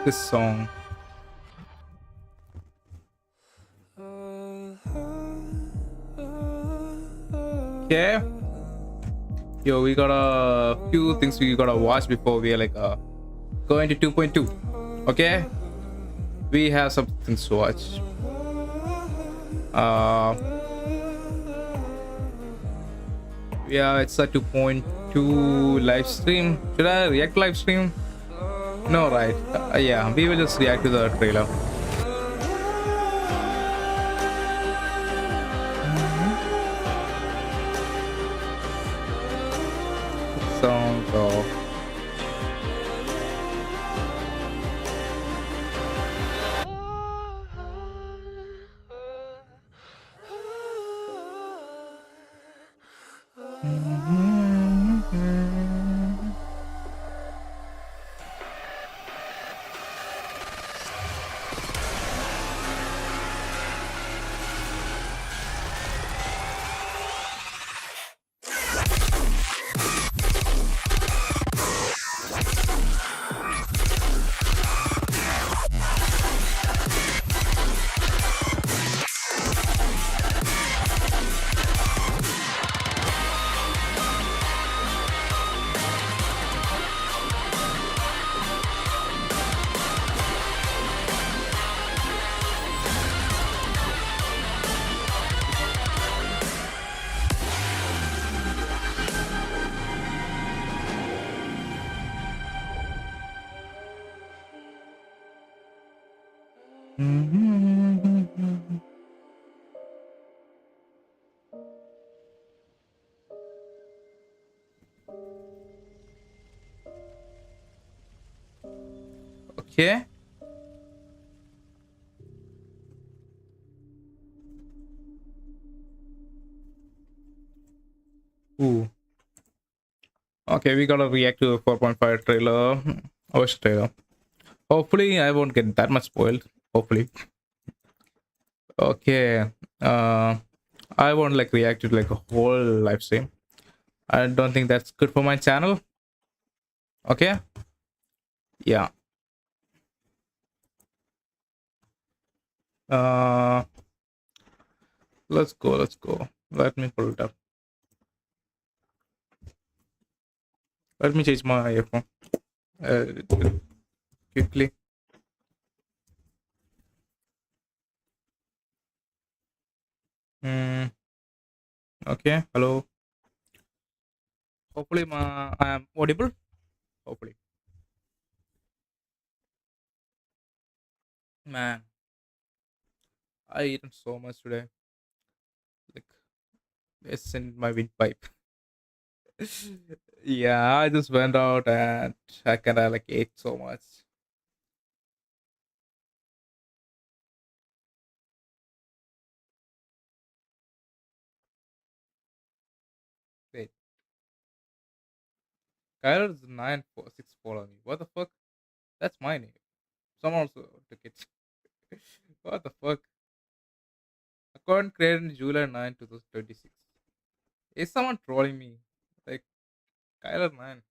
this song. Okay. Yo, we got a few things we gotta watch before we are like going to 2.2. Okay. We have some things to watch. Uh, yeah, it's a 2.2 live stream. Should I react live stream? No, right? Yeah, we will just react to the trailer. Song of okay. Ooh. Okay, we gotta react to a 4.5 trailer. Which trailer? Hopefully, I won't get that much spoiled. Hopefully. Okay. Uh, I won't like react to like a whole live stream. I don't think that's good for my channel. Okay. Yeah. Uh, let's go. Let's go. Let me pull it up. Let me change my earphone. Uh, quickly. Hmm. Okay. Hello. Hopefully, I am audible. Hopefully. Man, I eaten so much today. Like, it's in my windpipe. Yeah, I just went out and I kind of like ate so much. Wait, Kyler's 946 follow me. What the fuck? That's my name. Someone also took it. What the fuck? Account created in July 9, 2026. Is someone trolling me? Like, Kyler, man.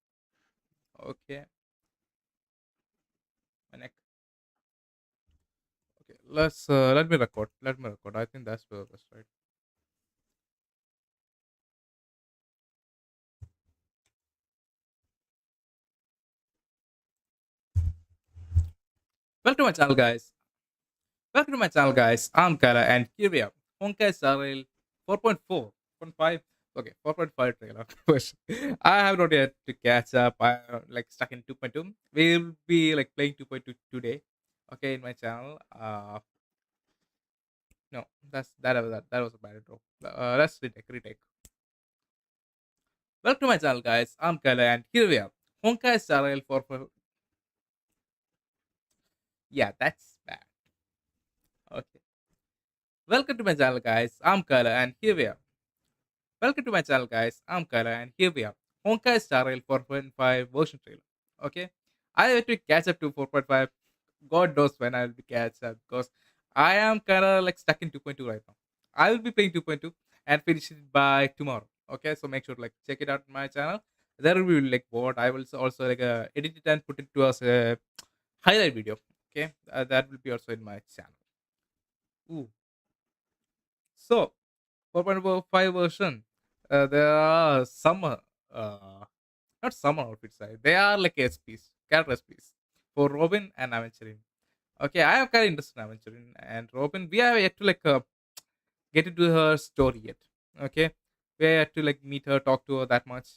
Okay, my neck. Okay, let me record. Let me record. I think that's right. Welcome to my channel, guys. Welcome to my channel, guys. I'm Kara, and here we are. Honkai Star Rail 4.4, 4.5. Okay, 4.5 trailer. First, I have not yet to catch up. I'm like stuck in 2.2. We'll be like playing 2.2 today. Okay, in my channel. No, that was a bad intro. Let's retake. Welcome to my channel, guys. I'm Kala, and here we are. Honkai Star Rail 4. Yeah, that's bad. Okay. Welcome to my channel, guys. I'm Kala, and here we are. Welcome to my channel, guys. I'm Kala, and here we are. Honkai Star Rail 4.5 version trailer. Okay. I have to catch up to 4.5. God knows when I'll be catch up because I am kind of like stuck in 2.2 right now. I will be playing 2.2 and finish it by tomorrow. Okay, so make sure to like check it out on my channel. There will be like what I will also like edit it and put it to us highlight video. Okay, that will be also in my channel. Ooh. So 4.5 version. There are some, not summer outfits. Right? They are like SPs, character SPs for Robin and Aventurin. Okay, I am kind of interested in Aventurin and Robin. We have yet to get into her story yet. Okay, we have yet to meet her, talk to her that much.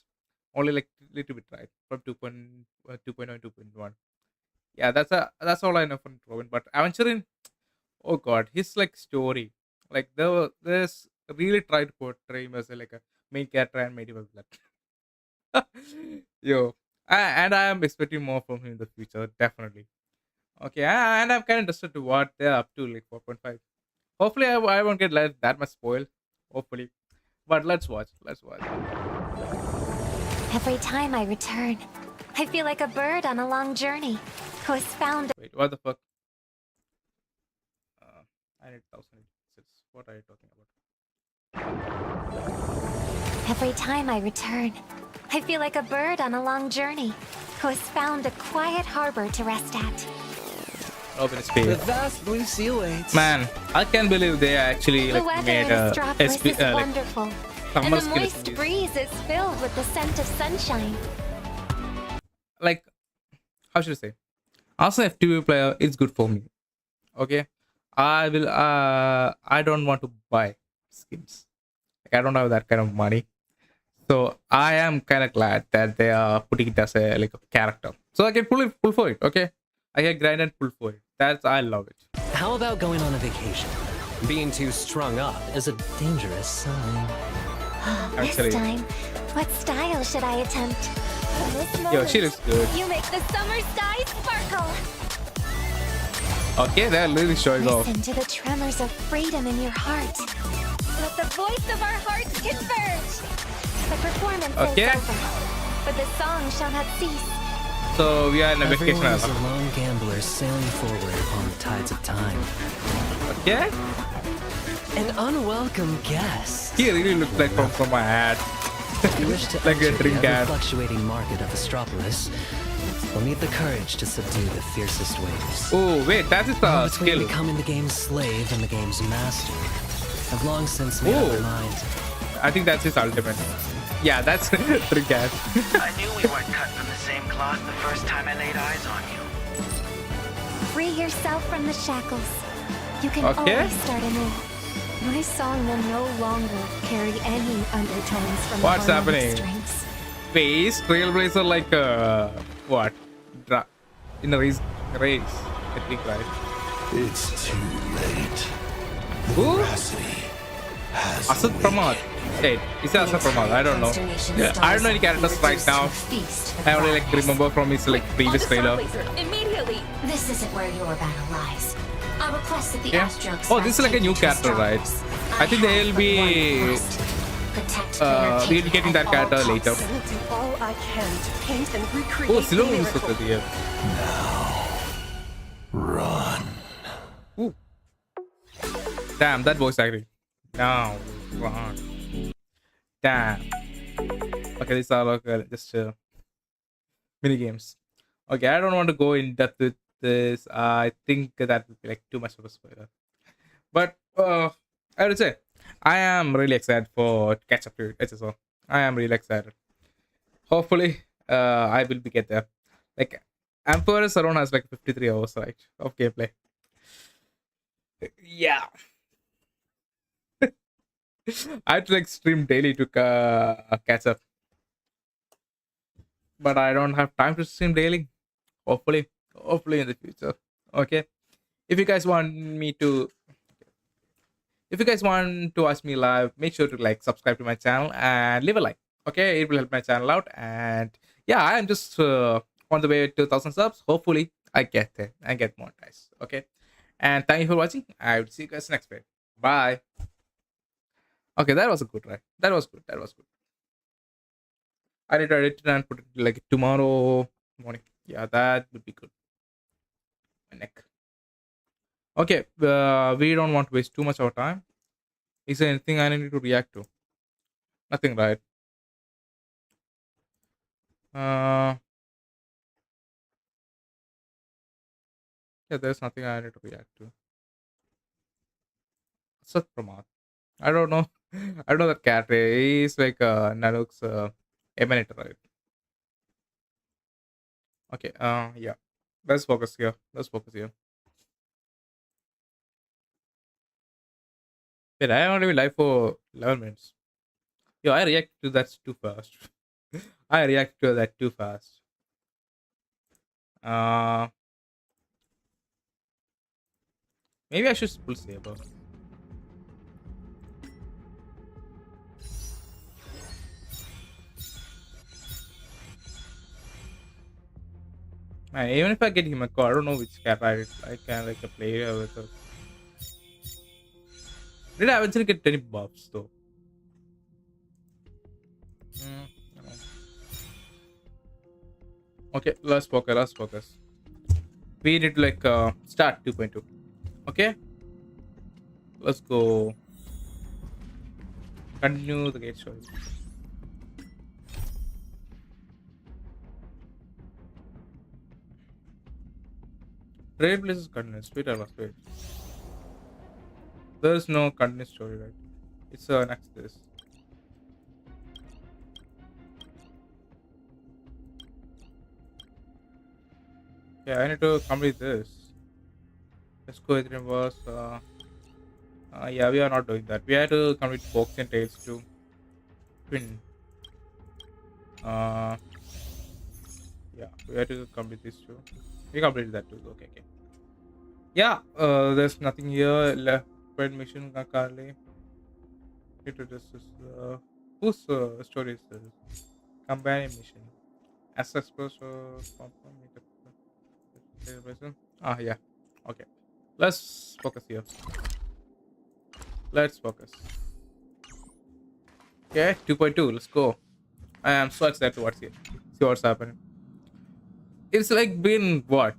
Only like little bit, right? From 2.2.0 and 2.1. Yeah, that's all I know from Robin. But Aventurin, oh god, his story, there's really tried to portray him as a main character and made him a villain. Yo, and I am expecting more from him in the future, definitely. Okay, and I'm kind of interested to what they're up to, like 4.5. Hopefully, I won't get that much spoiled. Hopefully, but let's watch. Let's watch. Every time I return, I feel like a bird on a long journey who has found. Wait, what the fuck? I need 1,000. What are you talking about? Every time I return, I feel like a bird on a long journey who has found a quiet harbor to rest at. Open The space. vast blue sea waits. Man, I can't believe they actually The weather made in a Astropolis is wonderful, and summer the skin moist SPs. breeze is filled with the scent of sunshine. Like, how should I say? As an FTV player, it's good for me. Okay, I don't want to buy skins. Like, I don't have that kind of money. So I am kind of glad that they are putting it as a character, so I can pull for it. Okay, I can grind and pull for it. I love it. How about going on a vacation? Being too strung up is a dangerous sign. This Actually, time, what style should I attempt? In this yo, she moment, looks good. you make the summer sky sparkle. Okay, they're really showing off. Listen to the tremors of freedom in your heart. Let the voice of our hearts converge. The performance Okay. is over, but the song shall not cease. So we are in a vacation Everyone is a island. lone gambler sailing forward upon the tides of time. Okay, An unwelcome guest. he really looks like from my ad. If you wish to Like a enter drink the ad. ever-fluctuating market of Astropolis, you'll need the courage to subdue the fiercest waves. Oh wait, that is the Between skill. becoming the game's slave and the game's master, I've long since made up Ooh. my mind. I think that's his ultimate. Yeah, that's drink ad. I knew we weren't cut from the same cloth the first time I laid eyes on you. Free yourself from the shackles. You can Okay. always start anew. My song will no longer carry any undertones from What's the happening? harmonic strings. Face Trailblazer what? In a race, I think, right? It's too late. The Who? veracity has Asad Pramad. Hey, is that Asad Pramad? I don't know. Yeah, I don't know any characters right now. I only remember from his previous trailer. Immediately! This isn't where your battle lies. I request that the Yeah. Astrokes Oh, this is like a new character, right? I think they'll be we'll be getting that character later. I will do all I can to paint and recreate Oh, the Silo is miracle. good here. run. Ooh. Damn, that voice acting. Now, run. Damn. Okay, these are just mini games. Okay, I don't want to go in depth with this. I think that would be too much of a spoiler. But I would say I am really excited for catch up to HSO. I am really excited. Hopefully, I will be get there. Emperor's alone has 53 hours, right, of gameplay. Yeah. I have to stream daily to catch up, but I don't have time to stream daily. Hopefully in the future. Okay. If you guys want me to, if you guys want to watch me live, make sure to subscribe to my channel and leave a like. Okay, it will help my channel out. And yeah, I am just on the way to 1,000 subs. Hopefully, I get there and get monetized. Okay, and thank you for watching. I will see you guys next video. Bye. Okay, that was a good, right? That was good. That was good. I need to edit it and put it tomorrow morning. Yeah, that would be good. My neck. Okay, we don't want to waste too much of our time. Is there anything I need to react to? Nothing, right? Uh, Okay, there's nothing I need to react to. Sat Pramad. I don't know. I don't know that character. He's like Nanook's emanator, right? Okay, yeah. Let's focus here. Let's focus here. Wait, I only live for 11 minutes. Yo, I react to that too fast. I react to that too fast. Uh, Maybe I should pull Saber. Man, even if I get him a card, I don't know which character I can like play with. Did I eventually get any buffs though? No. Okay, let's focus. Let's focus. We need to like start 2.2. Okay, let's go. Continue the gate story. Trade places continuous. Wait, I lost. Wait. There's no continuous story, right? It's next this. Yeah, I need to complete this. Let's go with reverse. Yeah, we are not doing that. We have to complete Fox and Tails too. Twin. Uh, yeah, we have to complete this too. We completed that too. Okay, okay. Yeah, there's nothing here left. Red mission currently. This is whose story is this? Companion mission. As expressed ah yeah. Okay. Let's focus here. Let's focus. Okay, 2.2. Let's go. I am so excited to watch it. See what's happening. It's like been what?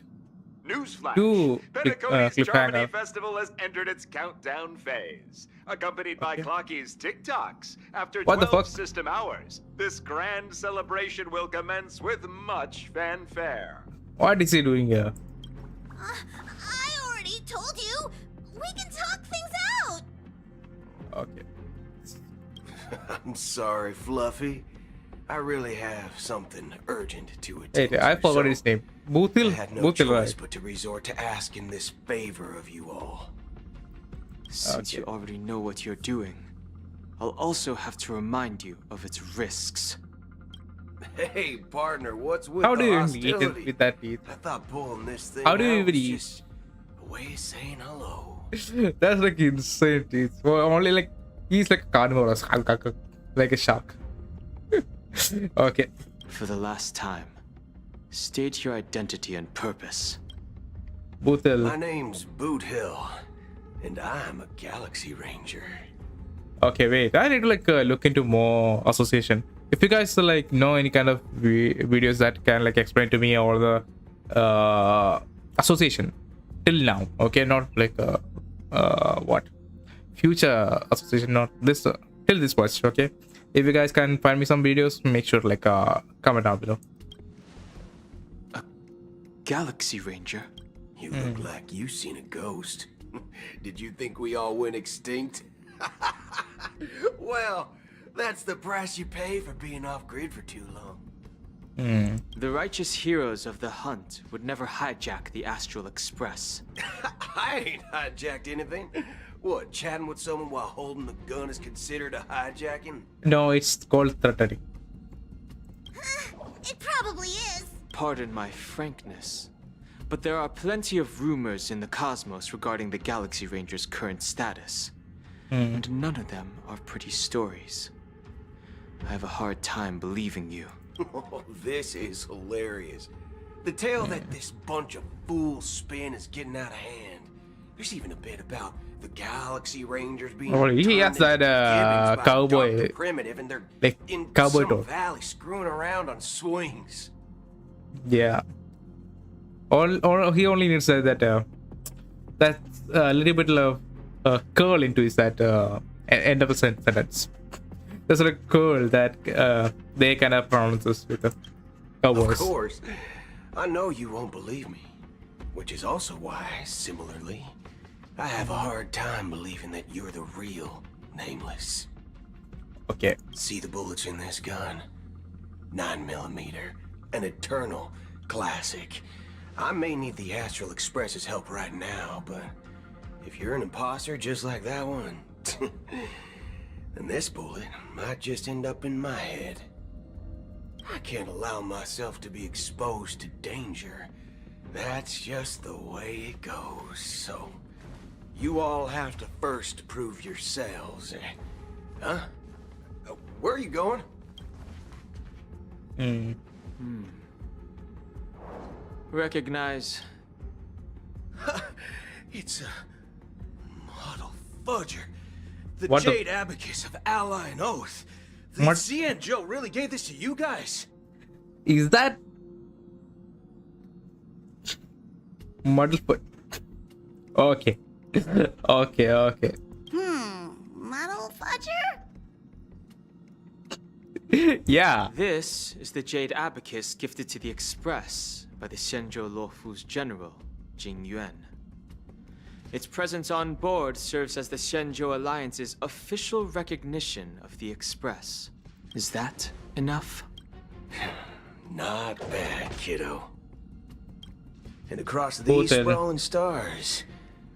Newsflash! Two Penacony's cliffhanger. Charmony Festival has entered its countdown phase, accompanied by Okay. Clocky's TikToks. After What the 12 fuck? system hours, this grand celebration will commence with much fanfare. What is he doing here? I already told you. We can talk things out. Okay. I'm sorry, Fluffy. I really have something urgent to attend Hey, I to, forgot so his name. I Boothil? had no Boothil, choice right? but to resort to asking this favor of you all. Since you Okay. already know what you're doing, I'll also have to remind you of its risks. Hey, partner, what's with How the do you even eat hostility? it with that teeth? I thought pulling this thing How do you out even was eat? just a way of saying hello. That's like insane teeth. Well, only like he's like a carnivore, like a shark. Okay. For the last time, state your identity and purpose. My Boothil. name's Boot Hill, and I'm a Galaxy Ranger. Okay, wait. I need to like look into more association. If you guys like know any kind of videos that can like explain to me or the association till now, okay, not like what future association, not this till this watch, okay. If you guys can find me some videos, make sure like comment down below. Galaxy Ranger? You look like you seen a ghost. Did you think we all went extinct? Well, that's the price you pay for being off-grid for too long. The righteous heroes of the hunt would never hijack the Astral Express. I ain't hijacked anything. What, chatting with someone while holding the gun is considered a hijacking? No, it's called threatening. It probably is. Pardon my frankness, but there are plenty of rumors in the cosmos regarding the Galaxy Ranger's current status. And none of them are pretty stories. I have a hard time believing you. Oh, this is hilarious. The tale that this bunch of fools spin is getting out of hand. There's even a bit about the Galaxy Rangers being Oh, he turned has into that, gibbons by cowboy- Dr. Primitive, and they're like in cowboy some talk. valley screwing around on swings. Yeah. All he only needs that that little bit of curl into his that end of a sentence. There's a curl that they kind of pronounces with the Of cowboys. course. I know you won't believe me. Which is also why, similarly, I have a hard time believing that you're the real Nameless. Okay. See the bullets in this gun? 9mm, an eternal classic. I may need the Astral Express's help right now, but if you're an imposter just like that one, then this bullet might just end up in my head. I can't allow myself to be exposed to danger. That's just the way it goes, so you all have to first prove yourselves. Huh? Where are you going? Recognize. It's a model fudger. The What the- Jade Abacus of Ally and Oath. The What? Zian Joe really gave this to you guys? Is that model foot? Okay. Okay. Model fudger? Yeah. This is the Jade Abacus gifted to the Express by the Xianzhou Luofu's general, Jing Yuan. Its presence on board serves as the Xianzhou Alliance's official recognition of the Express. Is that enough? Not bad, kiddo. And across Both these are- sprawling stars,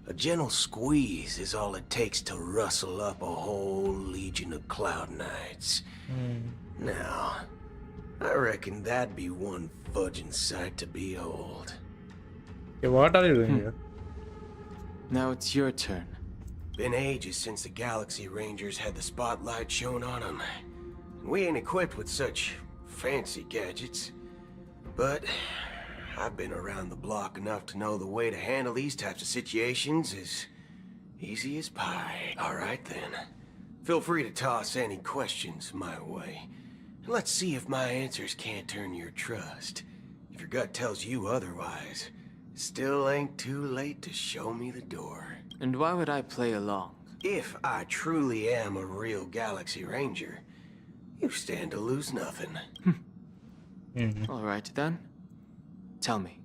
a gentle squeeze is all it takes to rustle up a whole legion of Cloud Knights. Now, I reckon that'd be one fudging sight to behold. Okay, what are you doing here? Now it's your turn. Been ages since the Galaxy Rangers had the spotlight shown on them. We ain't equipped with such fancy gadgets. But I've been around the block enough to know the way to handle these types of situations is easy as pie. All right then. Feel free to toss any questions my way. Let's see if my answers can't turn your trust. If your gut tells you otherwise, still ain't too late to show me the door. And why would I play along? If I truly am a real Galaxy Ranger, you stand to lose nothing. All right then. Tell me,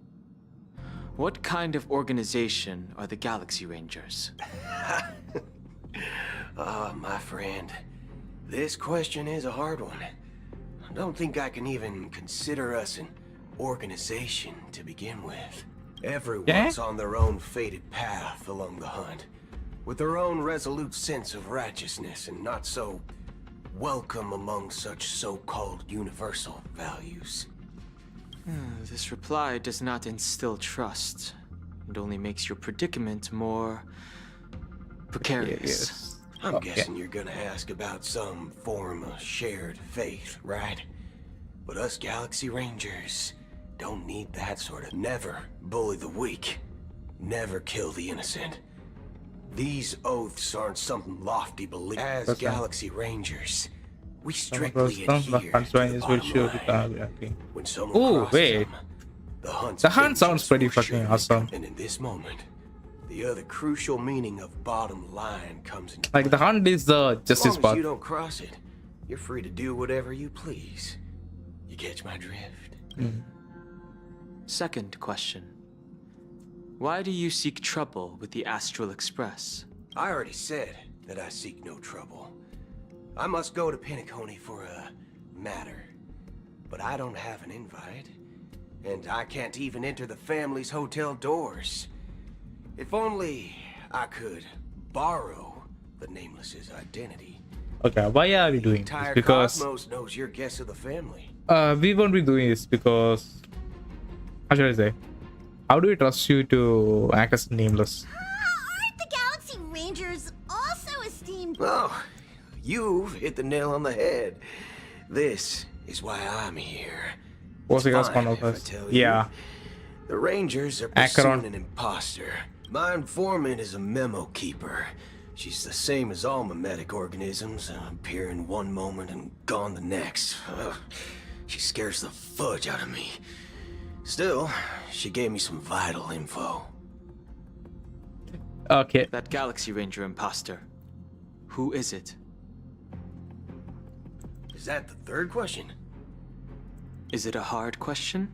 what kind of organization are the Galaxy Rangers? Ah, my friend, this question is a hard one. I don't think I can even consider us an organization to begin with. Everyone's on their own fated path along the hunt, with their own resolute sense of righteousness and not so welcome among such so-called universal values. This reply does not instill trust. It only makes your predicament more precarious. Yes. I'm Okay. guessing you're gonna ask about some form of shared faith, right? But us Galaxy Rangers don't need that sort of. Never bully the weak. Never kill the innocent. These oaths aren't some lofty belief. As That's right. Galaxy Rangers, we Some of those strictly terms the adhere hunt to the Rangers will bottom show line. the okay. When someone Ooh, crosses wait. them, the hunt's The hunt sounds vengeance pretty will fucking surely awesome. come. And in this moment, the other crucial meaning of bottom line comes into Like the hunt is the as justice long as part. you don't cross it, you're free to do whatever you please. You catch my drift? Second question. Why do you seek trouble with the Astral Express? I already said that I seek no trouble. I must go to Penacony for a matter. But I don't have an invite. And I can't even enter the family's hotel doors. If only I could borrow the Nameless's identity. Okay, why are we doing this? Entire Because Cosmos knows you're guest of the family. we won't be doing this because how should I say? How do we trust you to act as nameless? Aren't the Galaxy Rangers also esteemed? Oh, you've hit the nail on the head. This is why I'm here. Was It's it fine one of if I us? tell you. Yeah. The Rangers are Acheron. pursuing an imposter. My informant is a memo keeper. She's the same as all mimetic organisms, appear in one moment and gone the next. Ugh. She scares the fudge out of me. Still, she gave me some vital info. Okay. That Galaxy Ranger imposter. Who is it? Is that the third question? Is it a hard question?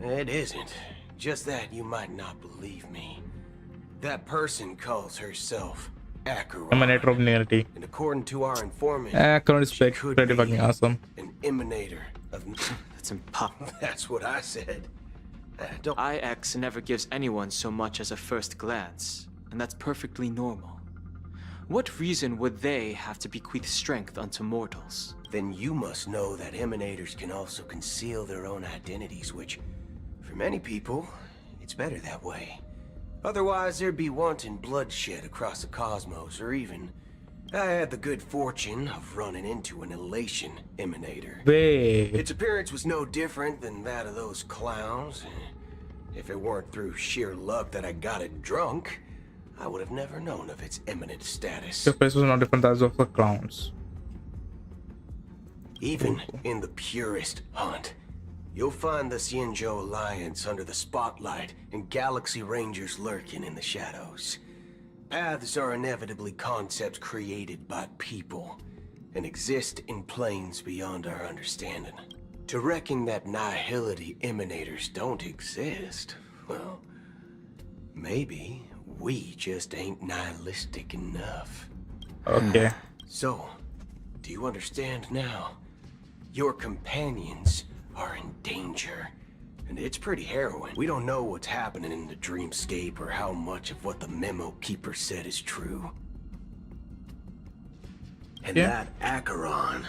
It isn't. just that you might not believe me. That person calls herself Acheron. Emanator of Reality. And according to our informant, Acheron is she could pretty be fucking awesome. an emanator of... That's impossible. That's what I said. Don't... IX never gives anyone so much as a first glance, and that's perfectly normal. What reason would they have to bequeath strength unto mortals? Then you must know that emanators can also conceal their own identities, which, for many people, it's better that way. Otherwise, there'd be wanton bloodshed across the cosmos, or even... I had the good fortune of running into an elation emanator. Wait. Its appearance was no different than that of those clowns. If it weren't through sheer luck that I got it drunk, I would have never known of its eminent status. Your face was not different as of the clowns. Even in the purest hunt, you'll find the Xianzhou Alliance under the spotlight and Galaxy Rangers lurking in the shadows. Paths are inevitably concepts created by people and exist in planes beyond our understanding. To reckon that nihility emanators don't exist, well, maybe we just ain't nihilistic enough. Okay. So, do you understand now? Your companions are in danger. And it's pretty harrowing. We don't know what's happening in the dreamscape or how much of what the memo keeper said is true. And Yeah. that Acheron...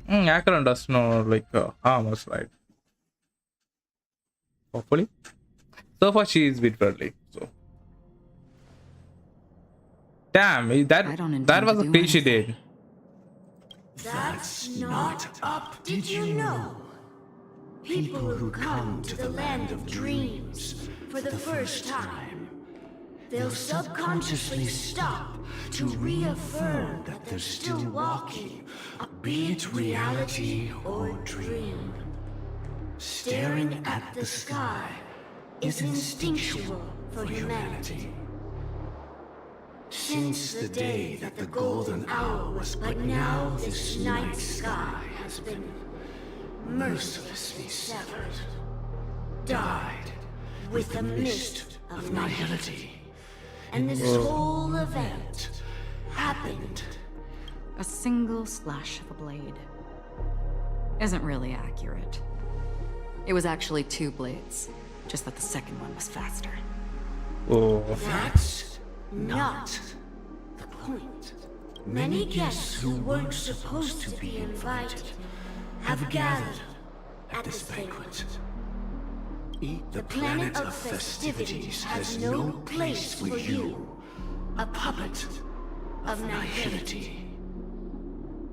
Acheron does not like harm us, right? Hopefully. So far she is a bit friendly. So. Damn, that was a thing she did. That's not up, did you know? People who come to the land of dreams for the first time, they'll subconsciously stop to reaffirm that they're still walking, be it reality or dream. Staring at the sky is instinctual for humanity. Since the day that the golden hour was, but now this night sky has been mercilessly severed, died with the mist of nihility. And this whole event happened. A single slash of a blade isn't really accurate. It was actually 2 blades, just that the second one was faster. Oh. That's not the point. Many guests who weren't supposed to be invited have gathered at this banquet. The planet of festivities has no place for you, a puppet of nihility.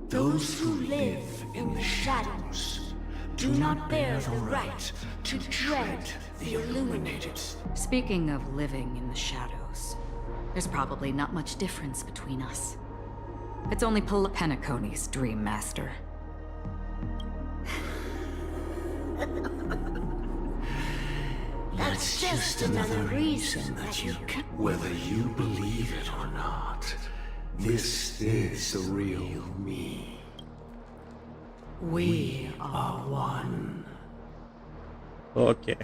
Those who live in the shadows do not bear the right to dread the illuminated. Speaking of living in the shadows, there's probably not much difference between us. It's only Penacony's Dream Master. That's just another reason that you can... Whether you believe it or not, this is the real me. We are one. Okay.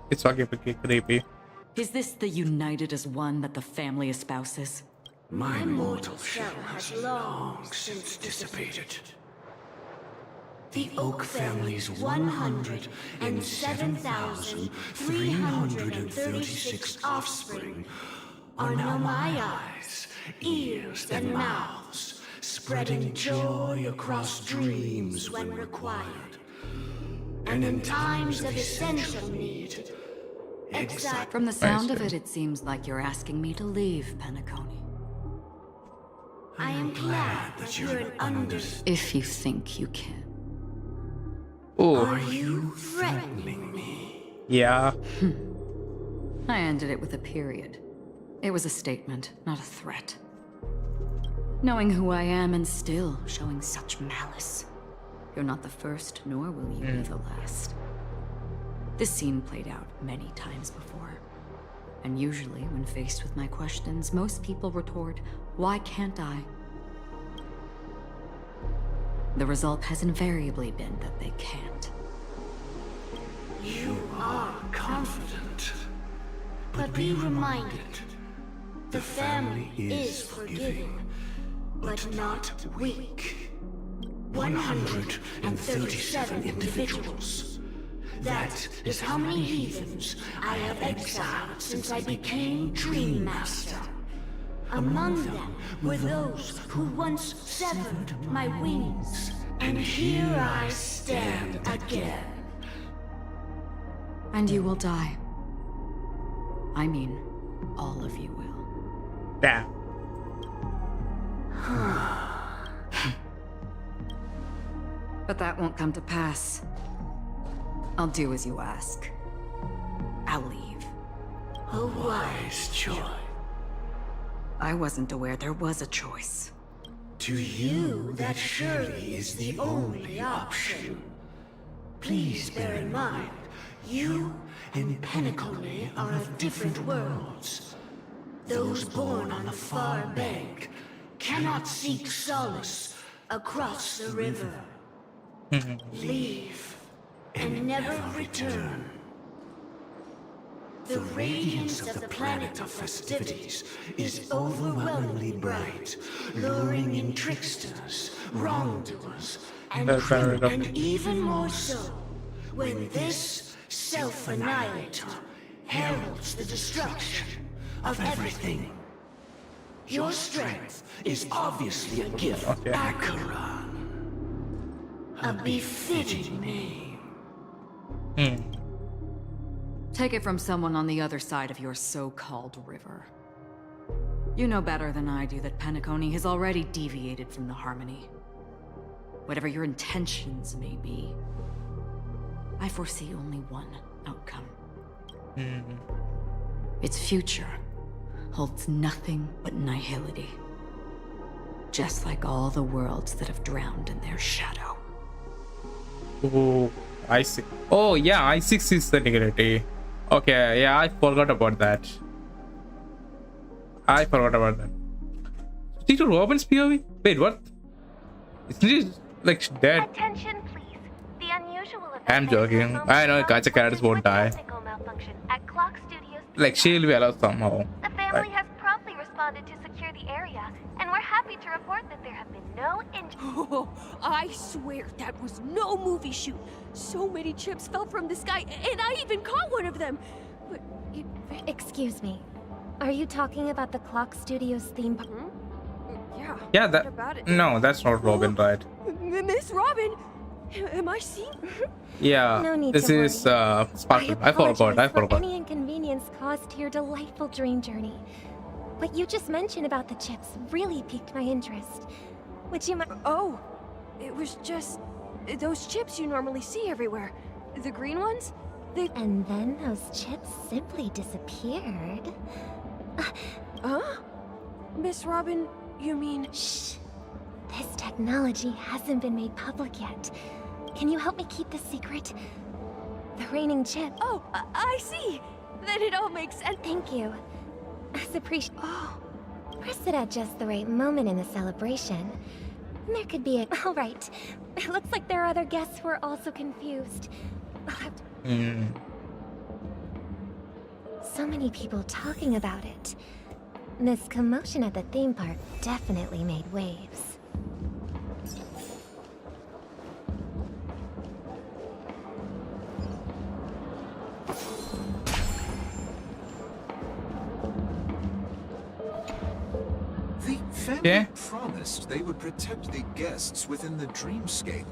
It's fucking pretty creepy. Is this the united as one that the family espouses? My mortal shell has long since dissipated. The Oak family's 107,336 offspring are now my eyes, ears, and mouths, spreading joy across dreams when required. And in times of essential need, exile... From the sound of it, it seems like you're asking me to leave, Penacony. I am glad that you're an If you think you can. Oh. Are you threatening me? Yeah. I ended it with a period. It was a statement, not a threat. Knowing who I am and still showing such malice. You're not the first, nor will you be the last. This scene played out many times before. And usually, when faced with my questions, most people retort, "Why can't I?" The result has invariably been that they can't. You are confident. But be reminded, the family is forgiving, but not weak. 137 individuals. That is how many heathens I have exiled since I became Dream Master. Among them were those who once severed my wings. And here I stand again. And you will die. I mean, all of you will. Damn. But that won't come to pass. I'll do as you ask. I'll leave. A wise choice. I wasn't aware there was a choice. To you, that surely is the only option. Please bear in mind, you and Penacony are of different worlds. Those born on the far bank cannot seek solace across the river. Leave and never return. The radiance of the planet of festivities is overwhelmingly bright, luring in tricksters, wrongdoers, and even more so when this self-annihilator heralds the destruction of everything. Your strength is obviously a gift, Acheron. A befitting name. Take it from someone on the other side of your so-called river. You know better than I do that Penacony has already deviated from the harmony. Whatever your intentions may be, I foresee only one outcome. Its future holds nothing but nihility. Just like all the worlds that have drowned in their shadow. Oh, I see. Oh, yeah, I6 is the niggerity. Okay, yeah, I forgot about that. Speak to Robin's POV? Wait, what? Isn't he like dead? Attention, please. The unusual event I'm joking. I know Gacha characters won't die. Malfunction at Clock Studios. Like, she'll be allowed somehow. The family has promptly responded to secure the area, and we're happy to report that there have been no injuries. Oh, I swear that was no movie shoot. So many chips fell from the sky, and I even caught one of them. But it... Excuse me. Are you talking about the Clock Studios theme park? Yeah. Yeah, what about it? No, that's not Robin, right? Miss Robin, am I seeing? Yeah, No need this to is Sparkle. I apologize forgot. for any inconvenience caused to your delightful dream journey. What you just mentioned about the chips really piqued my interest. Would you mind? Oh, it was just those chips you normally see everywhere. The green ones? They... And then those chips simply disappeared. Huh? Miss Robin, you mean... Shh. This technology hasn't been made public yet. Can you help me keep this secret? The raining chip. Oh, I see. Then it all makes sense. Thank you. As appreciated. Oh, press it at just the right moment in the celebration. There could be a... All right. It looks like there are other guests who are also confused. I'll have to... So many people talking about it. This commotion at the theme park definitely made waves. The family promised they would protect the guests within the dreamscape,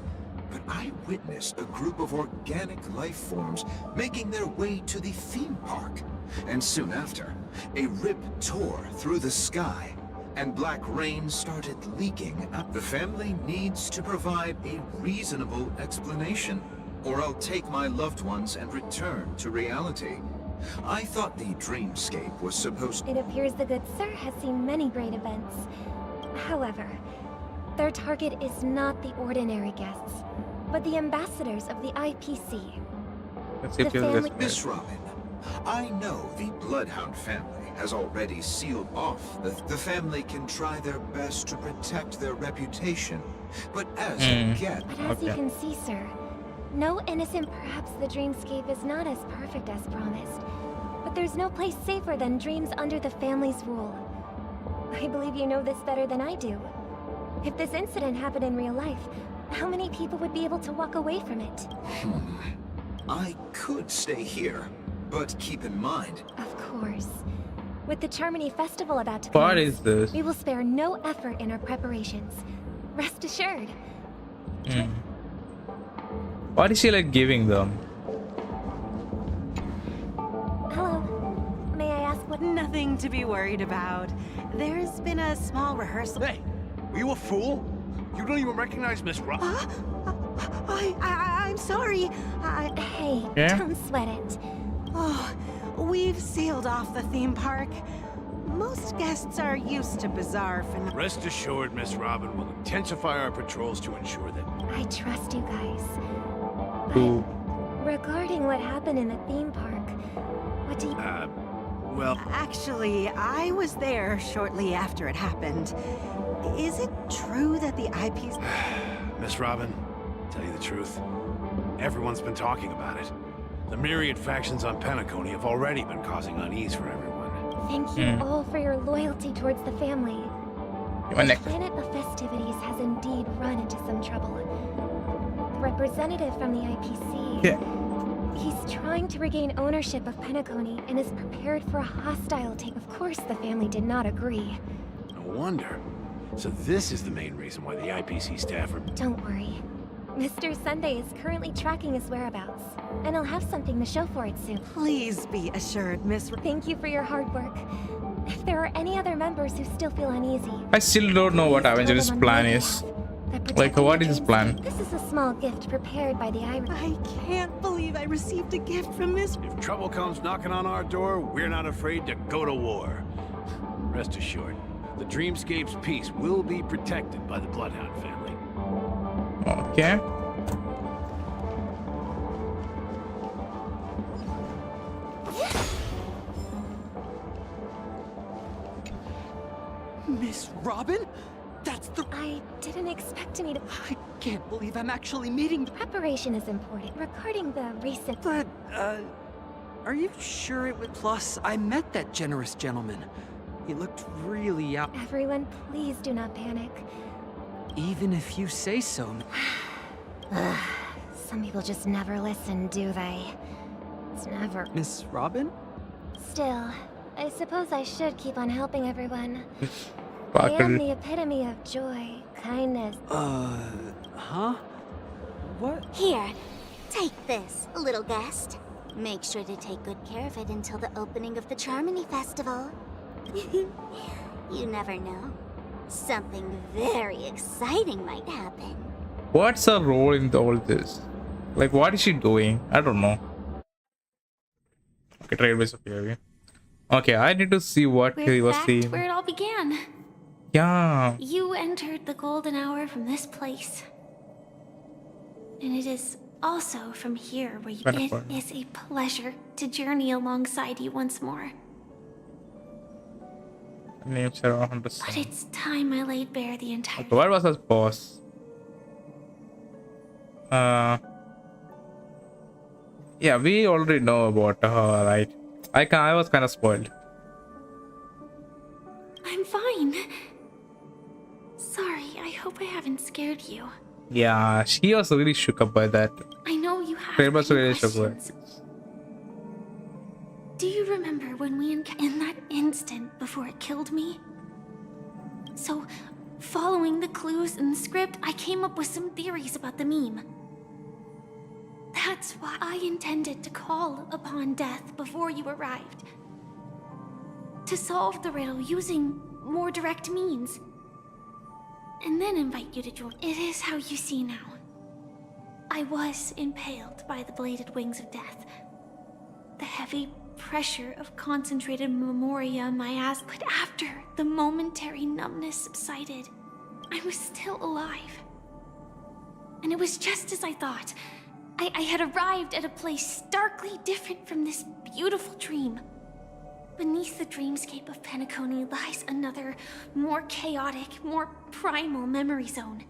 but I witnessed a group of organic life forms making their way to the theme park. And soon after, a rip tore through the sky, and black rain started leaking up. The family needs to provide a reasonable explanation, or I'll take my loved ones and return to reality. I thought the dreamscape was supposed... It appears the good sir has seen many great events. However, their target is not the ordinary guests, but the ambassadors of the IPC. The family... Miss Robin, I know the Bloodhound family has already sealed off. The family can try their best to protect their reputation, but as a get... But as you can see, sir, No innocent, perhaps the dreamscape is not as perfect as promised. But there's no place safer than dreams under the family's rule. I believe you know this better than I do. If this incident happened in real life, how many people would be able to walk away from it? I could stay here, but keep in mind... Of course. With the Charmony Festival about to What commence, is this? we will spare no effort in our preparations. Rest assured. What is she like giving them? Hello. May I ask what... Nothing to be worried about. There's been a small rehearsal. Hey, are you a fool? You don't even recognize Miss Rock. I'm sorry. Hey, Yeah? don't sweat it. Oh, we've sealed off the theme park. Most guests are used to bizarre phenomena. Rest assured, Miss Robin will intensify our patrols to ensure that... I trust you guys. Ooh. Regarding what happened in the theme park, what do you... well... Actually, I was there shortly after it happened. Is it true that the IPs... Miss Robin, tell you the truth, everyone's been talking about it. The myriad factions on Penacony have already been causing unease for everyone. Thank you all for your loyalty towards the family. You're The next. planet of festivities has indeed run into some trouble. The representative from the IPC... Yeah. He's trying to regain ownership of Penacony and is prepared for a hostile take. Of course, the family did not agree. No wonder. So this is the main reason why the IPC staff are... Don't worry. Mr. Sunday is currently tracking his whereabouts, and I'll have something to show for it soon. Please be assured, Miss... Thank you for your hard work. If there are any other members who still feel uneasy... I still don't know what please tell Avengers' them on plan my is. behalf that Like, protecting what the is his dreams- plan? This is a small gift prepared by the Irish. I can't believe I received a gift from Miss... If trouble comes knocking on our door, we're not afraid to go to war. Rest assured, the Dreamscape's peace will be protected by the Bloodhound family. Okay. Miss Robin? That's the... I didn't expect me to... I can't believe I'm actually meeting... Preparation is important. Regarding the recent... But, are you sure it was... Plus, I met that generous gentleman. He looked really out... Everyone, please do not panic. Even if you say so... Some people just never listen, do they? It's never... Miss Robin? Still, I suppose I should keep on helping everyone. I am the epitome of joy, kindness. Huh? What? Here, take this, little guest. Make sure to take good care of it until the opening of the Charmony Festival. You never know. Something very exciting might happen. What's her role in all this? Like, what is she doing? I don't know. Okay, Trailways of Fury. Okay, I need to see what he We're was back seeing. to where it all began. Yeah. You entered the golden hour from this place. And it is also from here where you... It is a pleasure to journey alongside you once more. Names are But it's time I laid bare the entire... Okay, what was his boss? Yeah, we already know about her, right? I was kind of spoiled. I'm fine. Sorry, I hope I haven't scared you. Yeah, she was really shook up by that. I know you have Trail was many really shook by. questions. Do you remember when we in that instant before it killed me? So, following the clues in the script, I came up with some theories about the meme. That's why I intended to call upon death before you arrived. To solve the riddle using more direct means. And then invite you to join. It is how you see now. I was impaled by the bladed wings of death. The heavy pressure of concentrated memoria on my ass. But after the momentary numbness subsided, I was still alive. And it was just as I thought. I had arrived at a place starkly different from this beautiful dream. Beneath the dreamscape of Penacony lies another, more chaotic, more primal memory zone.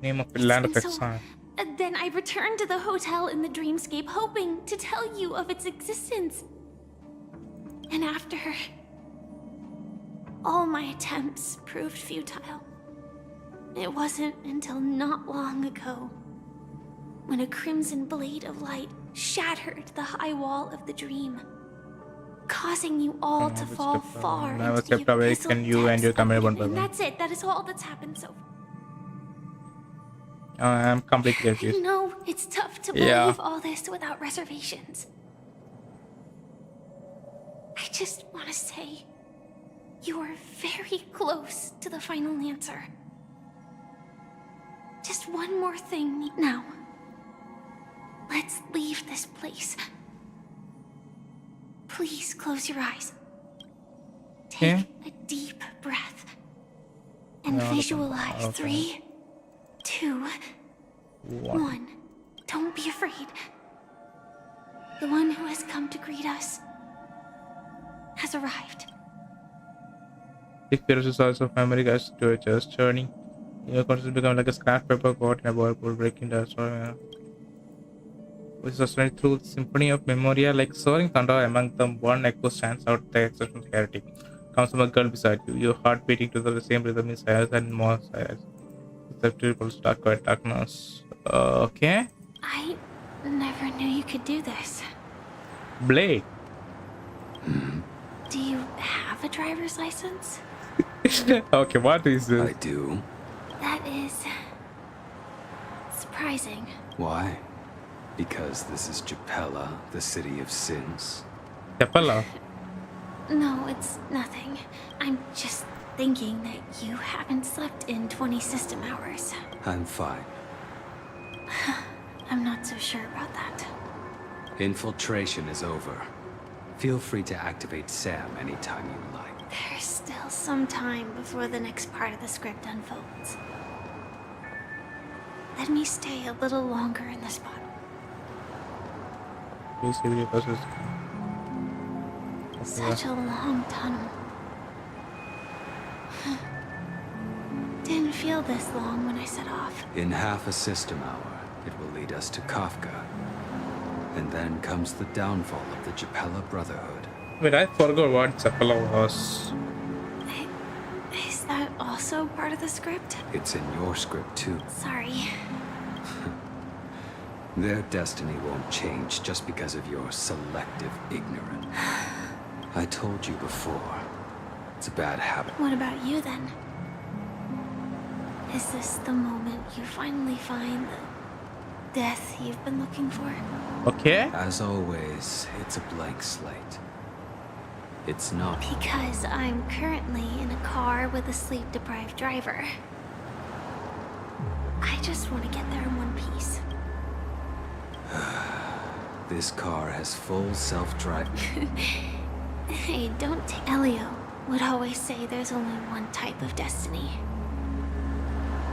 Name of the land of It's been exile. And then I returned to the hotel in the dreamscape, hoping to tell you of its existence. And after... all my attempts proved futile. It wasn't until not long ago when a crimson blade of light shattered the high wall of the dream, causing you all to fall far Never into the kept awake abyssal and you and depths your of camera it. one by And one. that's it. That is all that's happened so far. I'm completely I confused. know it's tough to believe Yeah. all this without reservations. I just want to say, you are very close to the final answer. Just one more thing now. Let's leave this place. Please close your eyes. Take a deep breath. And No, visualize okay. 3, 2, 1. Don't be afraid. The one who has come to greet us has arrived. If there is a source of memory guys to a just journey, your conscious become like a scrap paper caught in a whirlpool breaking the story. Which is sustained through symphony of memoria, like soaring thunder among them, one echo stands out the exceptional clarity. Comes from a girl beside you, your heart beating to the same rhythm in silence and more silence. Perceptible dark quiet darkness. Okay. I never knew you could do this. Blade. Do you have a driver's license? Okay, what is this? I do. That is... surprising. Why? Because this is Japella, the city of sins. Japella? No, it's nothing. I'm just thinking that you haven't slept in 20 system hours. I'm fine. I'm not so sure about that. Infiltration is over. Feel free to activate Sam anytime you like. There's still some time before the next part of the script unfolds. Let me stay a little longer in the spot. Please see video process. Such a long tunnel. Didn't feel this long when I set off. In half a system hour, it will lead us to Kafka. And then comes the downfall of the Japella Brotherhood. Wait, I forgot what Japella was. Is that also part of the script? It's in your script too. Sorry. Their destiny won't change just because of your selective ignorance. I told you before. It's a bad habit. What about you then? Is this the moment you finally find the death you've been looking for? Okay. As always, it's a blank slate. It's not. Because I'm currently in a car with a sleep-deprived driver. I just want to get there in one piece. This car has full self-driving. Hey, don't take... Elio would always say there's only one type of destiny.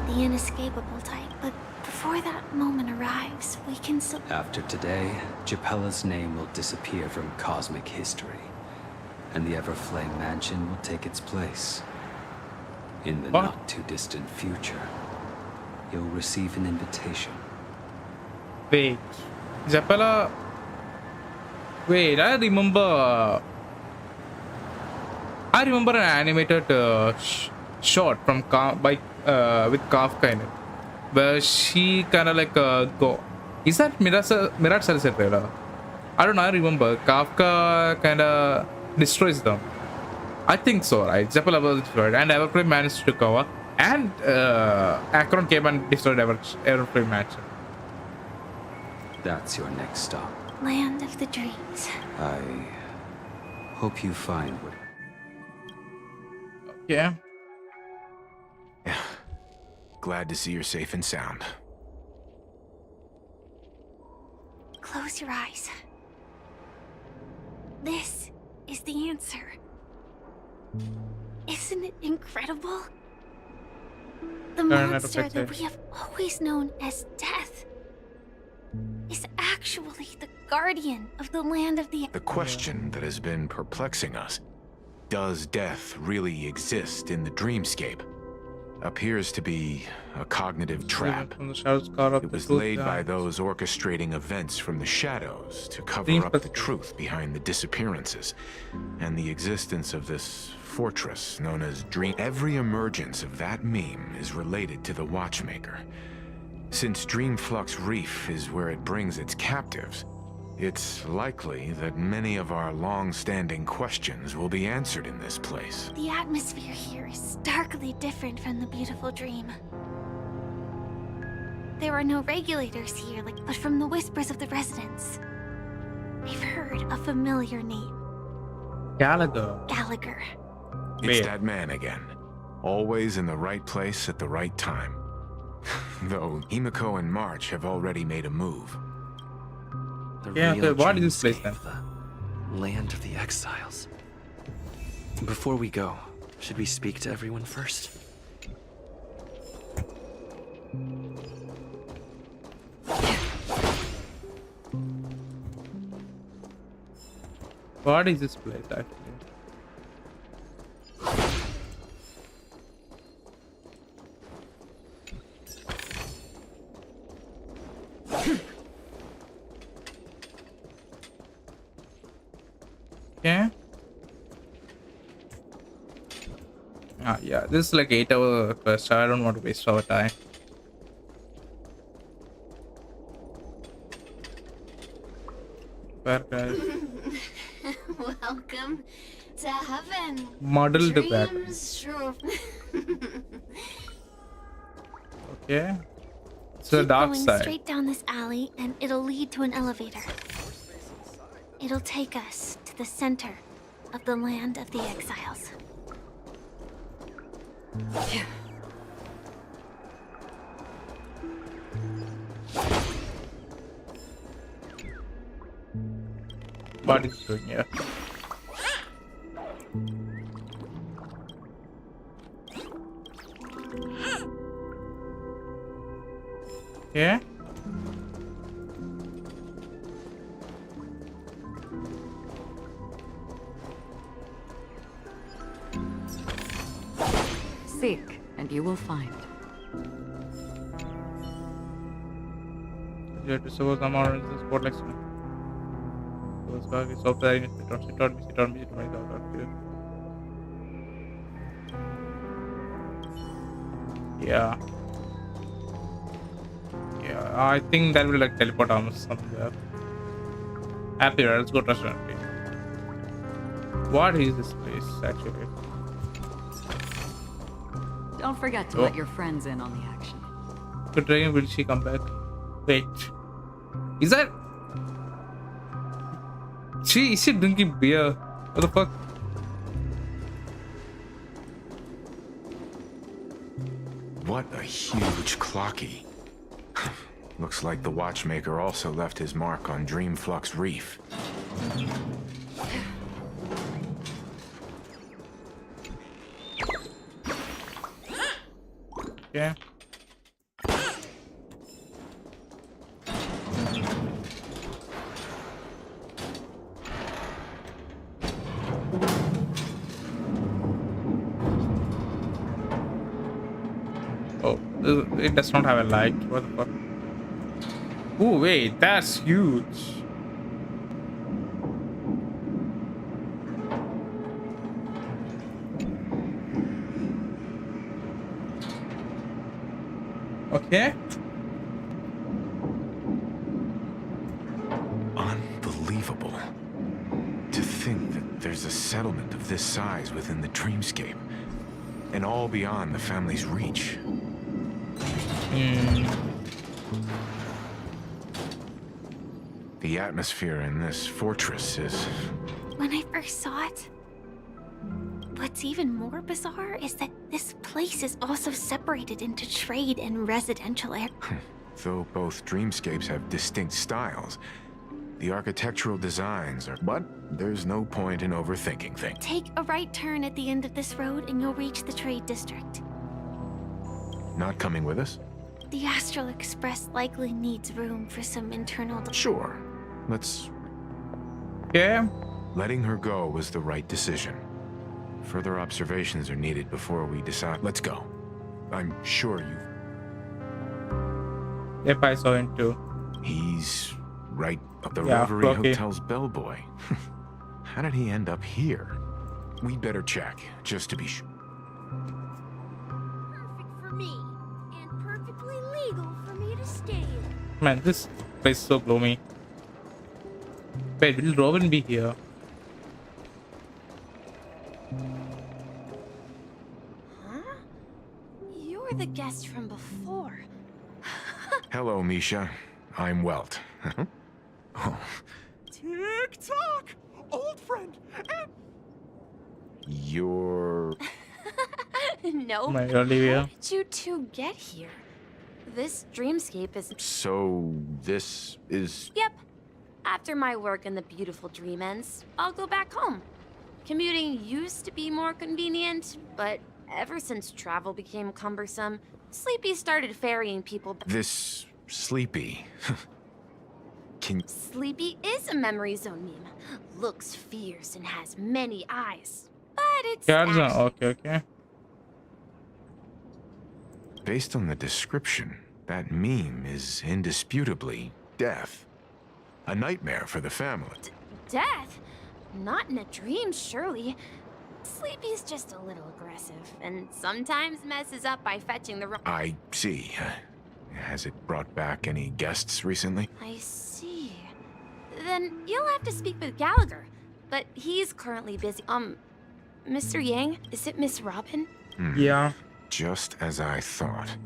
The inescapable type, but before that moment arrives, we can still... After today, Japella's name will disappear from cosmic history, and the Everflame Mansion will take its place. In the not-too-distant future, you'll receive an invitation. Wait, Japella. Wait, I remember an animated shot from with Kafka in it, where she kind of like go. Is that Mirage Sunset trailer? I don't know. I remember Kafka kind of destroys them. I think so, right? Japella was destroyed, and Everflame managed to cover, and Akron came and destroyed Everflame Mansion. That's your next stop. Land of the dreams. I hope you find what... Yeah. Glad to see you're safe and sound. Close your eyes. This is the answer. Isn't it incredible? The monster that we have always known as Death is actually the guardian of the land of the... The question that has been perplexing us. Does death really exist in the dreamscape? appears to be a cognitive trap. From the shadows, car of It the was truth laid by behind. those orchestrating events from the shadows to cover Dream up the specific. truth behind the disappearances and the existence of this fortress known as Dream. Every emergence of that meme is related to the Watchmaker. Since Dreamflux Reef is where it brings its captives, it's likely that many of our long-standing questions will be answered in this place. The atmosphere here is starkly different from the beautiful dream. There are no regulators here, but from the whispers of the residents, I've heard a familiar name. Gallagher. Gallagher. It's that man again. Always in the right place at the right time. Though Himiko and March have already made a move. The Yeah, real okay, what is this place then? dreamscape, the land of the exiles. Before we go, should we speak to everyone first? What is this place actually? Okay. Yeah, this is like 8-hour quest, so I don't want to waste our time. Where guys? Welcome to heaven. Muddled back. Dreams sure. Okay. It's the Keep dark going side. straight down this alley, and it'll lead to an elevator. It'll take us to the center of the land of the exiles. What is it doing here? Yeah. Seek, and you will find. You have to suppose I'm on this sport like so. Those guys is up there. Sit on me. Yeah. Yeah, I think that will like teleport almost something there. Happy, let's go trust me. What is this place actually? Don't forget to let your friends in on the action. Good dragon, will she come back? Wait. Is that is she drinking beer? What the fuck? What a huge clocky. Looks like the Watchmaker also left his mark on Dreamflux Reef. Yeah. Oh, it does not have a light. What the fuck? Oh wait, that's huge. Okay. Unbelievable. To think that there's a settlement of this size within the dreamscape, and all beyond the family's reach. The atmosphere in this fortress is... When I first saw it, what's even more bizarre is that this place is also separated into trade and residential areas. Though both dreamscapes have distinct styles, the architectural designs are... But there's no point in overthinking things. Take a right turn at the end of this road and you'll reach the trade district. Not coming with us? The Astral Express likely needs room for some internal... Sure. Let's... Yeah. Letting her go was the right decision. Further observations are needed before we decide. Let's go. I'm sure you've... Yep, I saw him too. He's right up the Yeah, Reverie okay. Hotel's bellboy. How did he end up here? We'd better check, just to be sure. Perfect for me, and perfectly legal for me to stay in. Man, this place is so gloomy. Wait, will Robin be here? Huh? You're the guest from before. Hello, Misha. I'm Welt. Oh, Tick-tock! Old friend! And... you're... No. My Olivia. How did you two get here? This dreamscape is... So, this is... Yep. After my work in the beautiful dream ends, I'll go back home. Commuting used to be more convenient, but ever since travel became cumbersome, Sleepy started ferrying people back. This... Sleepy. Can... Sleepy is a memory zone meme. Looks fierce and has many eyes. But it's Okay. Based on the description, that meme is indisputably death. A nightmare for the family. Death? Not in a dream, surely. Sleepy's just a little aggressive, and sometimes messes up by fetching the wrong... I see. Has it brought back any guests recently? I see. Then you'll have to speak with Gallagher. But he's currently busy. Mr. Yang? Is it Miss Robin? Yeah. Just as I thought.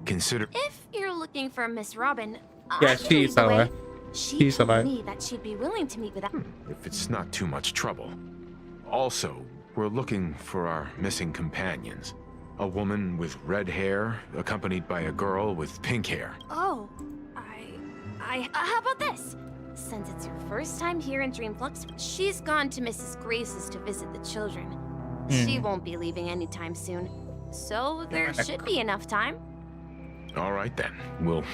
Consider... If you're looking for Miss Robin, Yeah, I can she's lead the way. alive. She She's told alive. me that she'd be willing to meet with us. If it's not too much trouble. Also, we're looking for our missing companions. A woman with red hair, accompanied by a girl with pink hair. Oh, how about this? Since it's her first time here in Dreamflux, she's gone to Mrs. Grace's to visit the children. She won't be leaving anytime soon. So there should be enough time. All right then, we'll...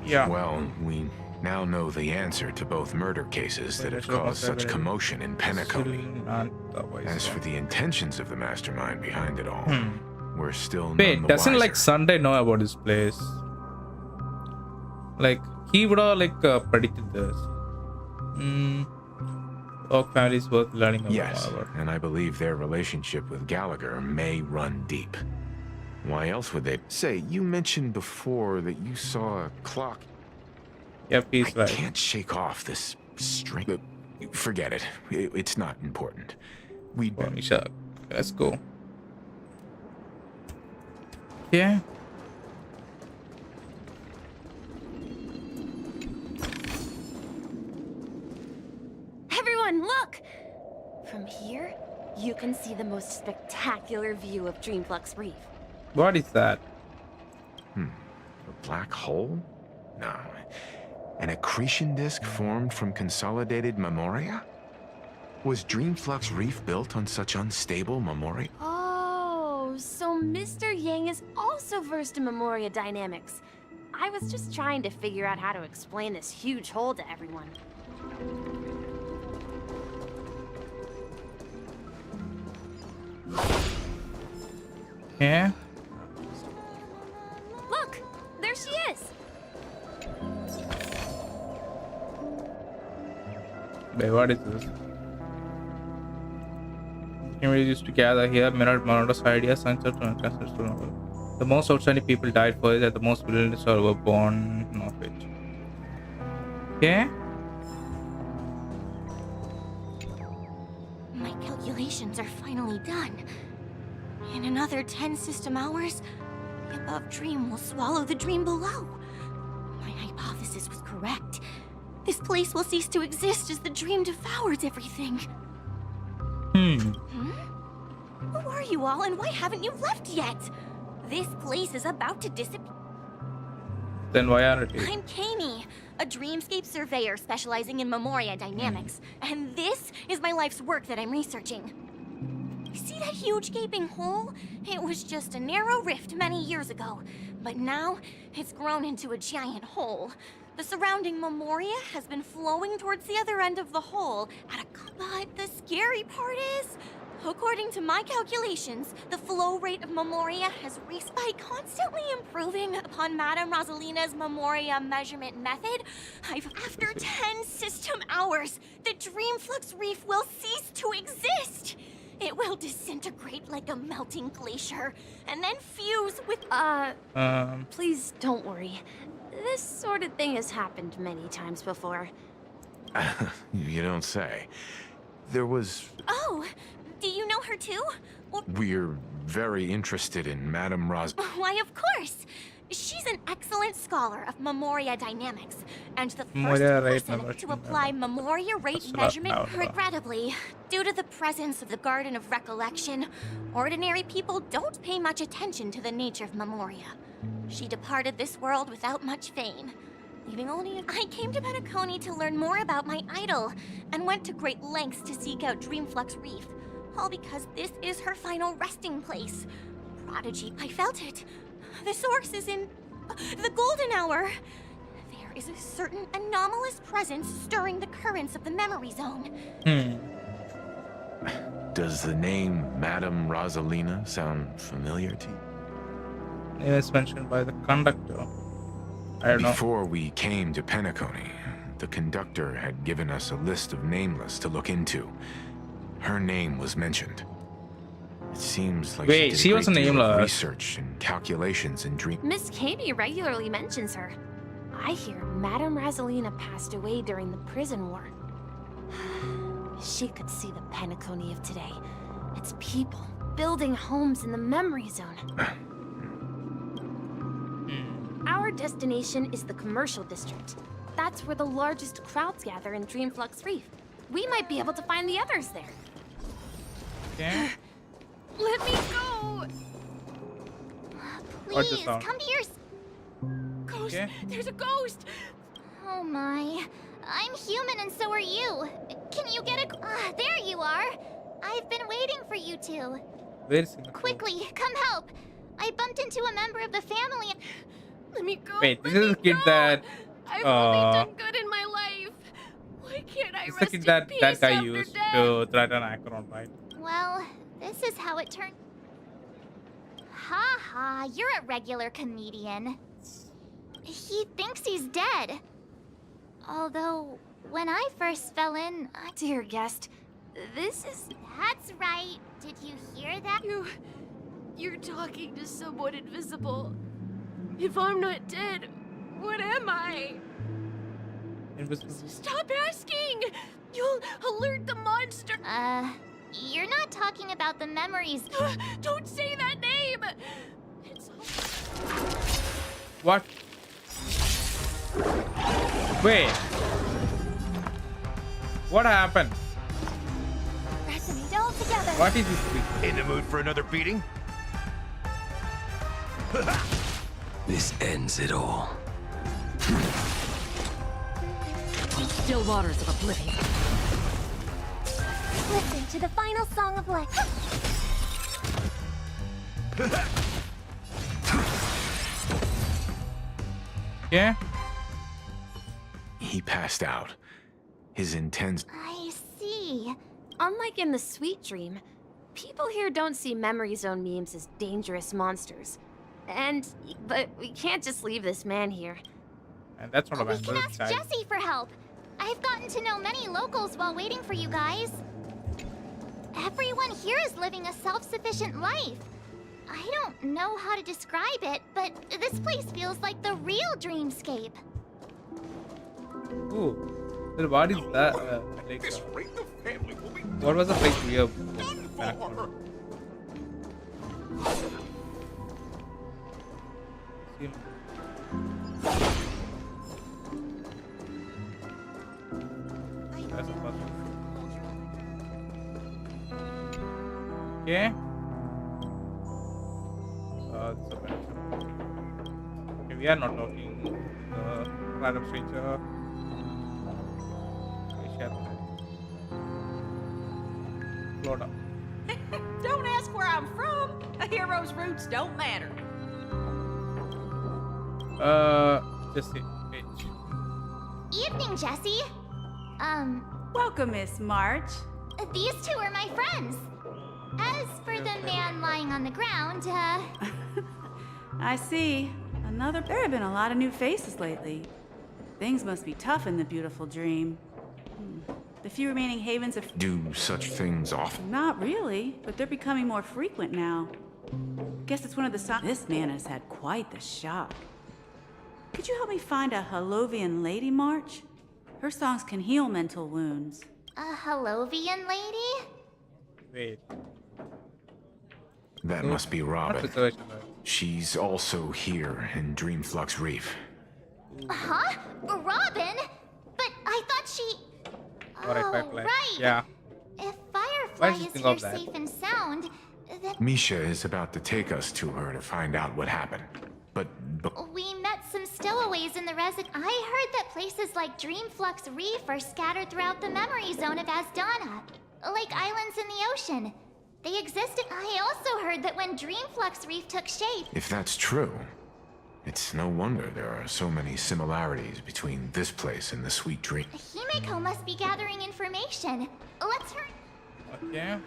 Yeah. Well, we now know the answer to both murder cases that have caused such commotion in Penacony. As for the intentions of the mastermind behind it all, we're still Wait, none the doesn't wiser. like Sunday know about this place? Like he would have like predicted this. Oak family is worth learning about. Yes, and I believe their relationship with Gallagher may run deep. Why else would they? Say, you mentioned before that you saw a clock. Yep, he's I right. can't shake off this string. Forget it. It's not important. We'd Well, Misha, let's go. Yeah. Everyone, look! From here, you can see the most spectacular view of Dreamflux Reef. What is that? A black hole? No. An accretion disk formed from consolidated memoria? Was Dreamflux Reef built on such unstable memoria? Oh, so Mr. Yang is also versed in Memoria dynamics. I was just trying to figure out how to explain this huge hole to everyone. Yeah. Look! There she is! Wait, what is this? Communities used to gather here, mirrored Monoda's ideas, and the most outstanding people died for it, and the most villains were born of it. Okay? My calculations are finally done. In another 10 system hours, the above dream will swallow the dream below. My hypothesis was correct. This place will cease to exist as the dream devours everything. Who are you all, and why haven't you left yet? This place is about to disappear. Then why aren't you? I'm Kami, a dreamscape surveyor specializing in Memoria dynamics, and this is my life's work that I'm researching. See that huge gaping hole? It was just a narrow rift many years ago, but now it's grown into a giant hole. The surrounding Memoria has been flowing towards the other end of the hole but the scary part is, According to my calculations, the flow rate of Memoria has reached by constantly improving upon Madame Rosalina's Memoria measurement method. After 10 system hours, the Dreamflux Reef will cease to exist. It will disintegrate like a melting glacier, and then fuse with... Please don't worry. This sort of thing has happened many times before. You don't say. There was... Oh, do you know her too? Or... We're very interested in Madame Why, of course! She's an excellent scholar of Memoria dynamics, and the Memoria rate first person to measurement. apply Memoria rate measurement. Regrettably, due to the presence of the Garden of Recollection, ordinary people don't pay much attention to the nature of Memoria. She departed this world without much fame, leaving only I came to Penacony to learn more about my idol, and went to great lengths to seek out Dreamflux Reef, all because this is her final resting place. Prodigy, I felt it. The source is in the golden hour. There is a certain anomalous presence stirring the currents of the memory zone. Does the name Madame Rosalina sound familiar to you? It was mentioned by the conductor. I don't know. Before we came to Penacony, the conductor had given us a list of nameless to look into. Her name was mentioned. It seems like Wait, she was a great deal of nameless. research and calculations in dream. Miss Katie regularly mentions her. I hear Madame Rosalina passed away during the prison war. She could see the Penacony of today. Its people building homes in the memory zone. Our destination is the commercial district. That's where the largest crowds gather in Dreamflux Reef. We might be able to find the others there. Okay. Let me go! What's the Please, sound? come to your... Ghost! Okay. There's a ghost! Oh my. I'm human and so are you. Can you get a... there you are. I've been waiting for you two. Where is it? Quickly, come help. I bumped into a member of the family. Let me go. Wait, this is the kid that I've only done good in my life. Why can't I it's the rest kid in that peace that guy after used death? to threaten Akron, right? Well, this is how it turned. Ha ha, you're a regular comedian. He thinks he's dead. Although, when I first fell in, Dear guest, this is... That's right. Did you hear that? You're talking to someone invisible. If I'm not dead, what am I? Invisible. Stop asking! You'll alert the monster! You're not talking about the memories. Don't say that name! It's... What? Wait. What happened? Resonate all together. What is this thing? In the mood for another beating? This ends it all. Still waters of oblivion. Listen to the final song of Lex. Yeah? He passed out. His intense... I see. Unlike in the Sweet Dream, people here don't see Memory Zone memes as dangerous monsters. But we can't just leave this man here. And that's not a We bad can ask Jesse for help. I've gotten to know many locals while waiting for you guys. Everyone here is living a self-sufficient life. I don't know how to describe it, but this place feels like the real dreamscape. Ooh. Then what is that? Like, what was the place we have? Okay. It's a bad. Okay, we are not talking random stranger. Load up. Don't ask where I'm from. A hero's roots don't matter. Jesse, bitch. Evening, Jesse. Welcome, Miss March. These two are my friends. As for the man lying on the ground, I see. There have been a lot of new faces lately. Things must be tough in the beautiful dream. The few remaining havens have... Do such things often? Not really, but they're becoming more frequent now. Guess it's one of the signs. This man has had quite the shock. Could you help me find a Halovian lady march? Her songs can heal mental wounds. a Halovian lady? Wait. That must be Robin. She's also here in Dreamflux Reef. Huh? Robin? But I thought she... right. Yeah. If Why Firefly did you is think here of that? safe and sound, then Misha is about to take us to her to find out what happened. But we met some stowaways in the I heard that places like Dreamflux Reef are scattered throughout the memory zone of Asdana, like islands in the ocean. They existed. I also heard that when Dreamflux Reef took shape, if that's true, it's no wonder there are so many similarities between this place and the Sweet Dream. Himeko must be gathering information. Let's hurry. Okay.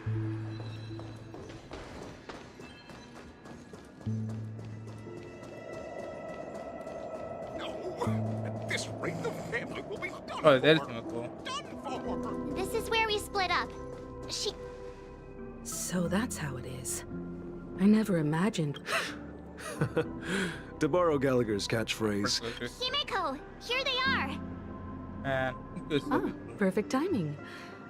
At this rate, the family will be done. Oh, that is cool. This is where we split up. She... So that's how it is. I never imagined. To borrow Gallagher's catchphrase. Himeko, here they are. Ah, perfect timing.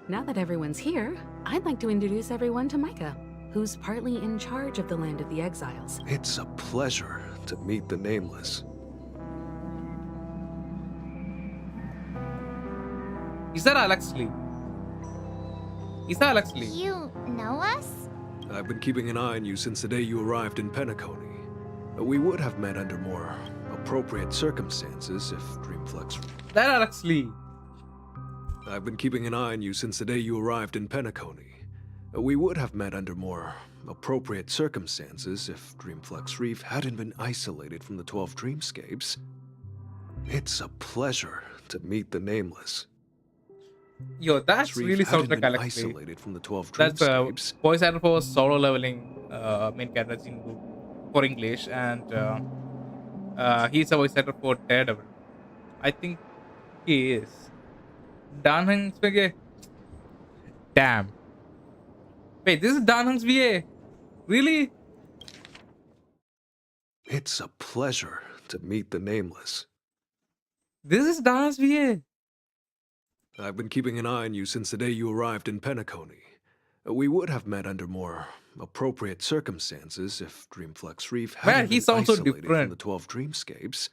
Now that everyone's here, I'd like to introduce everyone to Micah, who's partly in charge of the Land of the Exiles. It's a pleasure to meet the Nameless. Is that Alex Lee? Is that Alex Lee? You know us? I've been keeping an eye on you since the day you arrived in Penacony. We would have met under more appropriate circumstances if Dreamflux... That Alex Lee. I've been keeping an eye on you since the day you arrived in Penacony. We would have met under more appropriate circumstances if Dreamflux Reef hadn't been isolated from the 12 Dreamscapes. It's a pleasure to meet the Nameless. Yo, that really sounds like Alex Lee. Isolated from the 12 That's Dreamscapes. voice actor for solo leveling main characters in for English, and he's a voice actor for Daredevil. I think he is. Dan Hung's VA. Damn. Wait, this is Dan Hung's VA. Really? It's a pleasure to meet the Nameless. This is Dan Hung's VA. I've been keeping an eye on you since the day you arrived in Penacony. We would have met under more appropriate circumstances if Dreamflux Reef hadn't he been sounds so isolated different. from the 12 Dreamscapes.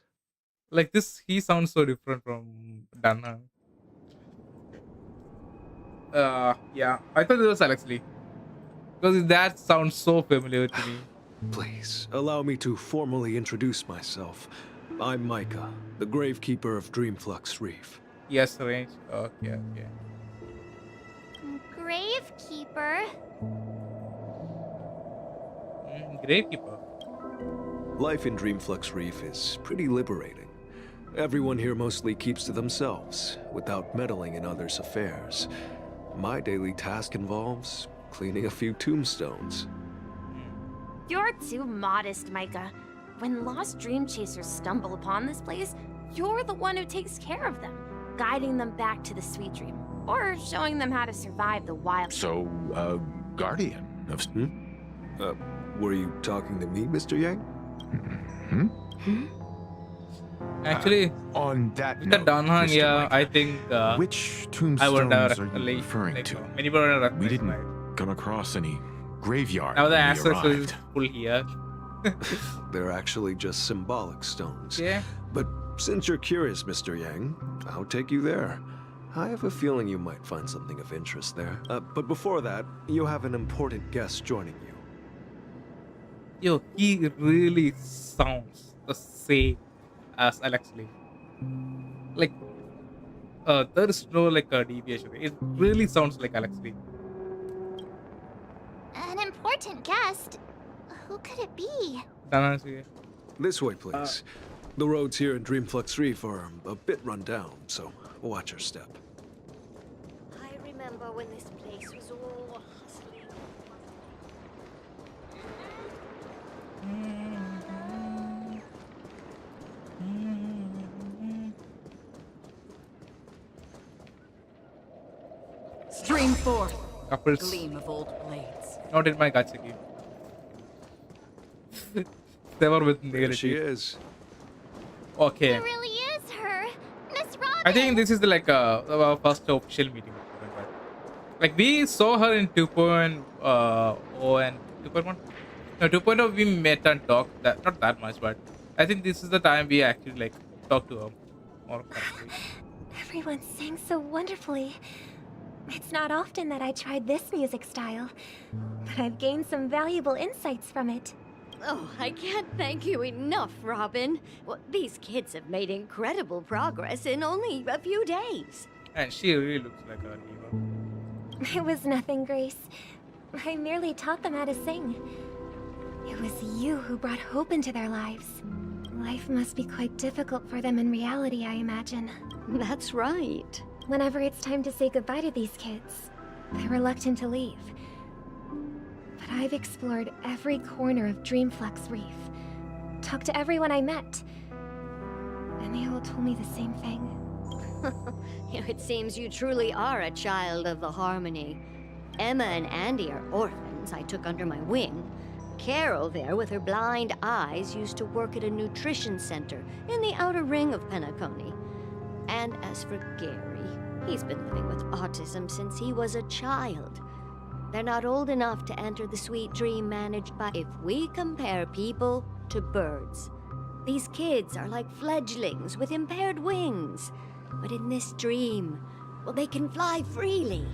Like this, he sounds so different from Dan Hung. Yeah, I thought it was Alex Lee. Because that sounds so familiar to me. Please, allow me to formally introduce myself. I'm Micah, the Gravekeeper of Dreamflux Reef. Yes, range. Okay, okay. Gravekeeper? Gravekeeper. Life in Dreamflux Reef is pretty liberating. Everyone here mostly keeps to themselves, without meddling in others' affairs. My daily task involves cleaning a few tombstones. You're too modest, Micah. When lost dream chasers stumble upon this place, you're the one who takes care of them, guiding them back to the sweet dream, or showing them how to survive the wild. So, guardian of... Were you talking to me, Mr. Yang? Actually, on that with the note, Dan Hung, Mr. yeah, Micah, I think which I tombstones would are you referring to? Many people We didn't come across any graveyard now the when we access is arrived. full here. They're actually just symbolic stones. Yeah. But since you're curious, Mr. Yang, I'll take you there. I have a feeling you might find something of interest there. But before that, you have an important guest joining you. Yo, he really sounds the same as Alex Lee. Like, there is no like a deviation. It really sounds like Alex Lee. An important guest? Who could it be? This way, please. The roads here in Dreamflux Reef are a bit run down, so watch your step. I remember when this place was all hustling. Stream forth. Couples. Gleam of old blades. Not in my gacha game. They were with There reality. she is. Okay. It really is her, Miss Robin. I think this is the, like our first official meeting. Like we saw her in 2.0 and 2.1. No, 2.0 we met and talked. That not that much, but I think this is the time we actually like talked to her more. Everyone sang so wonderfully. It's not often that I tried this music style, but I've gained some valuable insights from it. Oh, I can't thank you enough, Robin. Well, these kids have made incredible progress in only a few days. And she really looks like a diva. It was nothing, Grace. I merely taught them how to sing. It was you who brought hope into their lives. Life must be quite difficult for them in reality, I imagine. That's right. Whenever it's time to say goodbye to these kids, they're reluctant to leave. But I've explored every corner of Dreamflex Reef, talked to everyone I met, and they all told me the same thing. It seems you truly are a child of the Harmony. Emma and Andy are orphans I took under my wing. Carol there, with her blind eyes, used to work at a nutrition center in the outer ring of Penacony. And as for Gary, he's been living with autism since he was a child. They're not old enough to enter the sweet dream managed by... If we compare people to birds, these kids are like fledglings with impaired wings. But in this dream, well, they can fly freely,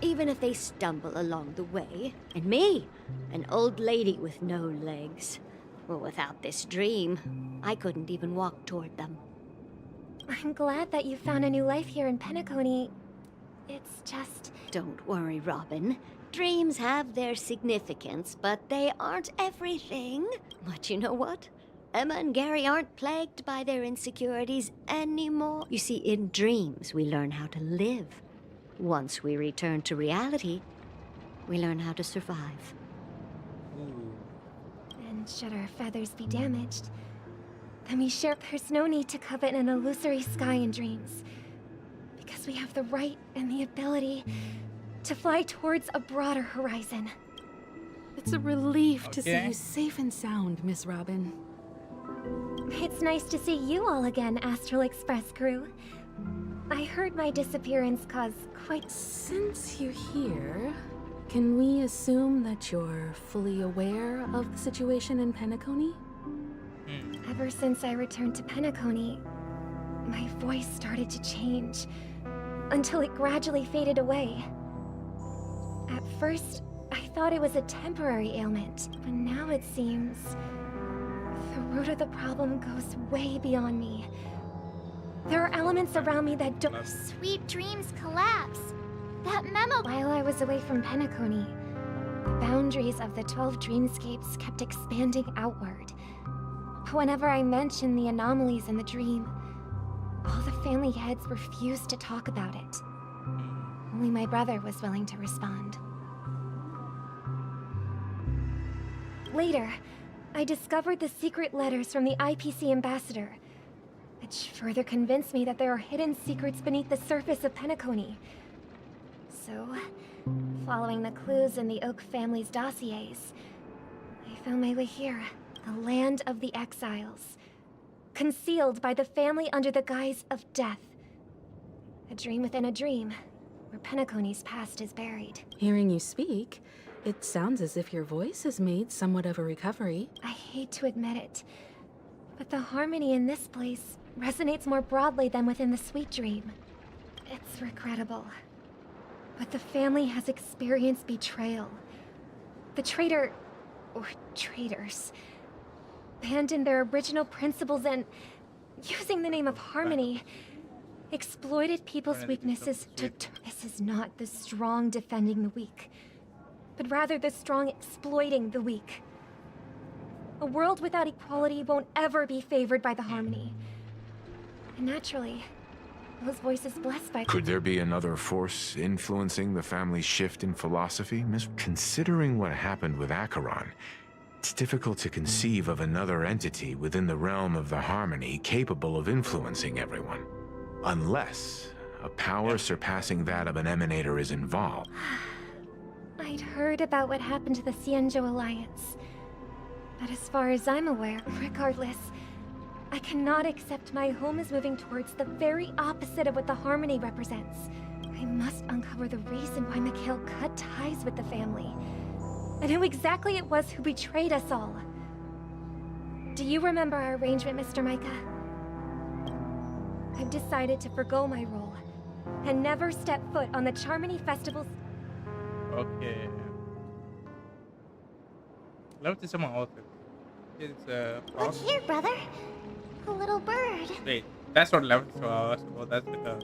even if they stumble along the way. And me, an old lady with no legs. Well, without this dream, I couldn't even walk toward them. I'm glad that you found a new life here in Penacony. It's just... Don't worry, Robin. Dreams have their significance, but they aren't everything. But you know what? Emma and Gary aren't plagued by their insecurities anymore. You see, in dreams, we learn how to live. Once we return to reality, we learn how to survive. And should our feathers be damaged, then we share. There's no need to covet an illusory sky in dreams, because we have the right and the ability to fly towards a broader horizon. It's a relief to see you safe and sound, Miss Robin. It's nice to see you all again, Astral Express crew. I heard my disappearance caused quite... Since you're here, can we assume that you're fully aware of the situation in Penacony? Ever since I returned to Penacony, my voice started to change, until it gradually faded away. At first, I thought it was a temporary ailment, but now it seems... the root of the problem goes way beyond me. There are elements around me that don't... Sweet dreams collapse. That memo... While I was away from Penacony, the boundaries of the 12 dreamscapes kept expanding outward. But whenever I mentioned the anomalies in the dream, all the family heads refused to talk about it. Only my brother was willing to respond. Later, I discovered the secret letters from the IPC ambassador, which further convinced me that there are hidden secrets beneath the surface of Penacony. So, following the clues in the Oak family's dossiers, I found my way here, the land of the exiles, concealed by the family under the guise of death. A dream within a dream, where Penacony's past is buried. Hearing you speak, it sounds as if your voice has made somewhat of a recovery. I hate to admit it, but the harmony in this place resonates more broadly than within the sweet dream. It's regrettable, but the family has experienced betrayal. The traitor, or traitors, abandoned their original principles and, using the name of harmony, exploited people's weaknesses to... This is not the strong defending the weak, but rather the strong exploiting the weak. A world without equality won't ever be favored by the harmony. And naturally, those voices blessed by... Could there be another force influencing the family's shift in philosophy, Miss? Considering what happened with Acheron, It's difficult to conceive of another entity within the realm of the Harmony capable of influencing everyone. Unless a power surpassing that of an emanator is involved. I'd heard about what happened to the Xianzhou Alliance. But as far as I'm aware, regardless, I cannot accept my home is moving towards the very opposite of what the Harmony represents. I must uncover the reason why Mikhail cut ties with the family. And who exactly it was who betrayed us all. Do you remember our arrangement, Mr. Micah? I've decided to forgo my role and never step foot on the Charmony Festival's... Okay. Love this among author. It's Look here, brother. A little bird. Wait, that's not level system. Oh, that's the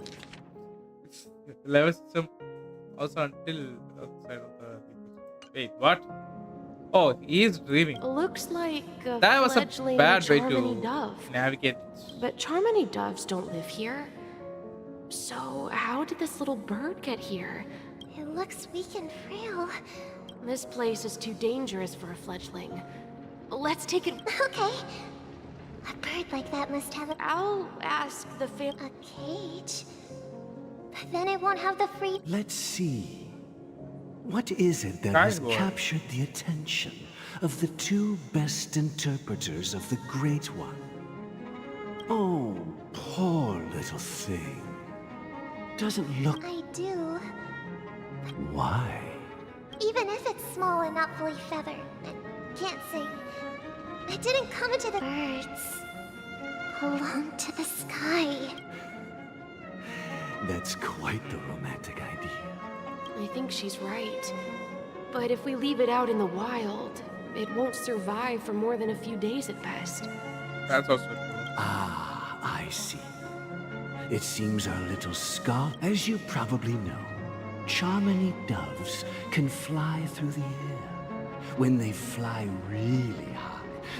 level system also until outside of the. Wait, what? Oh, he is dreaming. Looks like a That was a fledgling bad way to Charmony dove. navigate. But Charmony doves don't live here. So how did this little bird get here? It looks weak and frail. This place is too dangerous for a fledgling. Let's take it. Okay. A bird like that must have a... I'll ask the A cage? But then it won't have the free... Let's see. What is it that has captured the attention of the two best interpreters of the Great One? Oh, poor little thing. Doesn't look... I do. Why? Even if it's small and not fully feathered, it can't sing. It didn't come into the... Birds belong to the sky. That's quite the romantic idea. I think she's right. But if we leave it out in the wild, it won't survive for more than a few days at best. That's also cool. Ah, I see. It seems our little scout, as you probably know, Charmony doves can fly through the air. When they fly really high,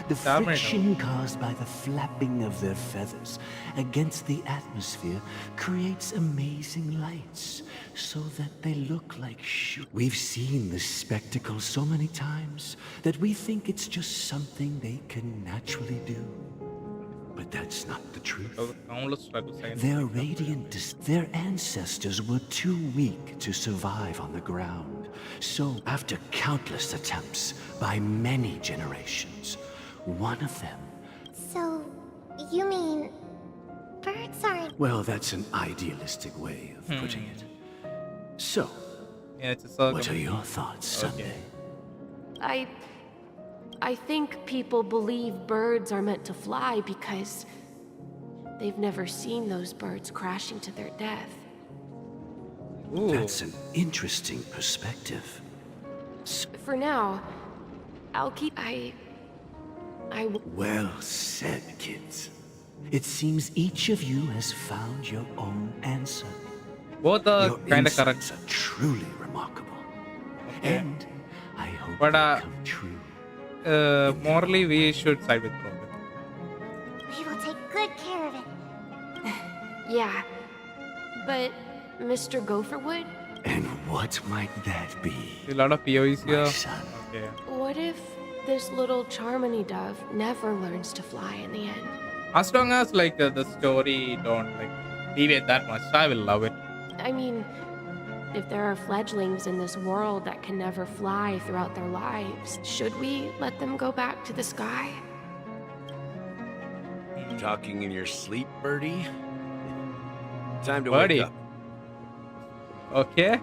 the friction caused by the flapping of their feathers against the atmosphere creates amazing lights so that they look like We've seen this spectacle so many times that we think it's just something they can naturally do. But that's not the truth. Their their ancestors were too weak to survive on the ground. So, after countless attempts by many generations, one of them... So, you mean... birds aren't... Well, that's an idealistic way of putting it. So, yeah, it's what are your thoughts, Sunday? I think people believe birds are meant to fly because they've never seen those birds crashing to their death. Ooh. That's an interesting perspective. For now, I'll keep... Well said, kids. It seems each of you has found your own answer. Both are kind of correct. Are truly remarkable. Okay. And I hope but, they come true. Morally, we should side with Robin. We will take good care of it. Yeah, but Mr. Gopherwood? And what might that be? A lot of POEs here. Okay. What if this little Charmony dove never learns to fly in the end? As long as the story don't deviate that much, I will love it. I mean, if there are fledglings in this world that can never fly throughout their lives, should we let them go back to the sky? Talking in your sleep, Birdie? Time to Birdie. wake up. Okay.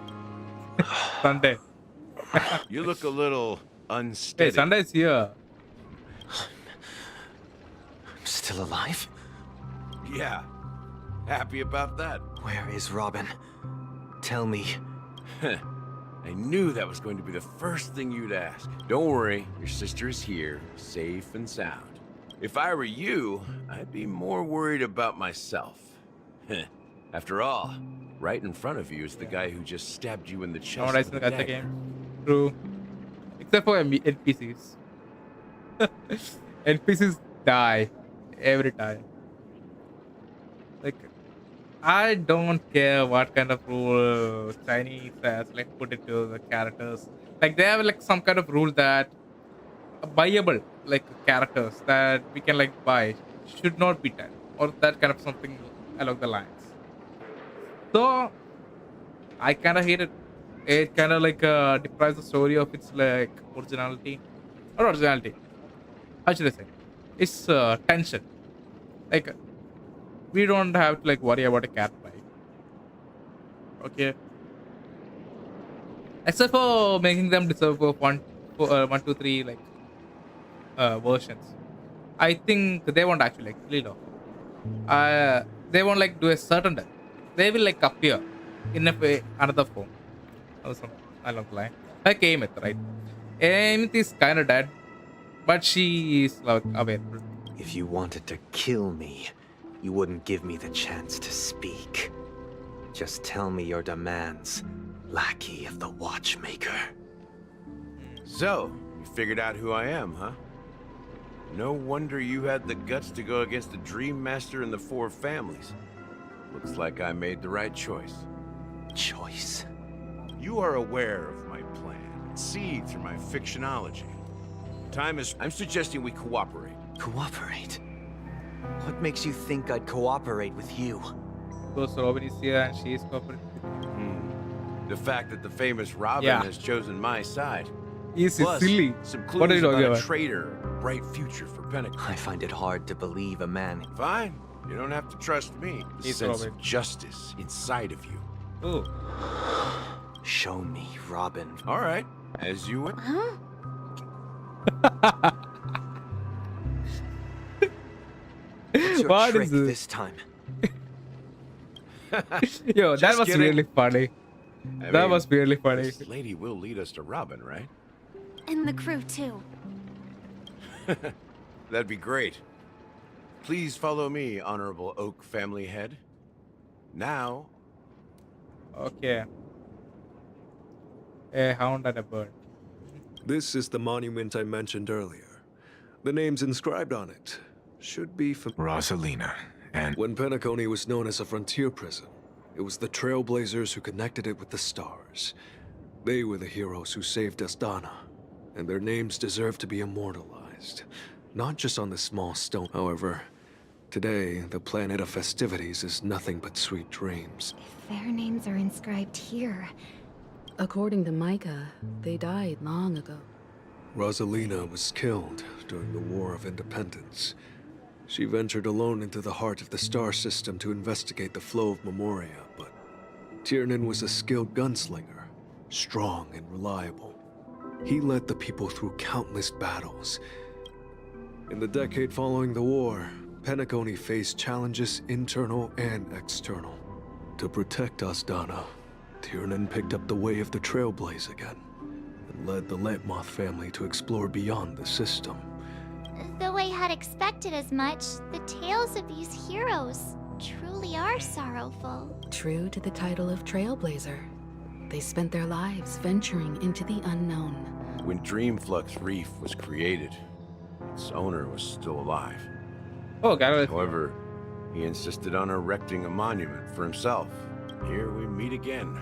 Sunday. You look a little unsteady. Hey, Sunday's here. I'm still alive? Yeah. Happy about that. Where is Robin? Tell me. I knew that was going to be the first thing you'd ask. Don't worry, your sister is here, safe and sound. If I were you, I'd be more worried about myself. After all, right in front of you is the guy who just stabbed you in the chest. Nowadays in the gacha game. True. Except for NPCs. NPCs die every time. I don't care what kind of rule Chinese has put into the characters. They have some kind of rule that buyable like characters that we can like buy should not be done, or that kind of something along the lines. So I kind of hate it. It kind of like deprives the story of its like originality, or originality. How should I say? It's tension. Like we don't have to like worry about a cat bite. Okay, except for making them deserve one, two, three like versions. I think they won't actually like kill it off. They won't like do a certain death. They will like appear in a way, another form or something along the line. Like Amith, right? Amith is kind of dead, but she is like available. If you wanted to kill me, you wouldn't give me the chance to speak. Just tell me your demands, lackey of the Watchmaker. So, you figured out who I am, huh? No wonder you had the guts to go against the Dream Master and the Four Families. Looks like I made the right choice. Choice? You are aware of my plan, and see through my fictionology. I'm suggesting we cooperate. Cooperate? What makes you think I'd cooperate with you? Because Robin is here and she is cooperating with you. The fact that the famous Robin Yeah. has chosen my side. He's Plus, silly. some What are you clues talking about a about? traitor, a bright future for Pentecost. I find it hard to believe a man. Fine. You don't have to trust me. The He's sense Robin. of justice inside of you. Oh. Show me, Robin. All right. As you would. Huh? What's your What trick is this? this time? Yo, that Just was kidding. really funny. I That mean, was really funny. This lady will lead us to Robin, right? And the crew, too. That'd be great. Please follow me, Honorable Oak Family Head. Now, Okay. A hound and a bird. This is the monument I mentioned earlier. The names inscribed on it should be from Rosalina, and when Penacony was known as a frontier prison, it was the Trailblazers who connected it with the stars. They were the heroes who saved Astana, and their names deserve to be immortalized. Not just on this small stone, however. Today, the planet of festivities is nothing but sweet dreams. Their names are inscribed here. According to Micah, they died long ago. Rosalina was killed during the War of Independence. She ventured alone into the heart of the star system to investigate the flow of Memoria, but Tiernan was a skilled gunslinger, strong and reliable. He led the people through countless battles. In the decade following the war, Penacony faced challenges internal and external. To protect Astana, Tiernan picked up the way of the Trailblaze again, and led the Letmoth family to explore beyond the system. Though I had expected as much, the tales of these heroes truly are sorrowful. True to the title of Trailblazer, they spent their lives venturing into the unknown. when Dreamflux Reef was created, its owner was still alive. Oh, got it. However, he insisted on erecting a monument for himself. Here we meet again.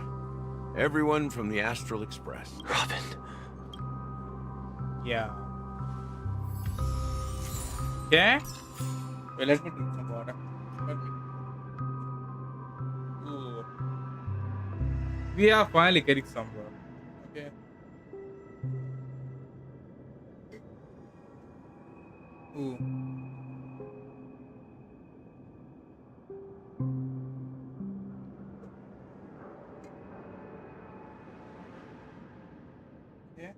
Everyone from the Astral Express. Robin. Yeah. Okay. Well, let me drink some water. Let me. Ooh. We are finally getting somewhere. Okay. Ooh. Yeah.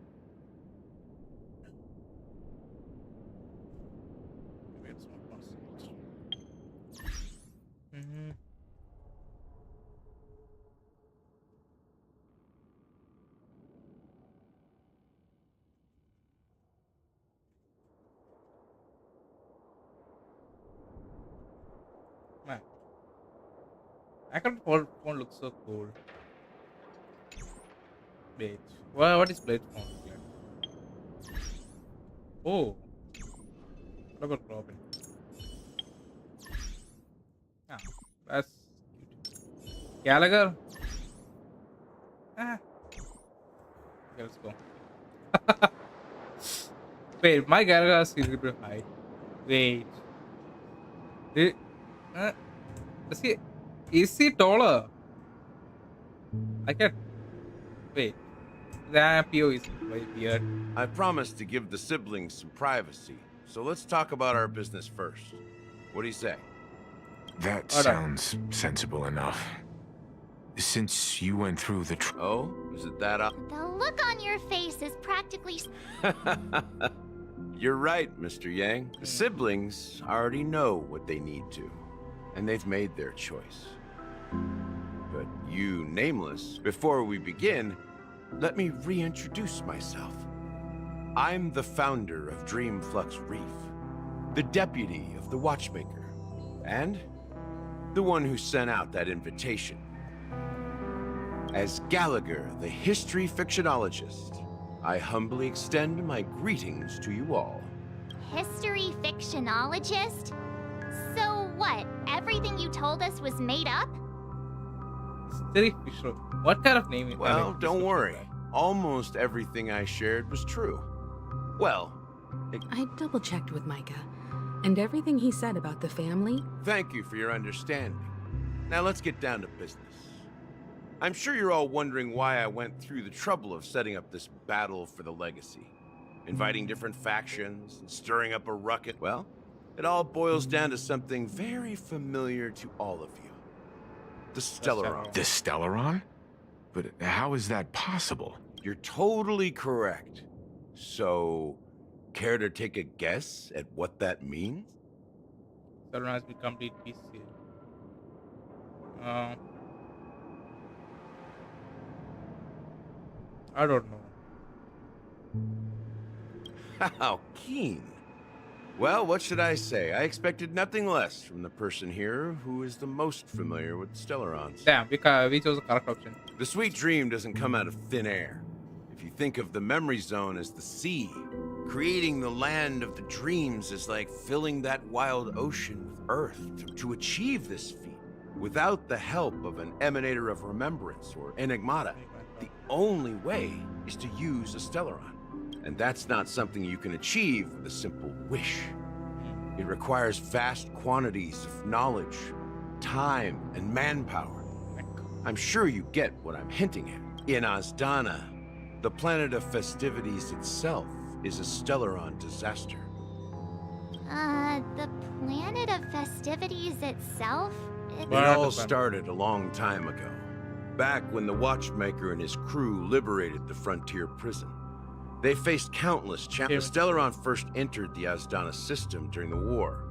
Wait, it's not possible. Mm-hmm. Man, Acrobat phone looks so cool. Wait, what is Blade phone look like? Oh, what about Robin? Ah, that's cute. Gallagher. Ah, okay, let's go. Wait, my character is really high. Wait. Did, uh, is he taller? I can't. Wait. The PO is very weird. I promised to give the siblings some privacy, so let's talk about our business first. What do you say? That sounds sensible enough. Since you went through the Oh? Is it that up? The look on your face is practically... You're right, Mr. Yang. The siblings already know what they need to, and they've made their choice. But you, Nameless, before we begin, let me reintroduce myself. I'm the founder of Dreamflux Reef, the deputy of the Watchmaker, and the one who sent out that invitation. As Gallagher, the history fictionologist, I humbly extend my greetings to you all. History fictionologist? So what, everything you told us was made up? History fictional. What kind of name is that? Well, don't worry. Almost everything I shared was true. Well, I double-checked with Micah, and everything he said about the family... Thank you for your understanding. Now let's get down to business. I'm sure you're all wondering why I went through the trouble of setting up this battle for the legacy. Inviting different factions and stirring up a ruckus. Well, it all boils down to something very familiar to all of you. The Stellaron. The Stellaron? But how is that possible? You're totally correct. So, care to take a guess at what that means? Stellaron has become complete piece here. I don't know. How keen. Well, what should I say? I expected nothing less from the person here who is the most familiar with Stellarons. Damn, we chose the correct option. The sweet dream doesn't come out of thin air. If you think of the memory zone as the sea, creating the land of the dreams is like filling that wild ocean with earth. To achieve this feat, without the help of an emanator of remembrance or enigmata, the only way is to use a Stellaron. And that's not something you can achieve with a simple wish. It requires vast quantities of knowledge, time, and manpower. I'm sure you get what I'm hinting at. In Azdana, the planet of festivities itself is a Stellaron disaster. The planet of festivities itself? It all started a long time ago. Back when the Watchmaker and his crew liberated the frontier prison. They faced countless challenges. The Stellaron first entered the Azdana system during the war.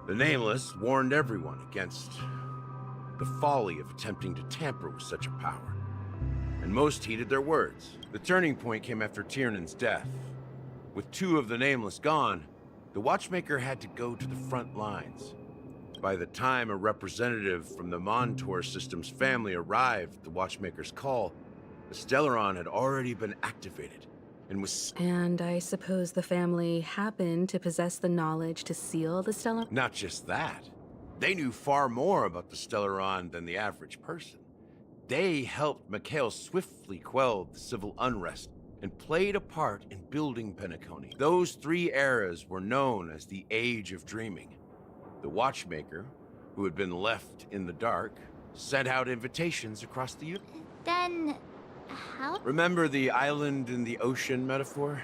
The Nameless warned everyone against the folly of attempting to tamper with such a power. And most heeded their words. The turning point came after Tiernan's death. With two of the Nameless gone, the Watchmaker had to go to the front lines. By the time a representative from the Montour System's family arrived at the Watchmaker's call, the Stellaron had already been activated and was... And I suppose the family happened to possess the knowledge to seal the Stellaron? Not just that. They knew far more about the Stellaron than the average person. They helped Mikhail swiftly quell the civil unrest and played a part in building Penacony. Those three eras were known as the Age of Dreaming. The Watchmaker, who had been left in the dark, sent out invitations across the universe. Then... how? Remember the island in the ocean metaphor?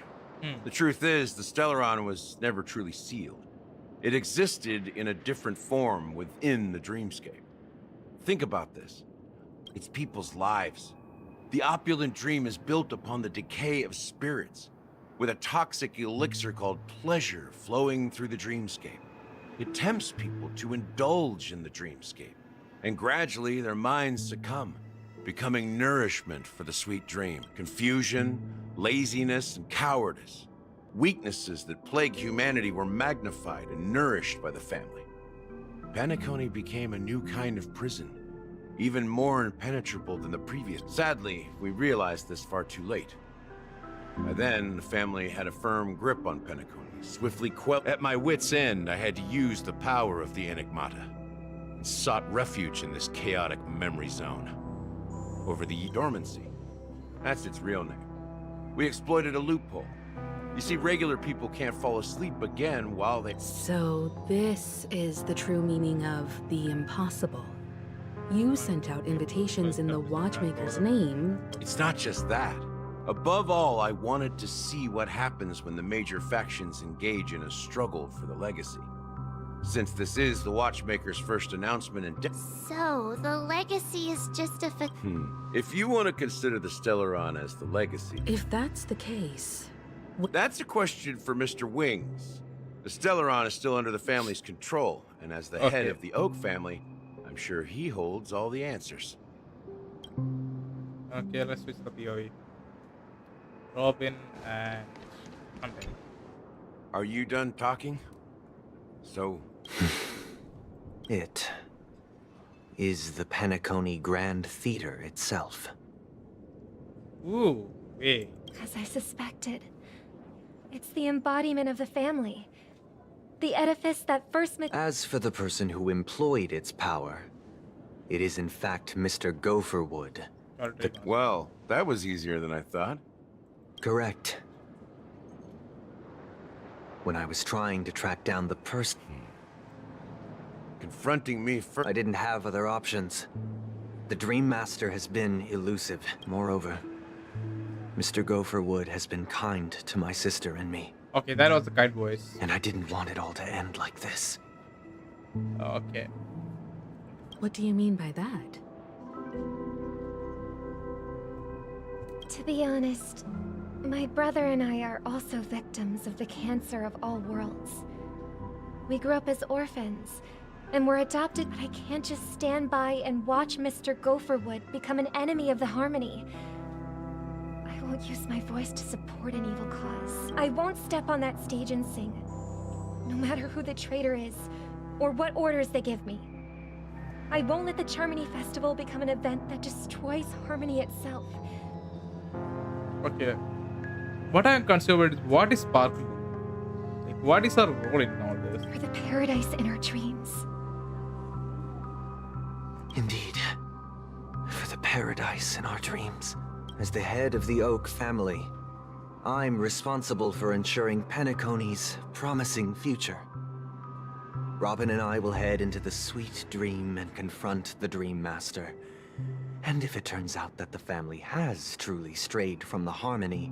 The truth is, the Stellaron was never truly sealed. It existed in a different form within the dreamscape. Think about this. It's people's lives. The opulent dream is built upon the decay of spirits, with a toxic elixir called pleasure flowing through the dreamscape. It tempts people to indulge in the dreamscape, and gradually their minds succumb, becoming nourishment for the sweet dream. Confusion, laziness, and cowardice. Weaknesses that plague humanity were magnified and nourished by the family. Penacony became a new kind of prison, even more impenetrable than the previous. Sadly, we realized this far too late. By then, the family had a firm grip on Penacony, swiftly quelled. At my wit's end, I had to use the power of the Enigmata, and sought refuge in this chaotic memory zone. Over the dormancy. That's its real name. We exploited a loophole. You see, regular people can't fall asleep again while they... So this is the true meaning of the impossible. You sent out invitations in the Watchmaker's name. It's not just that. Above all, I wanted to see what happens when the major factions engage in a struggle for the legacy. Since this is the Watchmaker's first announcement in So, the legacy is just a If you want to consider the Stellaron as the legacy... If that's the case... That's a question for Mr. Wings. The Stellaron is still under the family's control, and as the head of the Oak family, I'm sure he holds all the answers. Okay, let's switch the POV. Robin and Monday. Are you done talking? So... It is the Penacony Grand Theater itself. Ooh, wait. As I suspected. It's the embodiment of the family. The edifice that first... As for the person who employed its power, it is in fact Mr. Gopherwood. Well, that was easier than I thought. Correct. When I was trying to track down the person... Confronting me first... I didn't have other options. The Dream Master has been elusive. Moreover, Mr. Gopherwood has been kind to my sister and me. Okay, that was a kind voice. And I didn't want it all to end like this. Okay. What do you mean by that? To be honest, my brother and I are also victims of the cancer of all worlds. We grew up as orphans, and were adopted, but I can't just stand by and watch Mr. Gopherwood become an enemy of the Harmony. I won't use my voice to support an evil cause. I won't step on that stage and sing, no matter who the traitor is, or what orders they give me. I won't let the Charmony Festival become an event that destroys Harmony itself. Okay. What I am concerned with is what is Sparkle? Like, what is her role in all this? For the paradise in our dreams. Indeed. For the paradise in our dreams. As the head of the Oak family, I'm responsible for ensuring Penacony's promising future. Robin and I will head into the sweet dream and confront the Dream Master. And if it turns out that the family has truly strayed from the Harmony,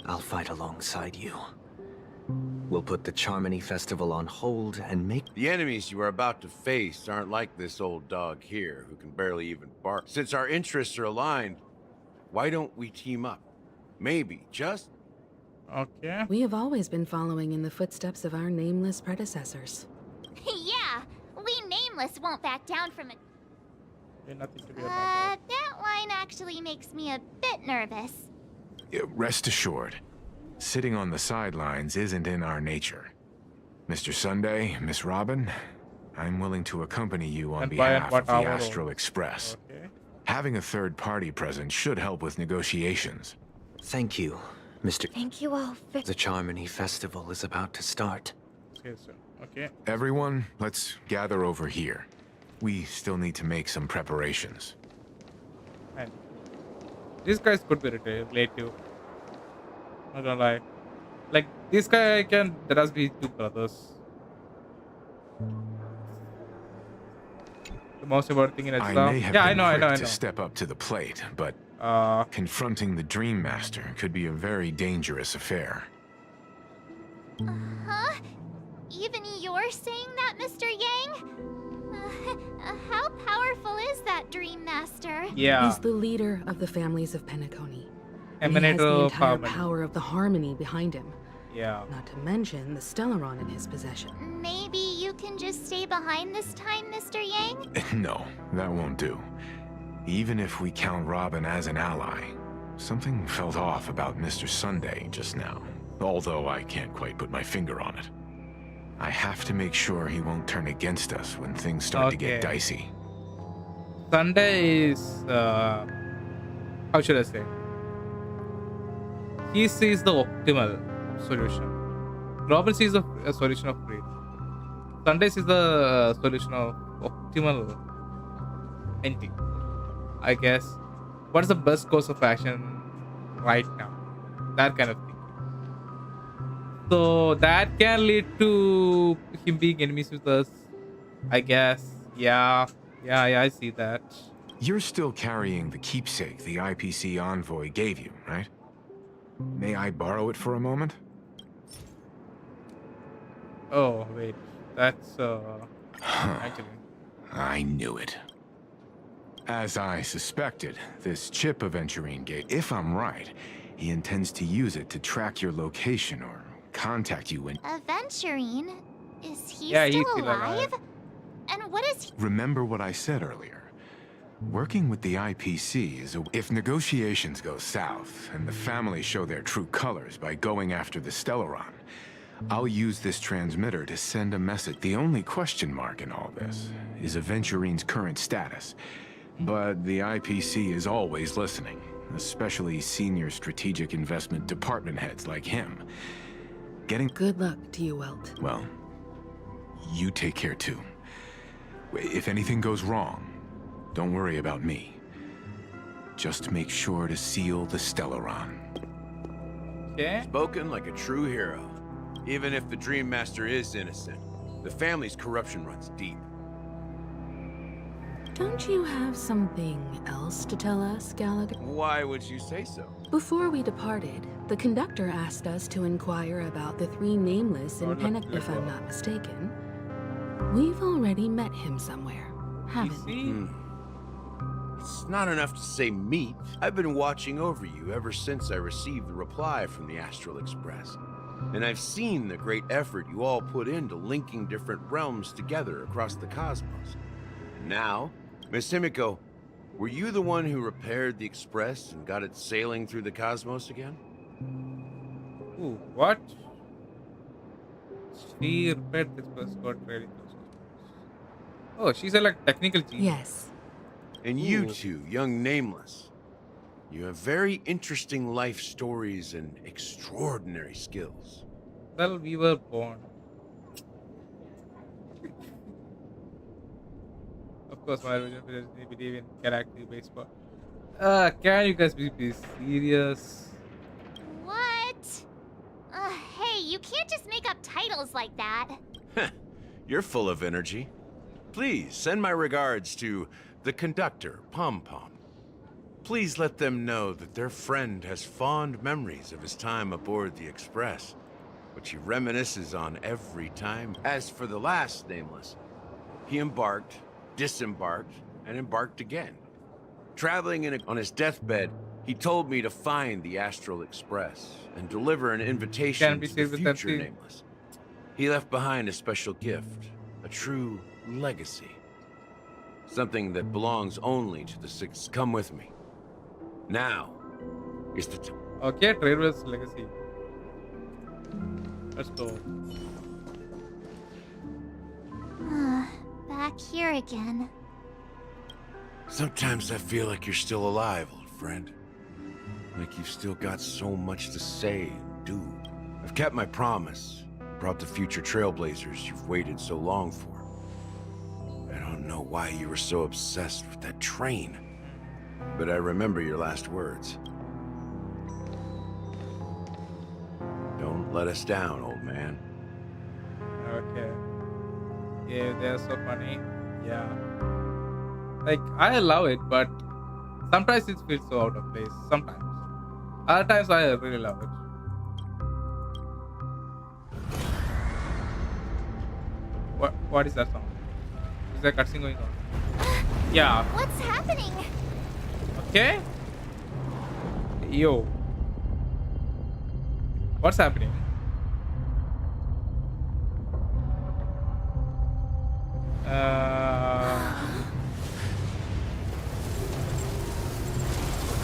I'll fight alongside you. We'll put the Charmony Festival on hold and make... The enemies you are about to face aren't like this old dog here, who can barely even bark. Since our interests are aligned, why don't we team up? Maybe, just... Okay. We have always been following in the footsteps of our nameless predecessors. Yeah, we Nameless won't back down from it. Nothing to do about That line actually makes me a bit nervous. Rest assured, sitting on the sidelines isn't in our nature. Mr. Sunday, Miss Robin, I'm willing to accompany you on behalf of the Astral Express. Okay. Having a third party present should help with negotiations. Thank you, Mr. Thank you all. The Charmony Festival is about to start. Okay. Everyone, let's gather over here. We still need to make some preparations. And these guys could be relative. Not gonna lie. Like, this guy there has been two brothers. The most important thing in Islam. I may have been quick to step up to the plate, but confronting the Dream Master could be a very dangerous affair. Huh? Even you're saying that, Mr. Yang? How powerful is that Dream Master? Yeah. He's the leader of the families of Penacony. Emanator he has the entire Harmony. power of the Harmony behind him. Yeah. Not to mention the Stellaron in his possession. Maybe you can just stay behind this time, Mr. Yang? No, that won't do. Even if we count Robin as an ally, something felt off about Mr. Sunday just now. Although I can't quite put my finger on it. I have to make sure he won't turn against us when things start to get dicey. Sunday is how should I say? He sees the optimal solution. Robin sees a solution of greed. Sunday sees the solution of optimal ending. I guess. What is the best course of action right now? That kind of thing. So that can lead to him being enemies with us, I guess. Yeah. Yeah, I see that. You're still carrying the keepsake the IPC envoy gave you, right? May I borrow it for a moment? Oh, wait. That's actually. I knew it. As I suspected, this chip Aventurine gave, if I'm right, he intends to use it to track your location or contact you when... Aventurine? Is he Yeah, he's still still alive. alive? And what is he? Remember what I said earlier. Working with the IPC is a... If negotiations go south, and the family show their true colors by going after the Stellaron, I'll use this transmitter to send a message. The only question mark in all this is Aventurine's current status. But the IPC is always listening, especially senior strategic investment department heads like him. Getting... Good luck to you, Welt. Well, you take care too. If anything goes wrong, don't worry about me. Just make sure to seal the Stellaron. Okay. Spoken like a true hero. Even if the Dream Master is innocent, the family's corruption runs deep. Don't you have something else to tell us, Gallagher? Why would you say so? Before we departed, the conductor asked us to inquire about the three nameless in Pennock, if I'm not mistaken. We've already met him somewhere, haven't we? It's not enough to say meet. I've been watching over you ever since I received the reply from the Astral Express. And I've seen the great effort you all put into linking different realms together across the cosmos. Now, Miss Himiko, were you the one who repaired the Express and got it sailing through the cosmos again? Ooh, what? She repaired this Express, got ready. Oh, she's a like technical genius. Yes. And you two, young Nameless, you have very interesting life stories and extraordinary skills. Well, we were born. Of course, my original believe in galactic baseball. Can you guys be serious? What? Hey, you can't just make up titles like that. You're full of energy. Please send my regards to the conductor, Pom Pom. Please let them know that their friend has fond memories of his time aboard the Express, which he reminisces on every time. As for the last Nameless, he embarked, disembarked, and embarked again. Traveling on his deathbed, he told me to find the Astral Express and deliver an invitation to the future Nameless. He left behind a special gift, a true legacy. Something that belongs only to the six. Come with me. Now is the time. Okay, Trailways legacy. Let's go. Back here again. Sometimes I feel like you're still alive, old friend. Like you've still got so much to say and do. I've kept my promise. Brought the future trailblazers you've waited so long for. I don't know why you were so obsessed with that train. But I remember your last words. Don't let us down, old man. Okay. Yeah, they're so funny. Yeah. Like, I love it, but sometimes it feels so out of place. Sometimes. Other times I really love it. What is that sound? Is there a cutscene going on? Yeah. What's happening? Okay. Yo. What's happening?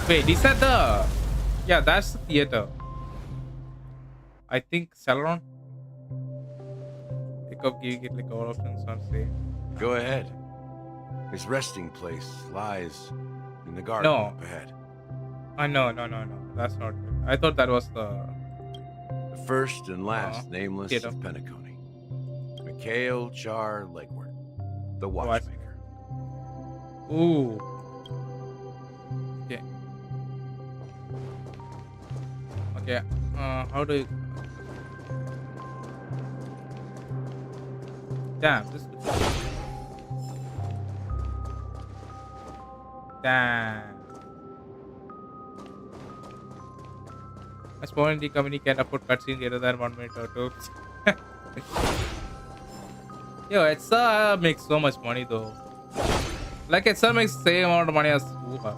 Wait, is that the... Yeah, that's the theater. I think Celeron. Think of giving it like all options on say. Go ahead. His resting place lies in the garden up ahead. No. That's not it. I thought that was the first and last Nameless of Penacony. Mikhail Char Legward, the Watchmaker. Ooh. Okay. Okay. How do you... Damn, this is damn. A small indie company can afford cutscenes greater than 1 minute or two. Yo, Etsa makes so much money though. Like Etsa makes the same amount of money as Wuha.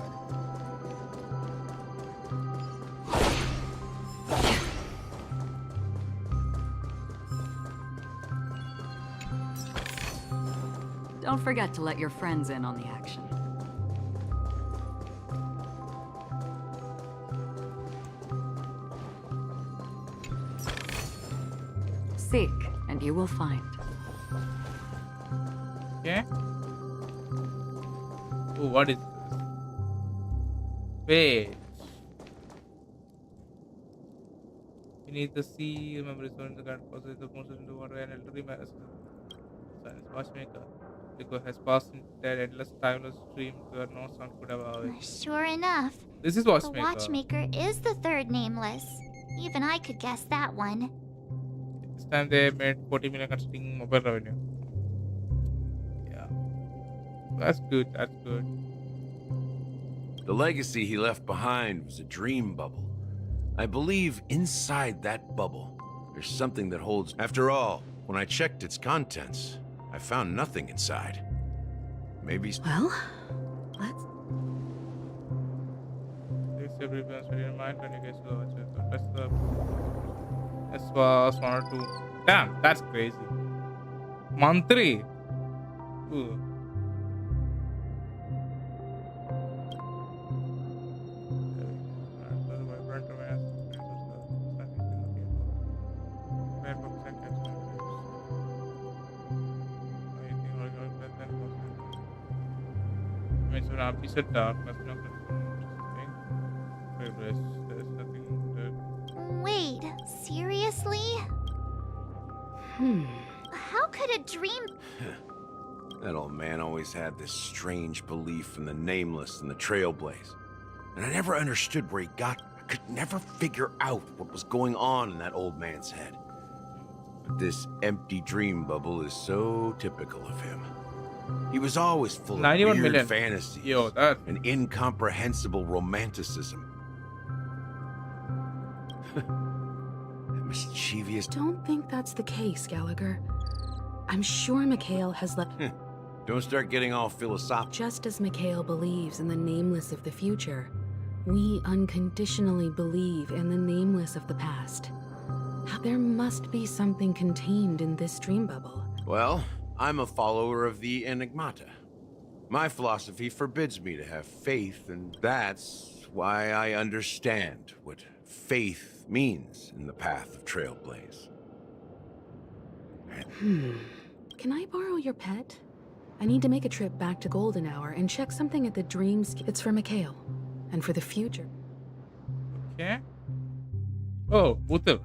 Don't forget to let your friends in on the action. Seek, and you will find. Okay. Oh, what is this? Wait. Beneath the sea, memories of the god possesses the most into water and elderly man. Silence watchmaker. Because has passed into that endless timeless dream where no sun could have away. Sure enough. This is The watchmaker. watchmaker is the third nameless. Even I could guess that one. This time they made 40 million considering mobile revenue. Yeah. That's good, that's good. The legacy he left behind was a dream bubble. I believe inside that bubble, there's something that holds... After all, when I checked its contents, I found nothing inside. Maybe... Well, let's... This every plans ready in mind when you guys go watch it. So press the... S was 1 or 2. Damn, that's crazy. Mantri. Ooh. Opposite darkness, no there's nothing there. Wait, seriously? How could a dream... That old man always had this strange belief in the nameless and the trailblaze. And I never understood where he got... I could never figure out what was going on in that old man's head. But this empty dream bubble is so typical of him. He was always full of 91 weird million. fantasies and incomprehensible romanticism. That mischievous... Don't think that's the case, Gallagher. I'm sure Mikhail has let... Don't start getting all philosophical. Just as Mikhail believes in the nameless of the future, we unconditionally believe in the nameless of the past. There must be something contained in this dream bubble. Well, I'm a follower of the Enigmata. My philosophy forbids me to have faith, and that's why I understand what faith means in the path of Trailblaze. Can I borrow your pet? I need to make a trip back to Golden Hour and check something at the Dreams. It's for Mikhail, and for the future. Okay. Oh, Uthal.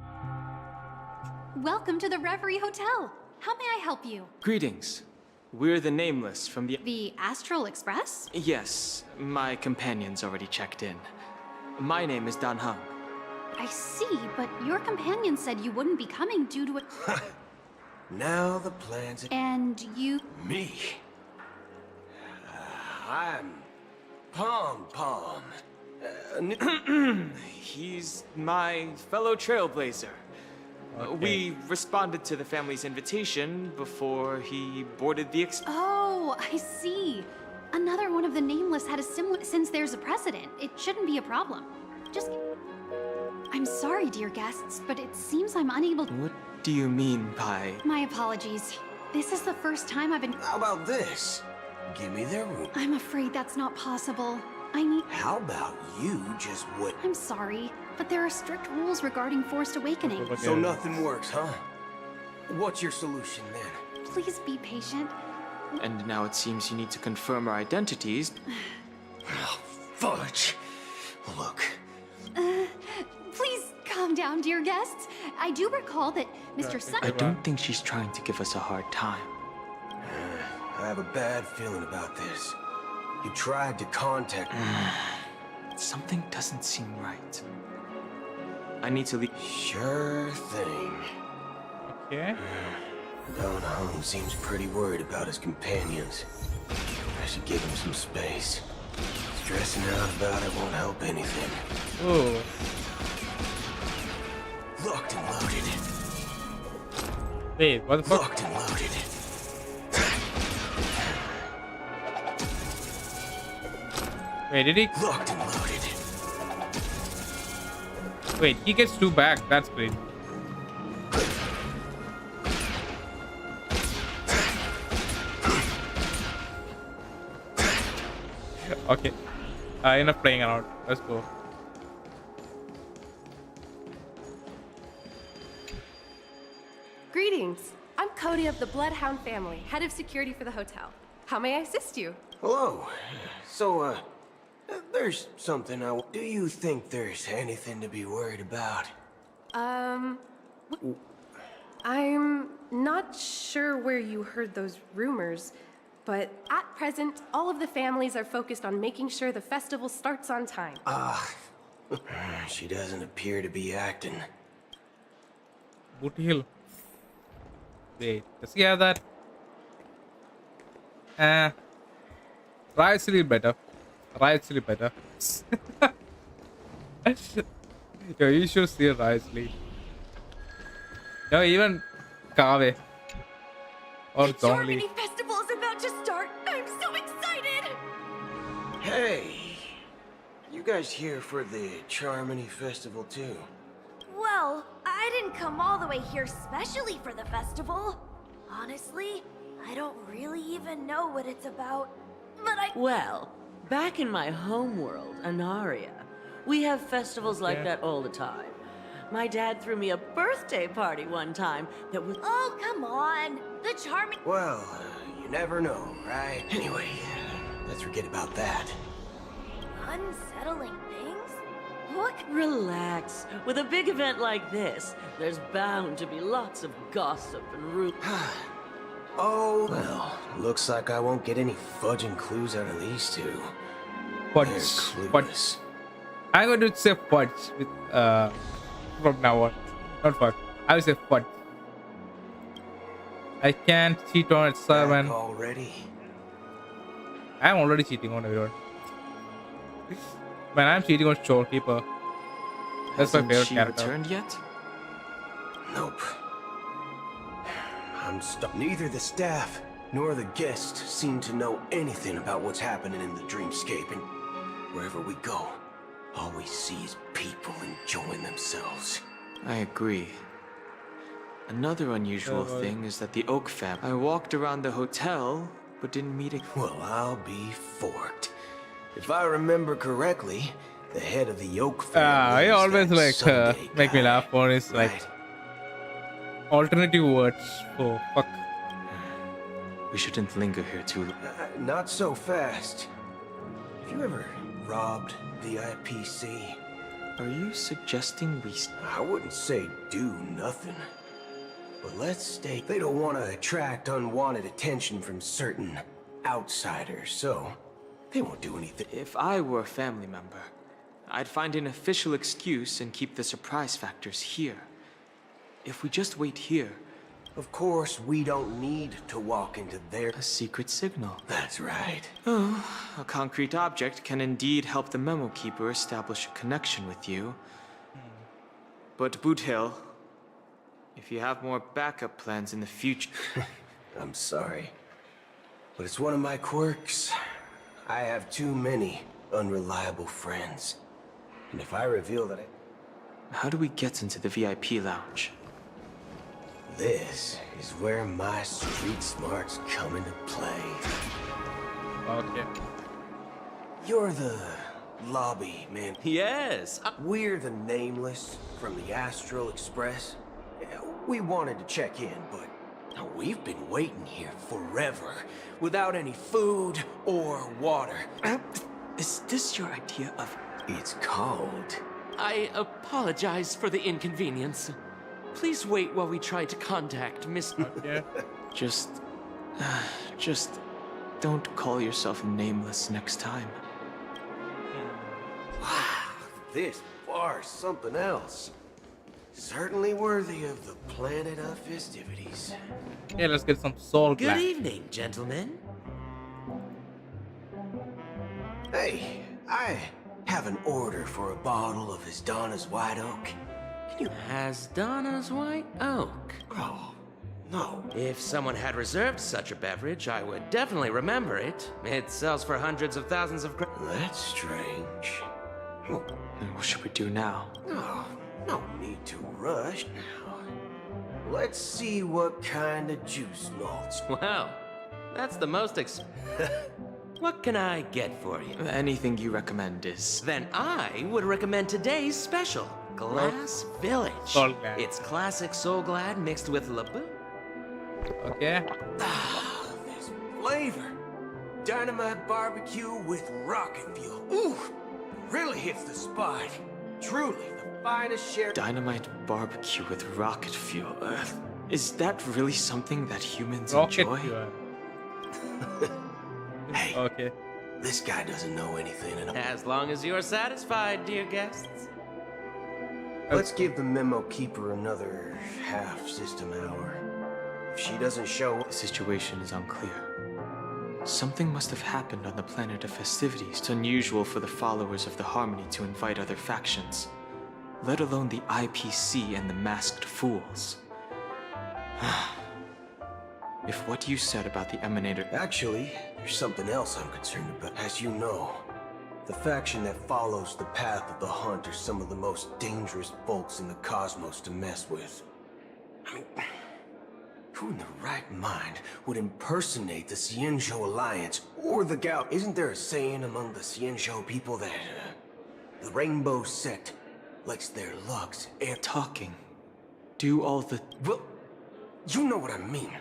Welcome to the Reverie Hotel. How may I help you? Greetings. We're the Nameless from The Astral Express? Yes, my companion's already checked in. My name is Dan Heng. I see, but your companion said you wouldn't be coming due to a... Now the plans... And you... Me? I'm... Pom Pom. He's my fellow trailblazer. Okay. We responded to the family's invitation before he boarded the Oh, I see. Another one of the Nameless had a similar... Since there's a precedent, it shouldn't be a problem. Just... I'm sorry, dear guests, but it seems I'm unable... What do you mean by... My apologies. This is the first time I've been... How about this? Give me their room. I'm afraid that's not possible. I need... How about you just wait? I'm sorry, but there are strict rules regarding forced awakening. So nothing works, huh? What's your solution then? Please be patient. And now it seems you need to confirm our identities. Oh, fudge. Look. Please calm down, dear guests. I do recall that Mr. Sun... I don't think she's trying to give us a hard time. I have a bad feeling about this. You tried to contact me. Something doesn't seem right. I need to leave. Sure thing. Okay. Going home seems pretty worried about his companions. I should give him some space. Stressing out about it won't help anything. Oh. Locked and loaded. Wait, what the fuck? Locked and loaded. Wait, did he? Locked and loaded. Wait, he gets 2 back. That's great. Okay. Enough playing around. Let's go. Greetings. I'm Cody of the Bloodhound family, head of security for the hotel. How may I assist you? Hello. So, there's something do you think there's anything to be worried about? I'm not sure where you heard those rumors, but at present, all of the families are focused on making sure the festival starts on time. She doesn't appear to be acting. Booty Hill. Wait, does he have that? Riot's a little better. Riot's a little better. Yo, you should see Riot's lead. No, even Kave. Or The Zhongli. Germany Festival is about to start! I'm so excited! Hey, you guys here for the Charmony Festival too? Well, I didn't come all the way here specially for the festival. Honestly, I don't really even know what it's about. But Well, back in my homeworld, Anaria, we have festivals like that all the time. My dad threw me a birthday party one time that was... Oh, come on! The charming... Well, you never know, right? Anyway, let's forget about that. Unsettling things? Look... Relax. With a big event like this, there's bound to be lots of gossip and rumors. Oh, well, looks like I won't get any fudging clues out of these two. Fudge. They're Fudge. clueless. I'm going to say fudge with from now on. Not fuck. I will say fudge. I can't cheat on it, servant. Already? I'm already cheating on everyone. Man, I'm cheating on Storekeeper. That's my Hasn't favorite she character. returned yet? Nope. I'm stuck. Neither the staff nor the guests seem to know anything about what's happening in the dreamscape, and wherever we go, all we see is people enjoying themselves. I agree. Another unusual thing is that the Oak family. I walked around the hotel, but didn't meet a... Well, I'll be forked. If I remember correctly, the head of the Oak family I is always that like Sunday make me guy, laugh on his like right? alternative words for fuck. We shouldn't linger here too long. Not so fast. Have you ever robbed VIPC? Are you suggesting we... I wouldn't say do nothing. But let's state they don't want to attract unwanted attention from certain outsiders, so they won't do anything. If I were a family member, I'd find an official excuse and keep the surprise factors here. If we just wait here... Of course, we don't need to walk into their... A secret signal. That's right. Oh, a concrete object can indeed help the Memo Keeper establish a connection with you. But Boot Hill, if you have more backup plans in the future... I'm sorry, but it's one of my quirks. I have too many unreliable friends. And if I reveal that How do we get into the VIP lounge? This is where my street smarts come into play. Okay. You're the lobby man. Yes. We're the Nameless from the Astral Express. We wanted to check in, but we've been waiting here forever without any food or water. Is this your idea of... It's called... I apologize for the inconvenience. Please wait while we try to contact Miss... Okay. Just don't call yourself Nameless next time. Wow, this bar's something else. Certainly worthy of the planet of festivities. Yeah, let's get some soul Good glass. evening, gentlemen. Hey, I have an order for a bottle of His Donna's White Oak. Has Donna's White Oak? Oh, no. If someone had reserved such a beverage, I would definitely remember it. It sells for hundreds of thousands of That's strange. Then what should we do now? No need to rush now. Let's see what kind of juice malts. Well, that's the most What can I get for you? Anything you recommend is... Then I would recommend today's special, Glass Village. Soul Glad. It's classic Soul Glad mixed with Labu. Okay. This flavor. Dynamite barbecue with rocket fuel. Ooh, really hits the spot. Truly the finest share. Dynamite barbecue with rocket fuel. Is that really something that humans Rocket enjoy? fuel. Hey, Okay. this guy doesn't know anything. As long as you're satisfied, dear guests. Let's give the memo keeper another half system hour. If she doesn't show The situation is unclear. Something must have happened on the planet of festivities. It's unusual for the followers of the Harmony to invite other factions, let alone the IPC and the Masked Fools. If what you said about the Emanator... Actually, there's something else I'm concerned about. As you know, the faction that follows the path of the hunt are some of the most dangerous folks in the cosmos to mess with. I mean, who in the right mind would impersonate the Xianzhou Alliance or the Gal? Isn't there a saying among the Xianzhou people that the Rainbow Sect likes their lucks air talking? Do all the... Well, you know what I mean.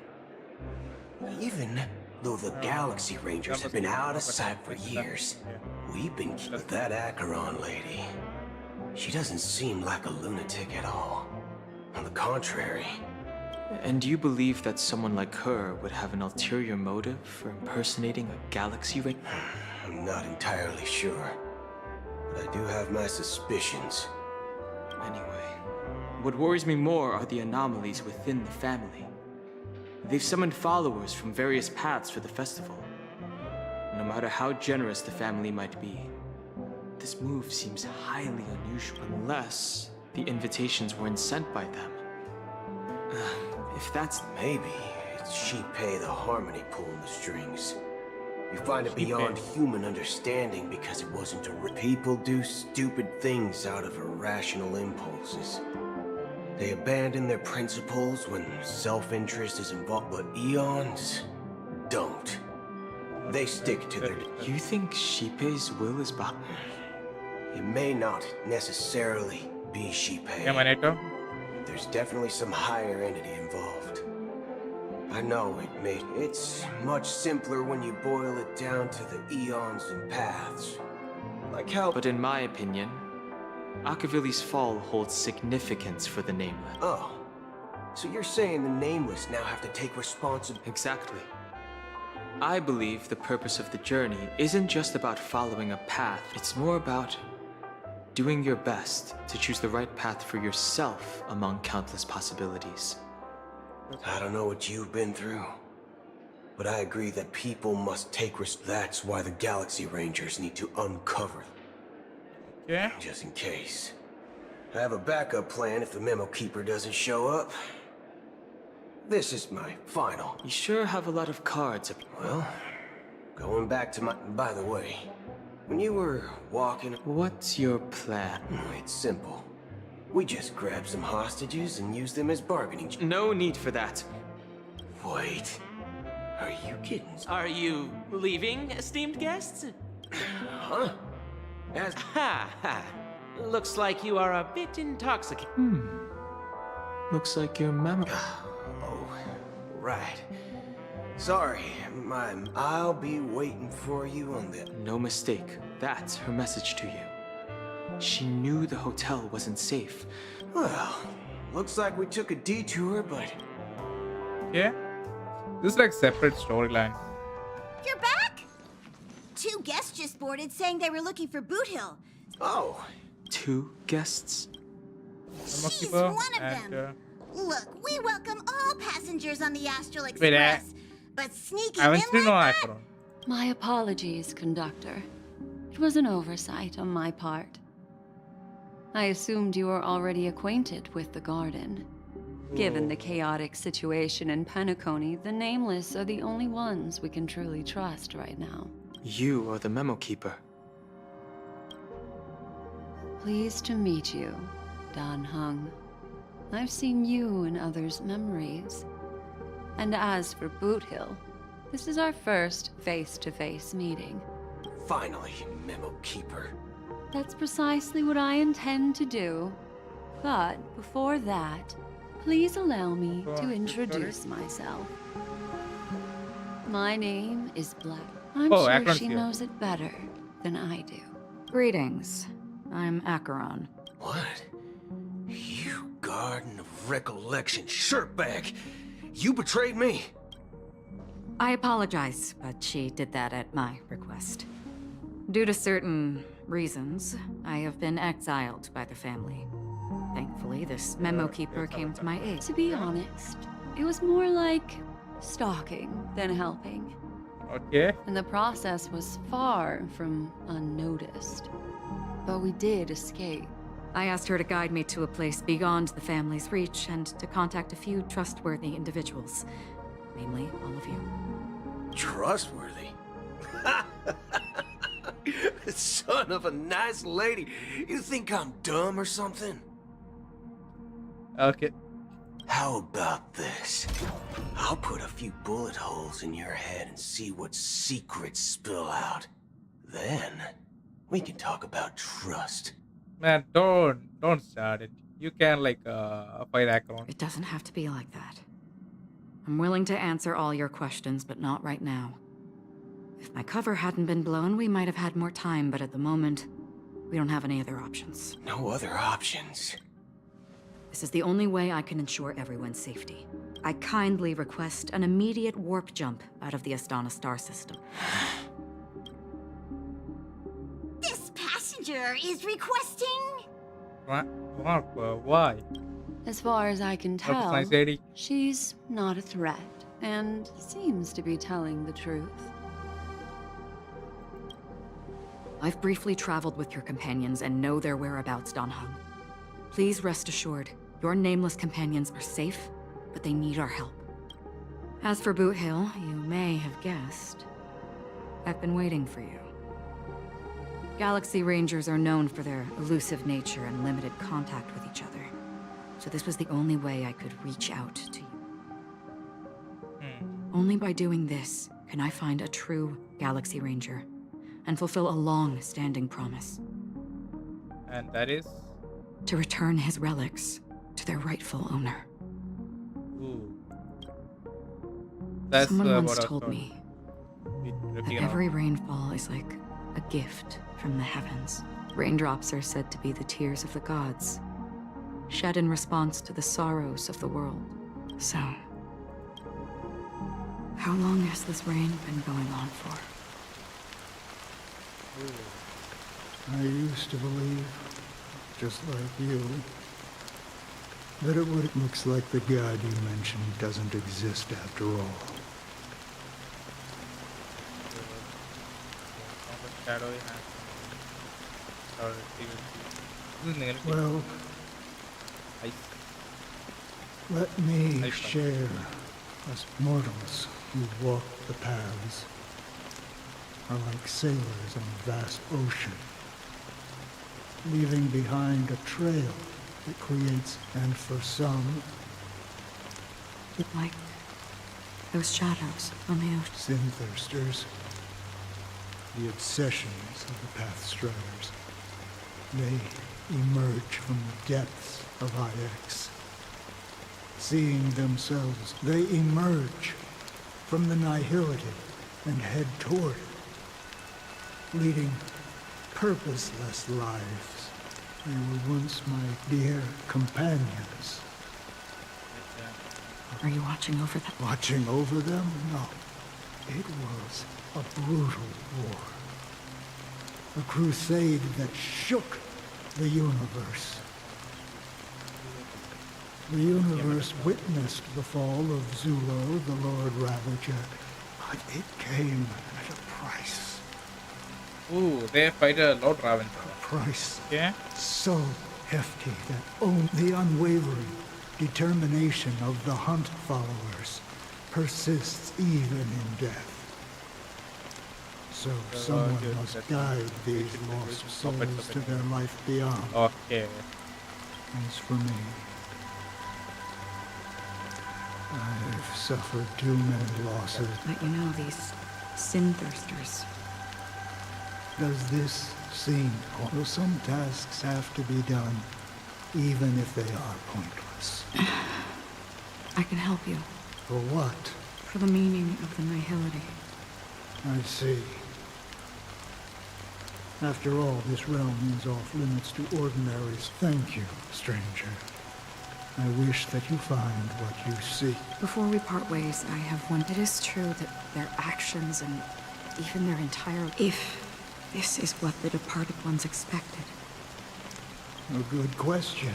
Even though the Galaxy Rangers have been out of sight for years, we've been keeping that Acheron lady. She doesn't seem like a lunatic at all. On the contrary. And do you believe that someone like her would have an ulterior motive for impersonating a Galaxy Ranger? I'm not entirely sure, but I do have my suspicions. Anyway, what worries me more are the anomalies within the family. They've summoned followers from various paths for the festival. No matter how generous the family might be, this move seems highly unusual. Unless the invitations weren't sent by them. If that's... Maybe it's Shipei the Harmony pulling the strings. You find it beyond human understanding because it wasn't a... People do stupid things out of irrational impulses. They abandon their principles when self-interest is involved, but Eons don't. They stick to their... You think Shipei's will is behind? It may not necessarily be Shipei. Emanator? There's definitely some higher entity involved. I know it's much simpler when you boil it down to the eons and paths. Like how... But in my opinion, Akavili's fall holds significance for the Nameless. Oh. So you're saying the Nameless now have to take responsibility? Exactly. I believe the purpose of the journey isn't just about following a path. It's more about doing your best to choose the right path for yourself among countless possibilities. I don't know what you've been through, but I agree that people must take risk. That's why the Galaxy Rangers need to uncover them. Yeah. Just in case. I have a backup plan if the Memo Keeper doesn't show up. This is my final. You sure have a lot of cards. Well, going back to my... By the way, when you were walking... What's your plan? It's simple. We just grab some hostages and use them as bargaining... No need for that. Wait. Are you kidding? Are you leaving, esteemed guests? Huh? Ha ha. Looks like you are a bit intoxicated. Looks like your memo... Oh, right. Sorry, I'll be waiting for you on the... No mistake. That's her message to you. She knew the hotel wasn't safe. Well, looks like we took a detour, but... Yeah. This is like separate storyline. You're back? 2 guests just boarded saying they were looking for Boot Hill. Oh. 2 guests? She's keeper one of and them. Look, we welcome all passengers on the Astral wait, Express, but sneaking I in haven't seen no like Akron. My apologies, conductor. It was an oversight on my part. I assumed you were already acquainted with the garden. Given the chaotic situation in Penacony, the Nameless are the only ones we can truly trust right now. You are the memo keeper. Pleased to meet you, Dan Hung. I've seen you in others' memories. And as for Boot Hill, this is our first face-to-face meeting. Finally, memo keeper. That's precisely what I intend to do. But before that, please allow me to introduce myself. My name is Black. I'm sure Akron's she here. knows it better than I do. Greetings. I'm Acheron. What? You Garden of Recollection shirtbag! You betrayed me! I apologize, but she did that at my request. Due to certain reasons, I have been exiled by the family. Thankfully, this memo keeper came to my aid. To be honest, it was more like stalking than helping. Okay. And the process was far from unnoticed. But we did escape. I asked her to guide me to a place beyond the family's reach and to contact a few trustworthy individuals. Namely, all of you. Trustworthy? Son of a nice lady. You think I'm dumb or something? Okay. How about this? I'll put a few bullet holes in your head and see what secrets spill out. Then, we can talk about trust. Man, don't start it. You can like fight Akron. It doesn't have to be like that. I'm willing to answer all your questions, but not right now. If my cover hadn't been blown, we might have had more time, but at the moment, we don't have any other options. No other options. This is the only way I can ensure everyone's safety. I kindly request an immediate warp jump out of the Astana star system. this passenger is requesting. What? Why? As far as I can tell, nice lady. she's not a threat, and seems to be telling the truth. I've briefly traveled with your companions and know their whereabouts, Dan Hung. Please rest assured, your nameless companions are safe, but they need our help. As for Boot Hill, you may have guessed, I've been waiting for you. Galaxy Rangers are known for their elusive nature and limited contact with each other. So this was the only way I could reach out to you. Only by doing this can I find a true Galaxy Ranger and fulfill a long-standing promise. And that is? To return his relics to their rightful owner. Ooh. That's Someone once what I told thought. me that Repeat every rainfall is like a gift from the heavens. Raindrops are said to be the tears of the gods, shed in response to the sorrows of the world. So, how long has this rain been going on for? I used to believe, just like you, that it looks like the god you mentioned doesn't exist after all. Well, let me share, us mortals who walk the paths are like sailors on a vast ocean, leaving behind a trail that creates, and for some, like those shadows on the ocean. Sin-thirsters, the obsessions of the Pathstriders. They emerge from the depths of IX. Seeing themselves, they emerge from the nihility and head toward it, leading purposeless lives. They were once my dear companions. Are you watching over them? Watching over them? No. It was a brutal war. A crusade that shook the universe. The universe witnessed the fall of Zulo, the Lord Ravager, but it came at a price. Ooh, they fight a Lord Raven. A price Yeah. so hefty that only the unwavering determination of the Hunt followers persists even in death. So someone must guide these lost souls to their life beyond. Okay. As for me, I've suffered too many losses. But you know, these sin thirsters. Does this seem, will some tasks have to be done, even if they are pointless? I can help you. For what? For the meaning of the nihility. I see. After all, this realm is off limits to ordinaries. Thank you, stranger. I wish that you find what you seek. Before we part ways, I have one. It is true that their actions and even their entire... If this is what the departed ones expected. A good question.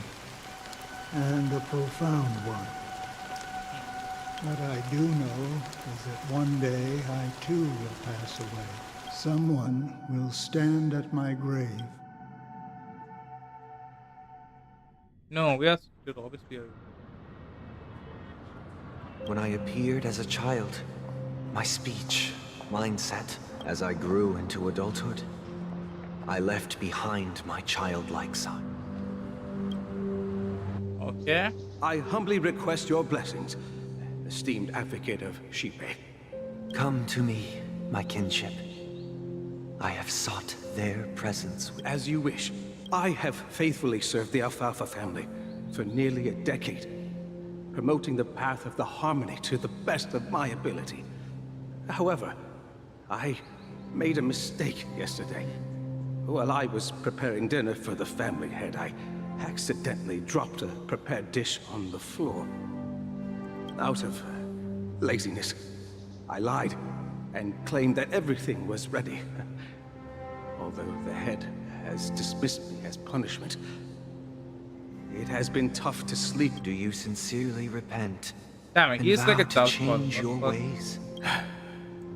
And a profound one. What I do know is that one day I too will pass away. Someone will stand at my grave. No, we are still obviously. When I appeared as a child, my speech, mindset, as I grew into adulthood, I left behind my childlike son. Okay. I humbly request your blessings, esteemed advocate of Shipe. Come to me, my kinship. I have sought their presence. As you wish. I have faithfully served the Alfalfa family for nearly a decade, promoting the path of the Harmony to the best of my ability. However, I made a mistake yesterday. While I was preparing dinner for the family head, I accidentally dropped a prepared dish on the floor. Out of laziness, I lied and claimed that everything was ready. Although the head has dismissed me as punishment, it has been tough to sleep. Do you sincerely repent? Damn it, and he's vow like a to tough change one. your ways?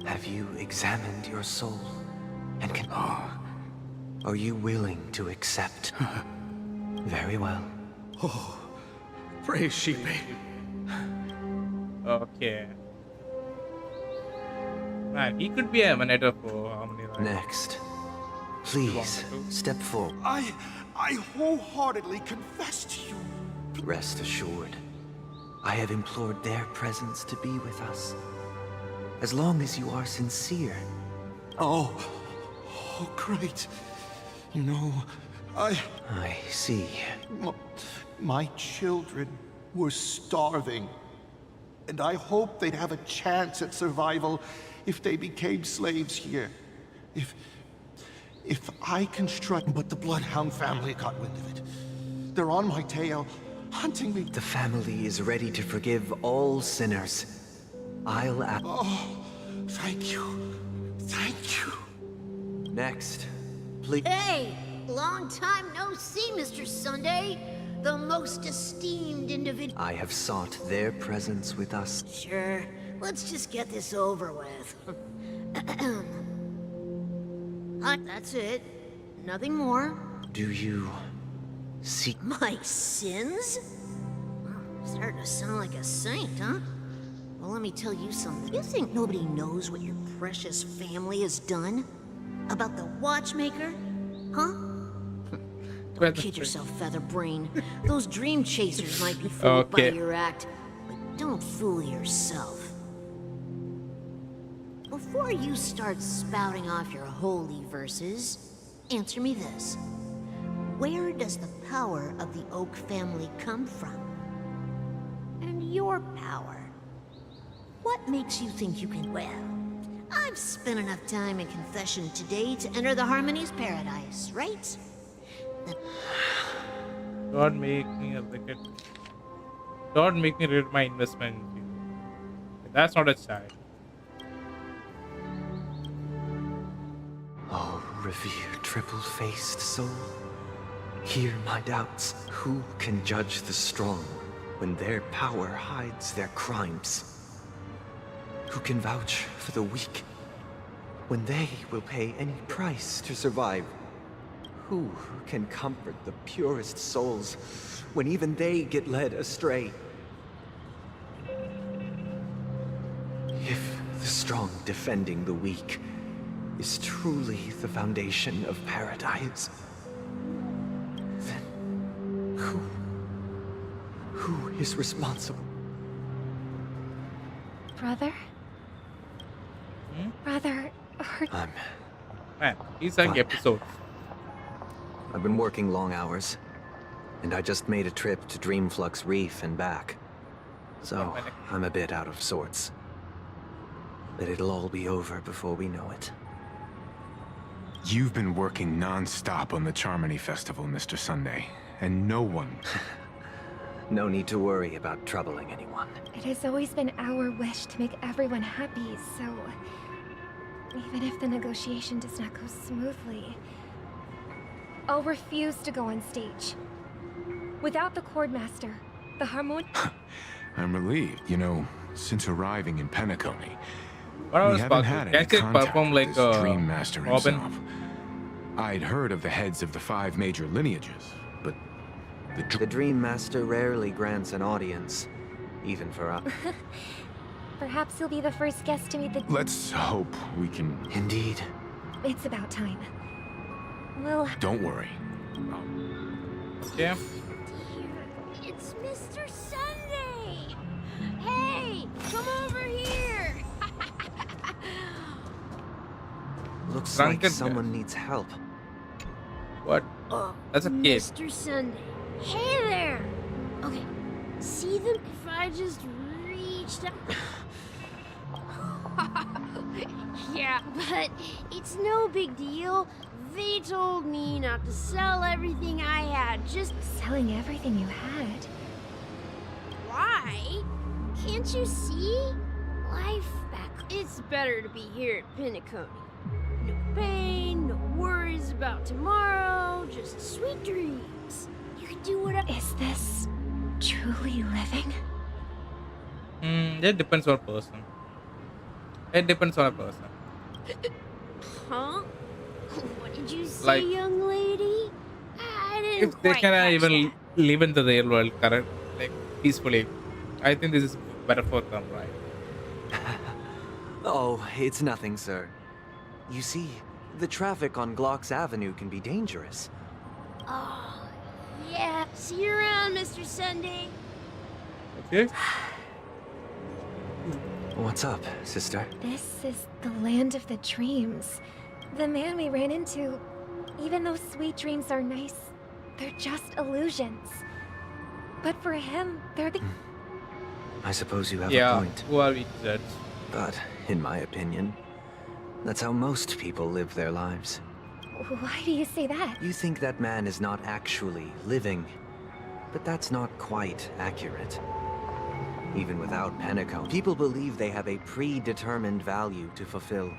Have you examined your soul? And can... Are you willing to accept? Very well. Oh, praise Shipe. Okay. Man, he could be a emanator for Harmony, right? Next. Please, step forward. I wholeheartedly confess to you. Rest assured, I have implored their presence to be with us. As long as you are sincere. Oh, great. You know, I see. My children were starving, and I hoped they'd have a chance at survival if they became slaves here. If I construct... But the Bloodhound family got wind of it. They're on my tail, hunting me. The family is ready to forgive all sinners. I'll ask... Oh, thank you. Thank you. Next, please. Hey! Long time no see, Mr. Sunday. The most esteemed individual. I have sought their presence with us. Sure. Let's just get this over with. That's it. Nothing more. Do you seek my sins? Starting to sound like a saint, huh? Well, let me tell you something. You think nobody knows what your precious family has done? About the watchmaker? Huh? Don't kid yourself, Featherbrain. Those dream chasers might be fooled by your act, but don't fool yourself. Before you start spouting off your holy verses, answer me this. Where does the power of the Oak family come from? And your power? What makes you think you can... Well, I've spent enough time in confession today to enter the Harmony's paradise, right? Don't make me look at... Don't make me read my investment in you. That's not a child. Oh, revered triple-faced soul, hear my doubts. Who can judge the strong when their power hides their crimes? Who can vouch for the weak when they will pay any price to survive? Who can comfort the purest souls when even they get led astray? If the strong defending the weak is truly the foundation of paradise, then who is responsible? Brother? Brother, Man, he's like Fine. episodes. I've been working long hours, and I just made a trip to Dreamflux Reef and back. So, I'm a bit out of sorts. But it'll all be over before we know it. You've been working non-stop on the Charmony Festival, Mr. Sunday, and no one... No need to worry about troubling anyone. it has always been our wish to make everyone happy, so... even if the negotiation does not go smoothly, I'll refuse to go on stage. Without the Chordmaster, the harmon... I'm relieved. You know, since arriving in Penacony, What I we was haven't about had to any can contact perform with like this Dream Master Robin. himself. I'd heard of the heads of the 5 major lineages, but The Dream Master rarely grants an audience, even for us. Perhaps you'll be the first guest to meet the... let's hope we can... Indeed. It's about time. Well... Don't worry. Yeah. It's Mr. Sunday! Hey, come over here! Looks Drunken like guy. someone needs help. What? Oh, That's a kid. Mr. Sunday. Hey there! Okay, see them if I just reached out? Yeah, but it's no big deal. They told me not to sell everything I had, just... Selling everything you had? Why? Can't you see? Life back... It's better to be here at Penacony. No pain, no worries about tomorrow, just sweet dreams. You can do whatever... Is this truly living? It depends on person. It depends on a person. Huh? What did you say, Like, young lady? I didn't If they quite can catch even that. live in the real world, correct, like peacefully, I think this is better for them, right? Oh, it's nothing, sir. You see, the traffic on Glock's Avenue can be dangerous. Oh, yeah. See you around, Mr. Sunday. Okay. What's up, sister? This is the land of the dreams. The man we ran into, even though sweet dreams are nice, they're just illusions. But for him, they're the... I suppose you have a Yeah, point. who are we to judge? But, in my opinion, that's how most people live their lives. Why do you say that? You think that man is not actually living, but that's not quite accurate. Even without Penacone, people believe they have a predetermined value to fulfill.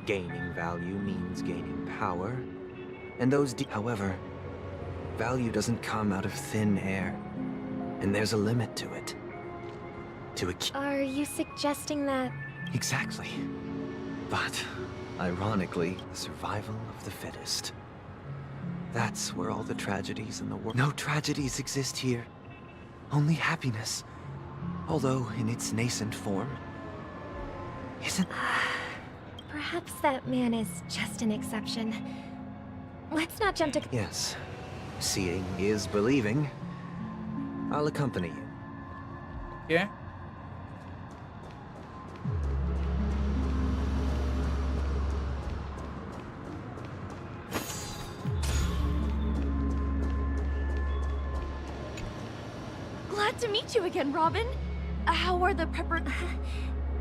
Gaining value means gaining power, and those however, value doesn't come out of thin air, and there's a limit to it. Are you suggesting that... Exactly. But, ironically, the survival of the fittest. That's where all the tragedies in the world... No tragedies exist here. Only happiness. Although in its nascent form. Isn't... Perhaps that man is just an exception. Let's not jump to... Yes. Seeing is believing. I'll accompany you. Yeah. Glad to meet you again, Robin. How are the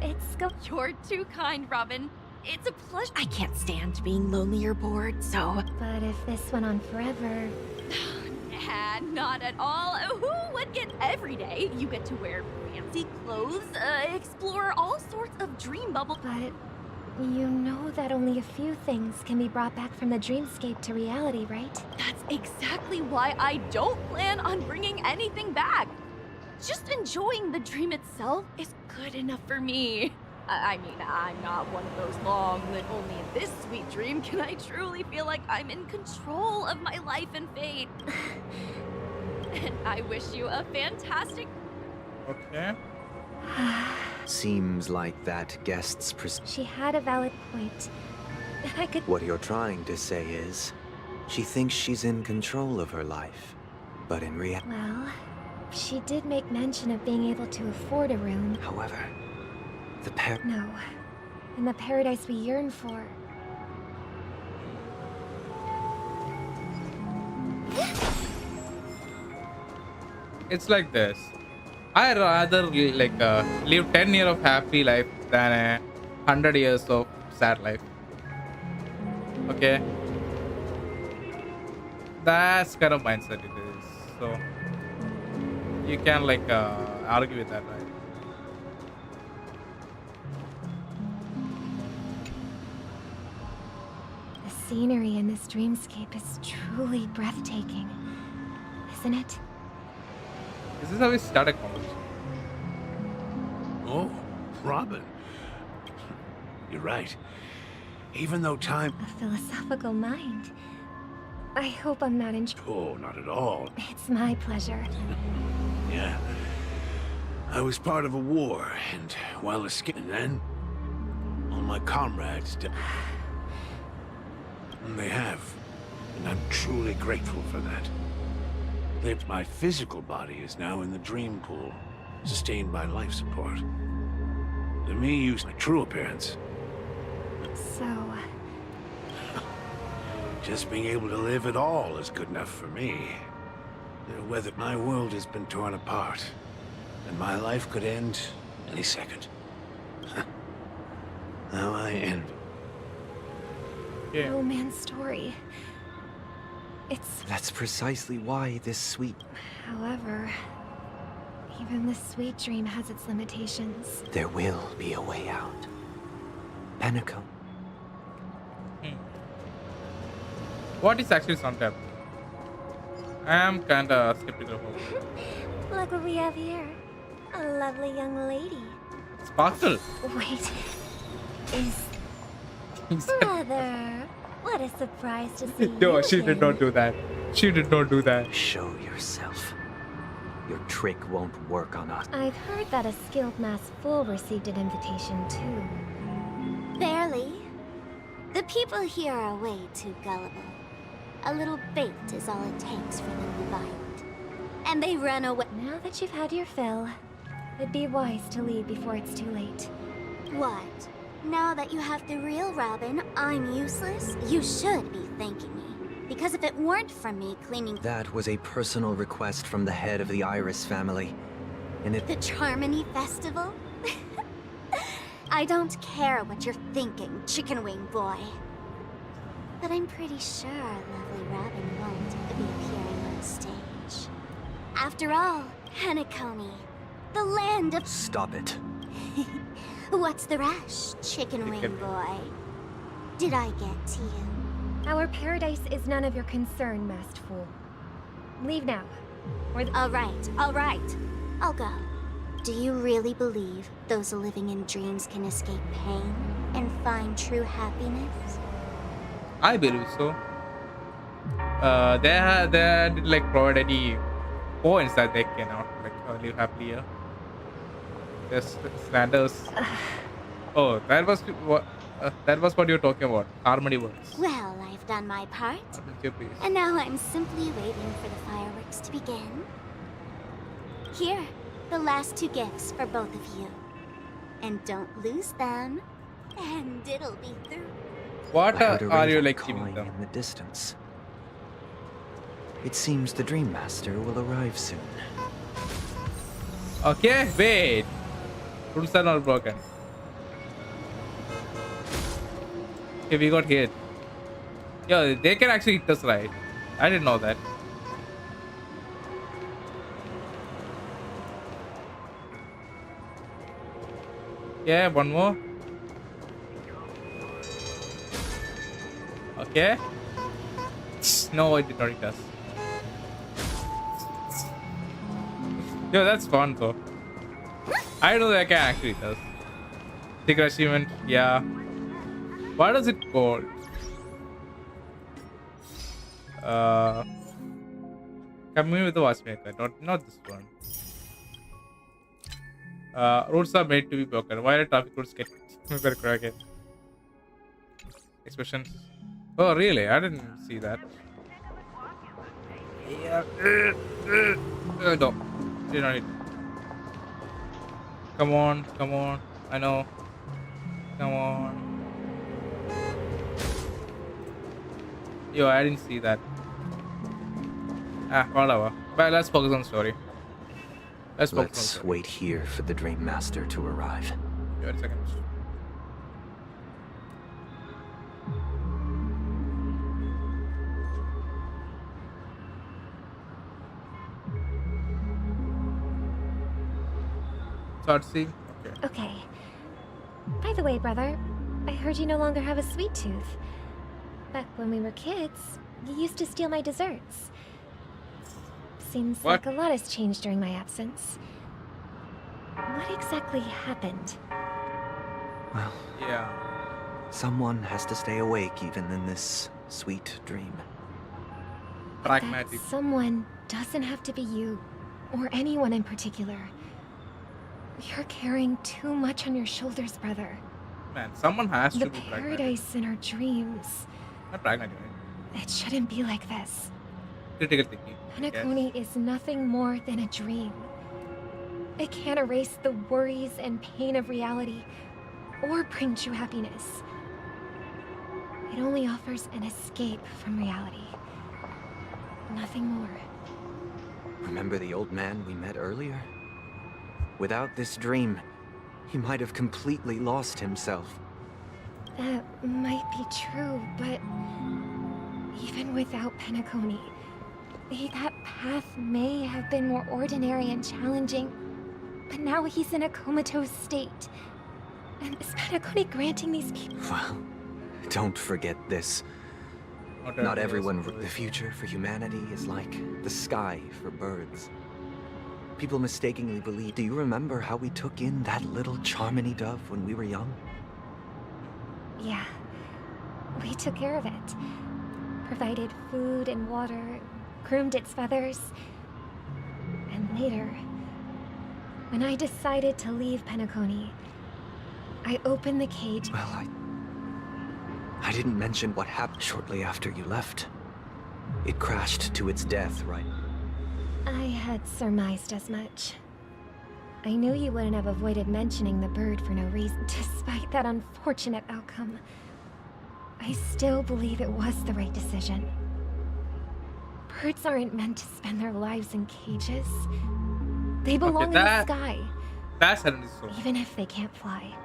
It's go... You're too kind, Robin. It's a pleasure. I can't stand being lonely or bored, so... But if this went on forever... Nah, not at all. Who would get every day? You get to wear fancy clothes, explore all sorts of dream bubble... But you know that only a few things can be brought back from the dreamscape to reality, right? That's exactly why I don't plan on bringing anything back. just enjoying the dream itself is good enough for me. I mean, I'm not one of those long-lived. Only in this sweet dream can I truly feel like I'm in control of my life and fate. And I wish you a fantastic... Okay. Seems like that guest's She had a valid point. I could... What you're trying to say is, she thinks she's in control of her life. But in reality... Well, she did make mention of being able to afford a room. However, the No. In the paradise we yearn for. It's like this. I rather like live 10 years of happy life than 100 years of sad life. Okay, that's kind of mindset it is. So you can like argue with that, right? The scenery in this dreamscape is truly breathtaking, isn't it? This is how we start a conversation. Oh, Robin. You're right. Even though time... A philosophical mind. I hope I'm not in... Oh, not at all. It's my pleasure. Yeah. I was part of a war, and while escaping, then all my comrades died. And they have, and I'm truly grateful for that. My physical body is now in the dream pool, sustained by life support. To me, use my true appearance. So... Just being able to live at all is good enough for me. Whether my world has been torn apart, and my life could end any second. Now I end. No man's story. It's... That's precisely why this sweet... However, even this sweet dream has its limitations. There will be a way out. Penacone. What is actually Suntap? I am kinda skeptical of it. Look what we have here. A lovely young lady. Sparkle. Wait. Brother, what a surprise to see No, you she did again. not do that. She did not do that. Show yourself. Your trick won't work on us. I've heard that a skilled mass fool received an invitation too. Barely. The people here are way too gullible. A little bait is all it takes for them to bite. And they run away. Now that you've had your fill, it'd be wise to leave before it's too late. What? Now that you have the real Robin, I'm useless? You should be thanking me. Because if it weren't for me cleaning... That was a personal request from the head of the Iris family. And it... The Charmony Festival? I don't care what you're thinking, chicken wing boy. But I'm pretty sure lovely Robin won't be appearing on stage. After all, Penacony, the land of... Stop it. What's the rush, chicken wing boy? Did I get to you? Our paradise is none of your concern, masked fool. Leave now. Or All right. I'll go. Do you really believe those living in dreams can escape pain and find true happiness? I believe so. They did like provide any points that they cannot like live happily here. There's slanders. Oh, that was what you're talking about. Harmony words. Well, I've done my part. And now I'm simply waiting for the fireworks to begin. Here, the last 2 gifts for both of you. And don't lose them, and it'll be through. What I heard a are you raven like cawing giving them? in the distance. It seems the Dream Master will arrive soon. Okay, wait. Rules are not broken. Okay, we got hit. Yo, they can actually hit us, right? I didn't know that. Yeah, one more. Okay. No, it did not hit us. Yo, that's fun though. I know that guy actually does. Secret achievement, yeah. What is it called? Uh, Coming with the watchmaker, not this one. Roads are made to be broken. Why are traffic rules get crooked? Expressions. Oh, really? I didn't see that. Yeah. No. Did not need. Come on, come on. I know. Come on. Yo, I didn't see that. Ah, whatever. But let's focus on the story. Let's focus on the Let's story. wait here for the Dream Master to arrive. Wait a second. Start seeing. Okay. Okay. By the way, brother, I heard you no longer have a sweet tooth. Back when we were kids, you used to steal my desserts. Seems What? like a lot has changed during my absence. What exactly happened? Well, Yeah. someone has to stay awake even in this sweet dream. Pragmatic. Someone doesn't have to be you, or anyone in particular. You're carrying too much on your shoulders, brother. Man, someone has to The be pragmatic. paradise in our dreams. Not pragmatic, right? It shouldn't be like this. Critical thinking. Penacony is nothing more than a dream. It can't erase the worries and pain of reality, or bring true happiness. It only offers an escape from reality. Nothing more. Remember the old man we met earlier? Without this dream, he might have completely lost himself. That might be true, but even without Penacony, that path may have been more ordinary and challenging, but now he's in a comatose state. And is Penacony granting these people? Well, don't forget this. Not everyone. The future for humanity is like the sky for birds. People mistakenly believe. Do you remember how we took in that little Charmony dove when we were young? Yeah. We took care of it. Provided food and water, groomed its feathers. And later, when I decided to leave Penacony, I opened the cage. Well, I didn't mention what happened shortly after you left. It crashed to its death, right? I had surmised as much. I knew you wouldn't have avoided mentioning the bird for no reason. Despite that unfortunate outcome, I still believe it was the right decision. Birds aren't meant to spend their lives in cages. They belong in the sky, That's an so. even if they can't fly.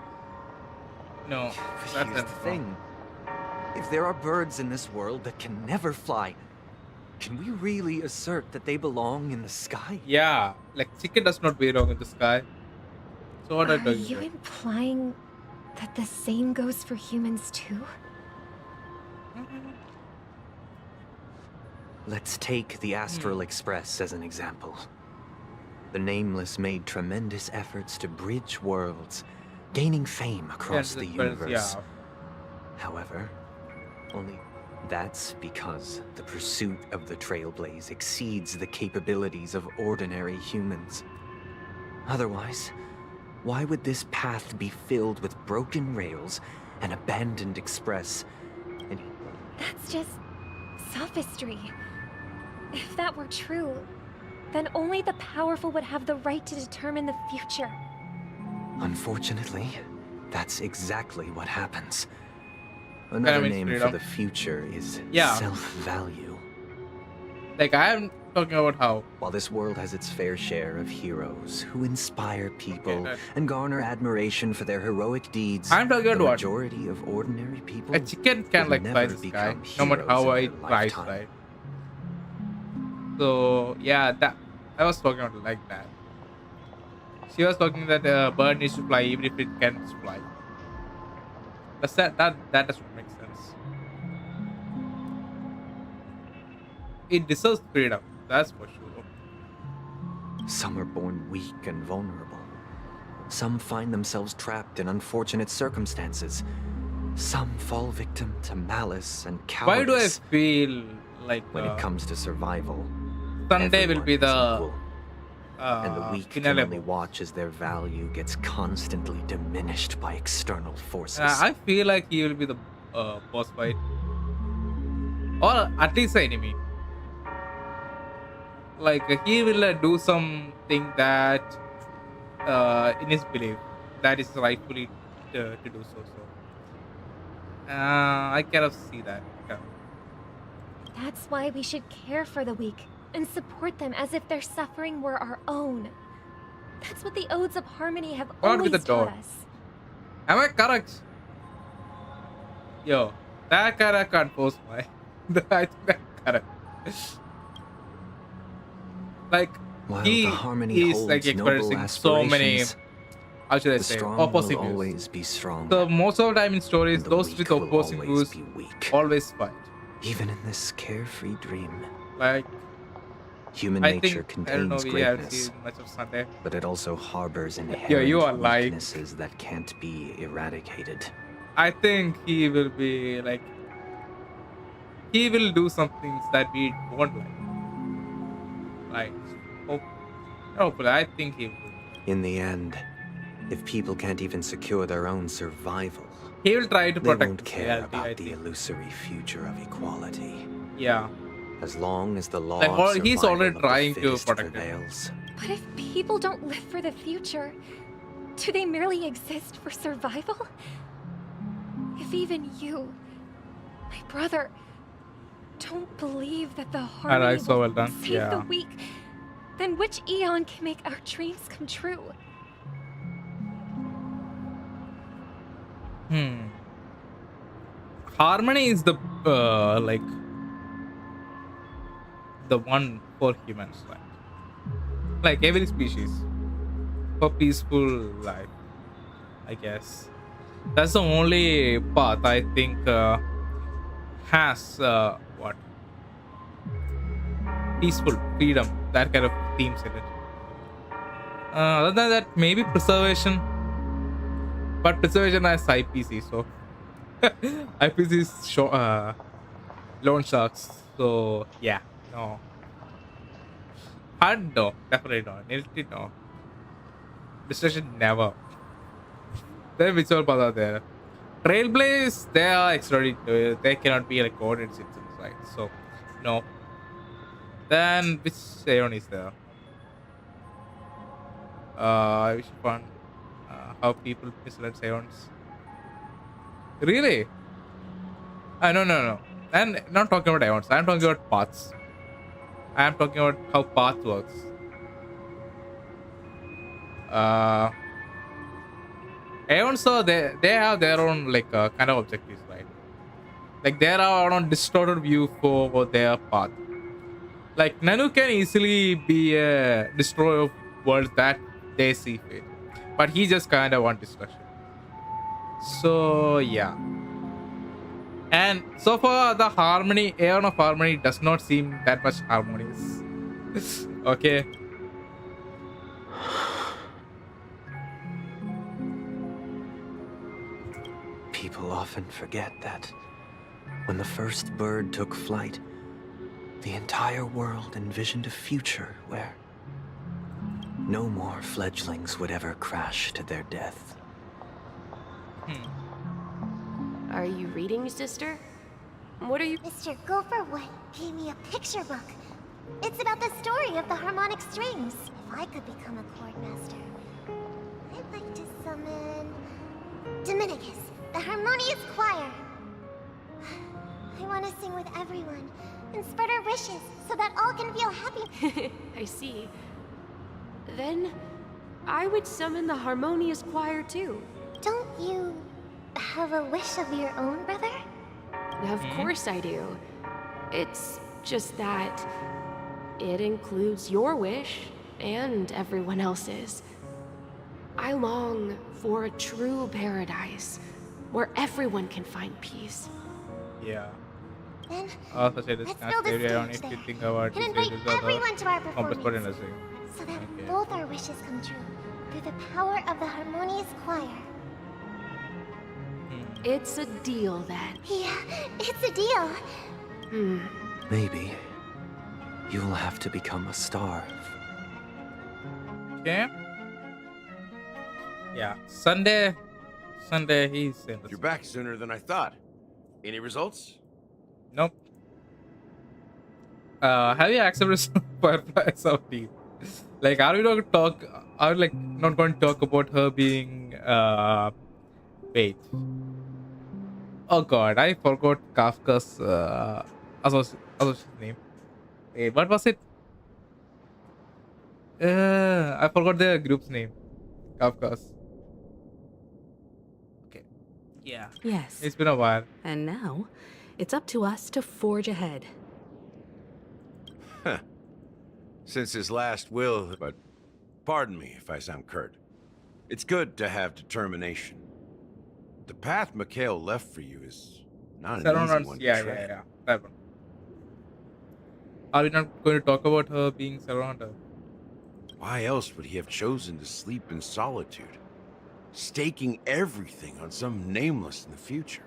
No, But that's here's the thing. If there are birds in this world that can never fly, can we really assert that they belong in the sky? Yeah, like chicken does not belong in the sky. So what are Are you you doing? implying that the same goes for humans too? Let's take the Astral Express as an example. The Nameless made tremendous efforts to bridge worlds, gaining fame across the universe. Yeah. However, only that's because the pursuit of the Trailblaze exceeds the capabilities of ordinary humans. Otherwise, why would this path be filled with broken rails, an abandoned express, and That's just sophistry. If that were true, then only the powerful would have the right to determine the future. unfortunately, that's exactly what happens. Another means name for freedom. the future is Yeah. self-value. Like I am talking about how While this world has its fair share of heroes who inspire people that- and garner admiration for their heroic deeds, I'm talking the about what? majority of ordinary people a chicken can will like fly never the sky, become no matter how heroes in it their flies, lifetime. right? So yeah, that I was talking about it like that. She was talking that a bird needs to fly even if it can't fly. That doesn't make sense. It deserves freedom, that's for sure. Some are born weak and vulnerable. Some find themselves trapped in unfortunate circumstances. Some fall victim to malice and Why do I cowardice. feel like When it comes to survival, Sunday will everyone be is the equal, and the weak can finale only watch as their value gets constantly diminished by external forces. I feel like he will be the boss fight, or at least the enemy. Like he will do something that, in his belief, that is rightfully to do so. I cannot see that. That's why we should care for the weak and support them as if their suffering were our own. That's what the Odes of Harmony have What with always the door? taught us. Am I correct? Yo, that guy can't post my. I think that's correct. Like While he the harmony is like holds noble experiencing so many, aspirations, how should I the say, strong will opposing views. always be strong. So most of the time in stories, The those weak with will opposing always views be weak. always fight. Even in this carefree dream, Like human I nature think I don't know. contains We haven't greatness, seen much of Sunday. but it also harbors Yo, inherent you are like. weaknesses that can't be eradicated. I think he will be like. He will do some things that we won't like. Like, hopefully, I think he will. In the end, if people can't even secure their own survival, He will try to they protect won't us, care yeah, I about the think. illusory future of equality. Yeah. As long as the law Like, of he's survival already of trying the to fittest protect it. prevails. But if people don't live for the future, do they merely exist for survival? If even you, my brother, don't believe that the harmony Alright, so will well done. save Yeah. the weak, then which Eon can make our dreams come true? Harmony is the like the one for humans, right? Like every species for peaceful life, I guess. That's the only path I think has what peaceful freedom, that kind of themes in it. Other than that, maybe preservation, but preservation has IPC, so IPC is loan sharks. So yeah, no. Hard no, definitely not. Nilty no. Destruction never. Then which all paths are there? Trailblaze, they are extraordinary. They cannot be like coordinate systems, right? So no. Then which Aeon is there? I wish fun. How people mislead Aeons. Really? No. I'm not talking about Aeons. I'm talking about paths. I'm talking about how path works. Aeons are they have their own like kind of objectives, right? Like there are on distorted view for their path. Like Nanu can easily be a destroyer of worlds that they see fit, but he just kind of want destruction. So yeah. And so far, the harmony, Aeon of Harmony, does not seem that much harmonious. Okay. People often forget that when the first bird took flight, the entire world envisioned a future where no more fledglings would ever crash to their death. Are you reading, sister? What are you— Mr. Gopherwood gave me a picture book. It's about the story of the harmonic strings. If I could become a chord master, I'd like to summon Dominicus, the harmonious choir. I want to sing with everyone and spread our wishes so that all can feel happy. I see. Then I would summon the harmonious choir too. Don't you have a wish of your own, brother? Of course I do. It's just that it includes your wish and everyone else's. I long for a true paradise where everyone can find peace. Yeah. Then Also, say this let's not build a area on stage if you there think about and this invite is the everyone to our compass for performance. industry. So that both our wishes come true through the power of the harmonious choir. It's a deal then. Yeah, it's a deal. Maybe you'll have to become a star. Okay. Yeah. Sunday he's in the You're back sooner than I thought. Any results? Nope. Have you accepted Fireflies of Deep? Like, are we not going to talk? Are we like not going to talk about her being? Wait. Oh God, I forgot Kafka's associate name. Wait, what was it? I forgot the group's name. Kafka's. Okay. Yeah. Yes. It's been a while. And now, it's up to us to forge ahead. Huh. Since his last will, but pardon me if I sound curt. It's good to have determination. The path Mikhail left for you is not an easy one to tread. Yeah. That one. Are we not going to talk about her being surrounded? Why else would he have chosen to sleep in solitude, staking everything on some nameless in the future?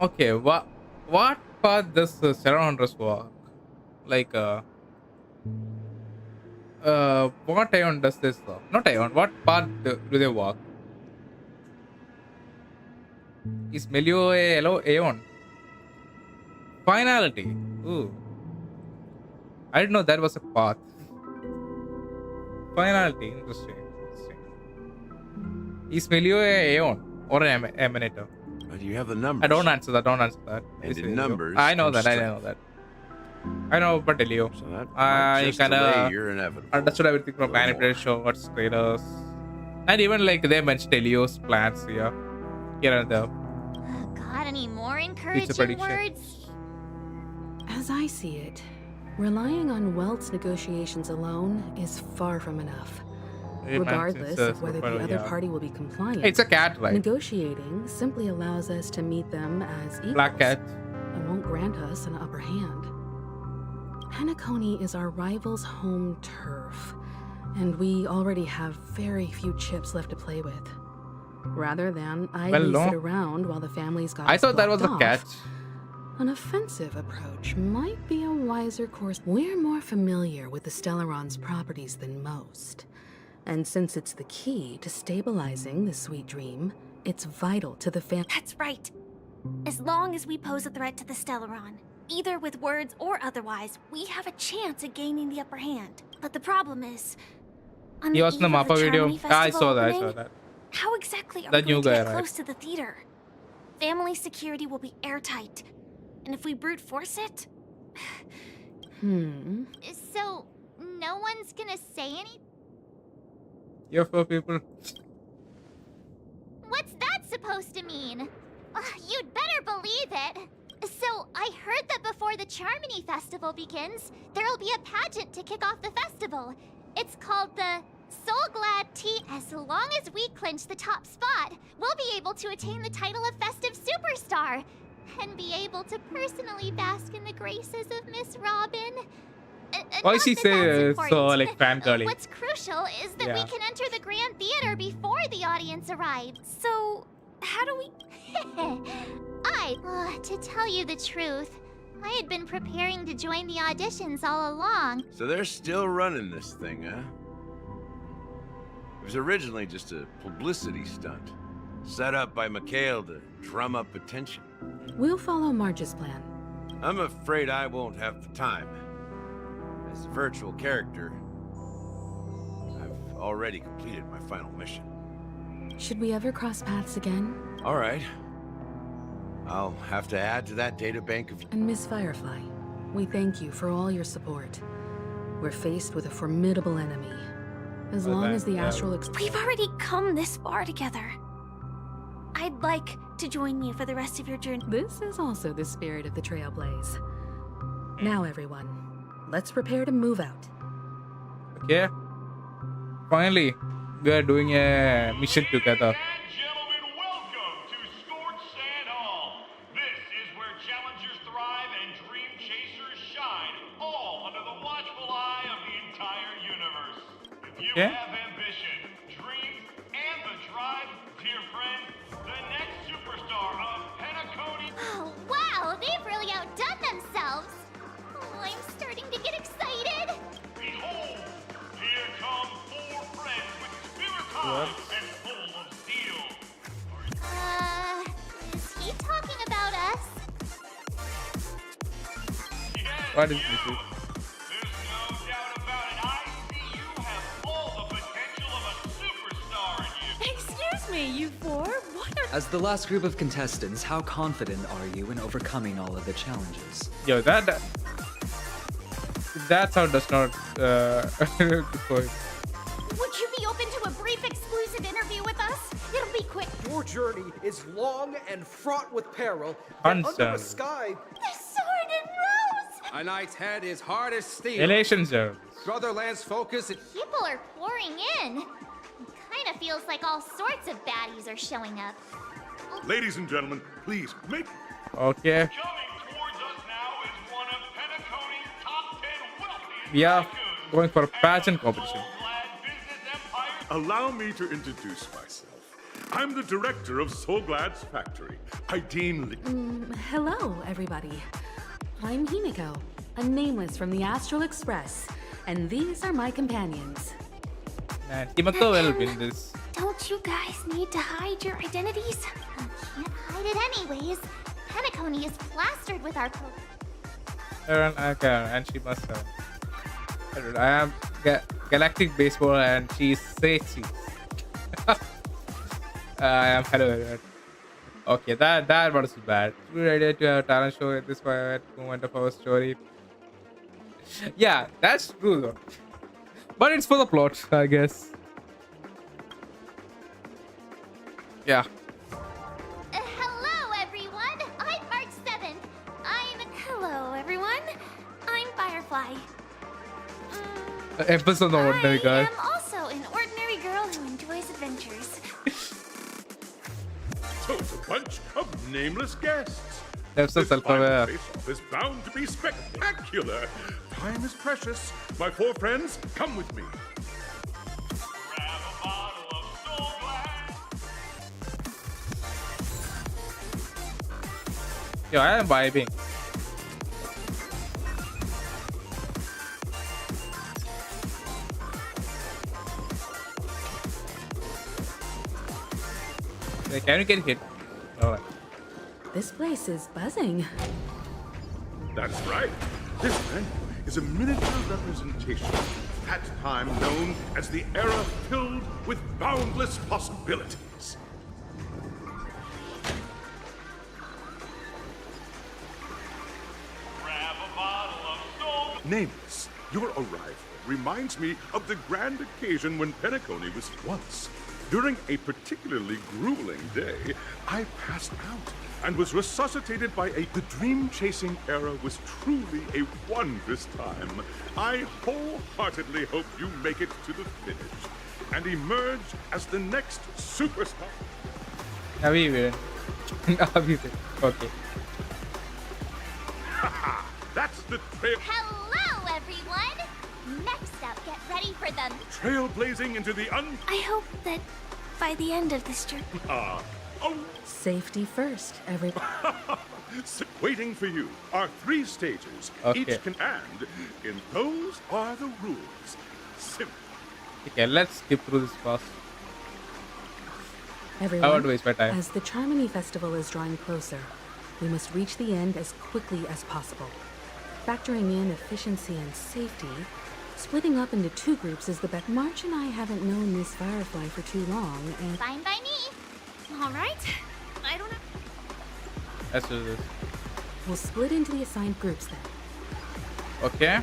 Okay, what path does Surrounders walk? Like, what Ion does this though? Not Ion. What path do they walk? Is Melio a yellow Aeon? Finality. Ooh. I didn't know that was a path. Finality. Interesting. Is Melio a Aeon or an Emanator? But you have the numbers. I don't answer that. And Is in Melio. numbers, I know comes that. strength. I know about Delio. So that I might just kind delay of your inevitable. understood everything from Little manipulated shots, trailers, and even like they mentioned Delio's plans here and there. Got any more Future encouraging prediction. words? As I see it, relying on Welt's negotiations alone is far from enough. Hey, man, Regardless it's, of whether the yeah. other party will be compliant. It's a cat, right? Negotiating simply allows us to meet them as equals. Black cat. And won't grant us an upper hand. Penacony is our rival's home turf, and we already have very few chips left to play with. Rather than idly sit around while the families got I thought that was a off, cat. an offensive approach might be a wiser course. We're more familiar with the Stellaron's properties than most. And since it's the key to stabilizing the sweet dream, it's vital to the That's right. As long as we pose a threat to the Stellaron, either with words or otherwise, we have a chance at gaining the upper hand. But the problem is, on He the was in the eve of Mappa video. Charmony I saw Festival that. opening, how exactly are The we going new to guy, get right? close to the theater? Family security will be airtight. And if we brute force it... So, no one's gonna say anything? You're for people. What's that supposed to mean? You'd better believe it. So, I heard that before the Charmony Festival begins, there'll be a pageant to kick off the festival. It's called the Soul Glad Tea. As long as we clinch the top spot, we'll be able to attain the title of Festive Superstar and be able to personally bask in the graces of Miss Robin. Why Not she that say that's so important. like fangirly? What's crucial is that we Yeah. can enter the Grand Theater before the audience arrives. So, how do we... To tell you the truth, I had been preparing to join the auditions all along. So they're still running this thing, huh? It was originally just a publicity stunt, set up by Mikhail to drum up attention. We'll follow Marge's plan. I'm afraid I won't have the time. As a virtual character, I've already completed my final mission. Should we ever cross paths again? All right. I'll have to add to that databank of... And Miss Firefly, we thank you for all your support. We're faced with a formidable enemy. As long as the Astral We've already come this far together. I'd like to join you for the rest of your journey. This is also the spirit of the Trailblaze. Now, everyone, let's prepare to move out. Okay. Finally, we are doing a mission together. Okay. Oh, wow, they've really outdone themselves. Oh, I'm starting to get excited. Behold, here come 4 friends with spirit eyes and full of zeal. Is he talking about us? What is this? Excuse me, you four? What are... As the last group of contestants, how confident are you in overcoming all of the challenges? Yo, that sound does not good for him. Would you be open to a brief exclusive interview with us? It'll be quick. Your journey is long and fraught with peril. Understand. Yet under the sky, The sword and rose! A knight's head is hard as steel. Elation zones. Brother Lance, focus. People are pouring in. Kind of feels like all sorts of baddies are showing up. Ladies and gentlemen, please make. Okay. We are going for a pageant competition. Allow me to introduce myself. I'm the director of Soulglad's factory. I deem Hello, everybody. I'm Himiko, a nameless from the Astral Express, and these are my companions. And Himiko will win this. Don't you guys need to hide your identities? Can't hide it anyways. Penacony is plastered with our And she must have. I am Galactic Baseball and she's sexy. I am hello. Okay, that was bad. Good idea to have a talent show at this moment of our story. Yeah, that's true though. But it's for the plot, I guess. Yeah. Hello, everyone. I'm March 7th. Hello, everyone. I'm Firefly. Episode of Ordinary Girl. I'm also an ordinary girl who enjoys adventures. so it's a bunch of nameless guests. Episode This final self-aware. face-off is bound to be spectacular. Time is precious. My 4 friends, come with me. Yo, I am vibing. Can you get hit? Alright. This place is buzzing. That's right. This venue is a miniature representation of that time known as the era filled with boundless possibilities. Nameless, your arrival reminds me of the grand occasion when Penacony was once. During a particularly grueling day, I passed out and was resuscitated by the dream-chasing era was truly a wondrous time. I wholeheartedly hope you make it to the finish and emerge as the next superstar. Okay. That's the trail. Hello, everyone. Next up, get ready for them. Trailblazing into the I hope that by the end of this journey. Safety first, everybody. Waiting for you are 3 stages. Okay. Each can and in those are the rules. Simple. Okay, let's skip through this fast. Everyone, I won't waste my time. as the Charmony Festival is drawing closer, we must reach the end as quickly as possible. Factoring in efficiency and safety, splitting up into 2 groups is the best. March and I haven't known Miss Firefly for too long, and Fine by me. All right. I don't know. Let's do this. we'll split into the assigned groups then. Okay.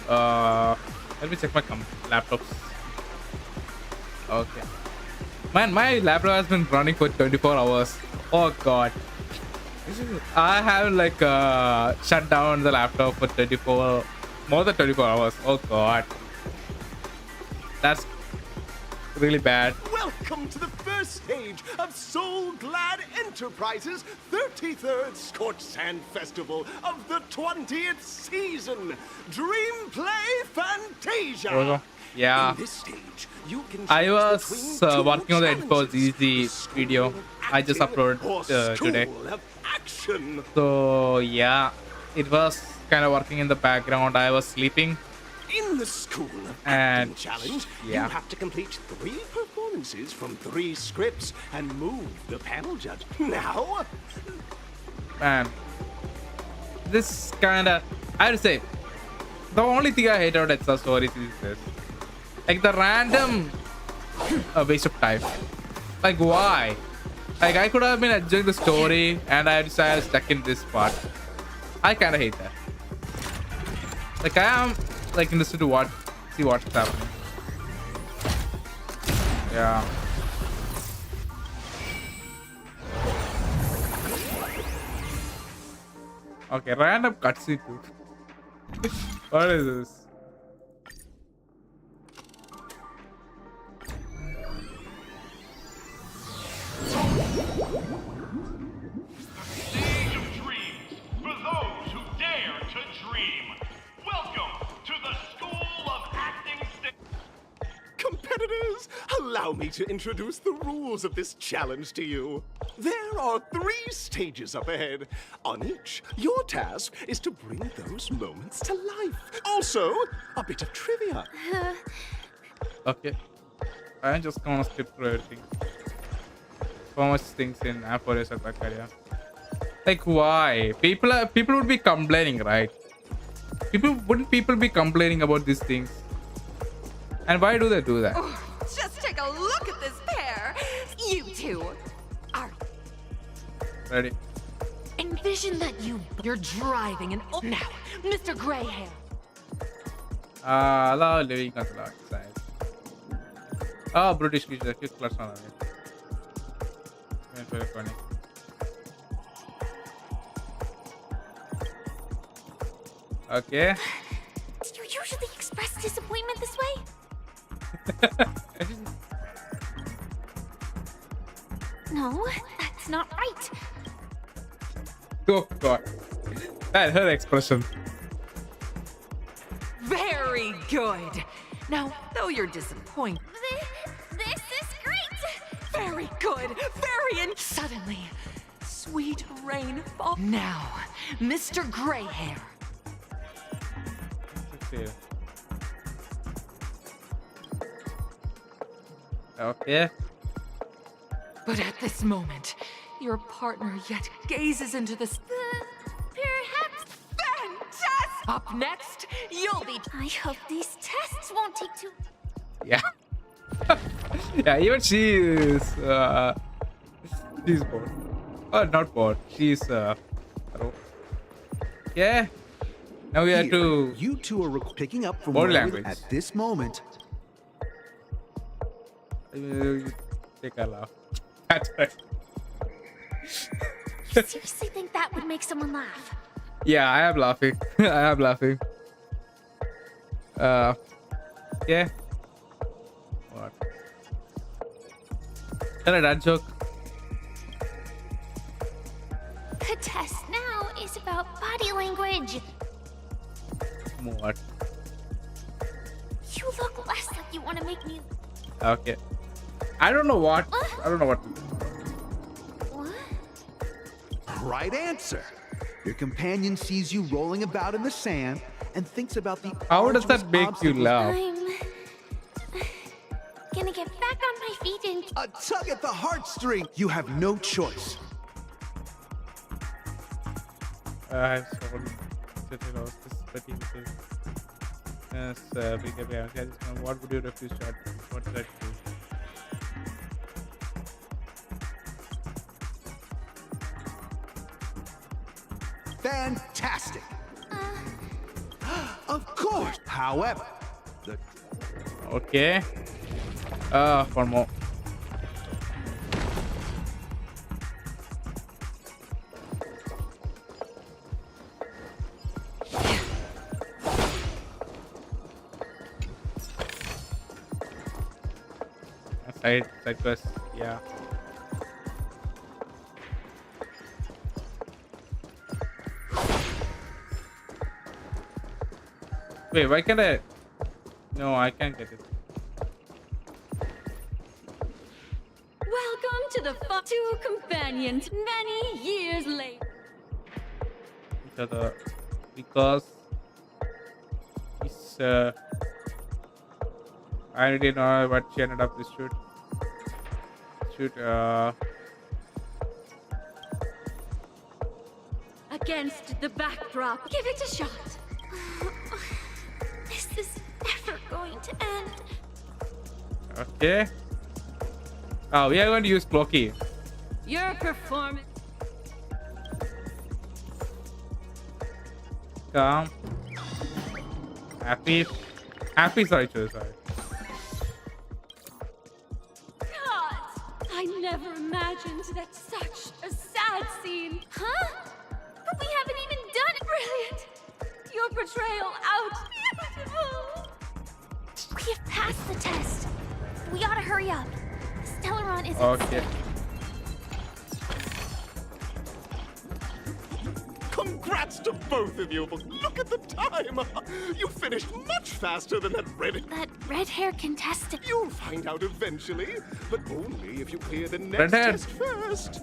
Let me check my laptops. Okay. Man, my laptop has been running for 24 hours. Oh god. I have like shut down the laptop for more than 24 hours. Oh god. That's really bad. Welcome to the first stage of Soul Glad Enterprises' 33rd Scorched Sand Festival of the 20th season, Dream Play Fantasia. Yeah, In this stage, you can I choose was between two working on the Info challenges, ZZ video. I just uploaded or today. School of Action. So yeah, it was kind of working in the background. I was sleeping. In the School of And Acting Challenge, yeah. you have to complete 3 performances from 3 scripts and move the panel judge. Now, Man, this kind of, I would say, the only thing I hate about Extra Stories is this. Like the random waste of time. Like why? Like I could have been enjoying the story and I decided stuck in this part. I kind of hate that. Like I am like interested to see what's happening. Yeah. Okay, random cutscene too. What is this? Stage of dreams for those who dare to dream. Welcome to the School of Acting competitors, allow me to introduce the rules of this challenge to you. There are 3 stages up ahead. On each, your task is to bring those moments to life. Also, a bit of trivia. Okay. I'm just gonna skip through everything. So much things in Apple career. Like why? People would be complaining, right? Wouldn't people be complaining about these things? And why do they do that? Oh, just take a look at this pair. You two are. Ready? Envision that you're driving an now, Mr. Greyhair. Hello, living on the left side. Oh, British creature, cute plus one. Very funny. Okay. Do you usually express disappointment this way? No, that's not right. Oh god. That her expression. Very good. Now, though you're disappointed. This is great. Very good. And suddenly, sweet rain falls. Now, Mr. Greyhair. Okay. But at this moment, your partner yet gazes into this. Perhaps. Fantastic! Up next, you'll be. I hope these tests won't take too. Yeah. Yeah, even she is. She's bored. Oh, not bored. She's. Yeah. Now we have to. You two are picking up from body where language. at this moment. Take a laugh. That's right. You seriously think that would make someone laugh? Yeah, I am laughing. I am laughing. Yeah. What? Tell a dad joke. The test now is about body language. What? You look less like you want to make me. Okay. I don't know what. I don't know what. What? Right answer. Your companion sees you rolling about in the sand and thinks about the. How does that make you laugh? I'm gonna get back on my feet and. A tug at the heartstring. You have no choice. I'm sorry. Yes, what would you refuse shot? What did I do? Fantastic. Of course. However, the. Okay. One more. Side quest. Yeah. Wait, why can't I? No, I can't get it. Welcome to the two companions many years later. Each other because it's I already know what she ended up with shoot Against the backdrop, give it a shot. This is never going to end. okay. Oh, we are going to use Cloaky. Your performance. Calm. Happy, sorry. God, I never imagined that such a sad scene. Huh? But we haven't even done it. Brilliant. Your portrayal out. Beautiful. We have passed the test. We ought to hurry up. Stellaron isn't Okay. Congrats to both of you, but look at the time! You finished much faster than that red-hair contestant. You'll find out eventually, but only if you clear the next Red-hair. test first.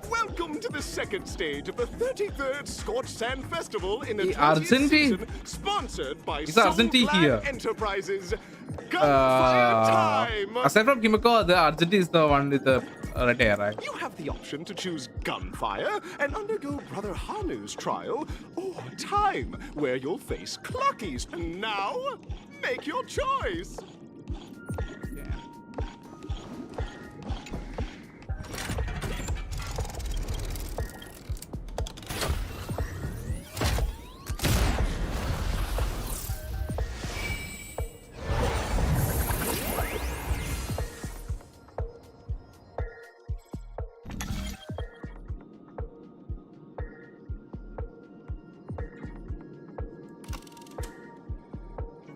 Welcome to the second stage of the 33rd Scorched Sand Festival in the 20th season, sponsored by Argenti here. Enterprises. Gunfire time! Aside from Kimiko, the Argenti is the one with the red hair, right? You have the option to choose gunfire and undergo Brother Hanu's trial, or time, where you'll face Cluckies. And now, make your choice.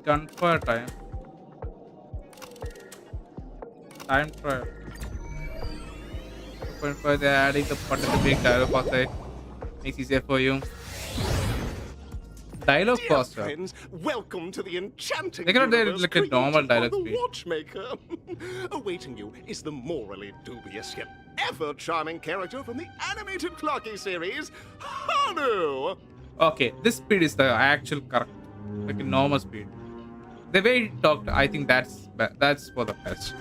Gunfire time. Time trial. 2.5, they're adding the button to make dialogue faster. Makes it easier for you. Dialogue Dear faster. friends, welcome to the enchanting They cannot do it universe like a normal created by dialogue the speed. Watchmaker. Awaiting you is the morally dubious yet ever charming character from the animated Clocky series, Hanu. Okay, this speed is the actual correct, like a normal speed. The way he talked, I think that's for the best.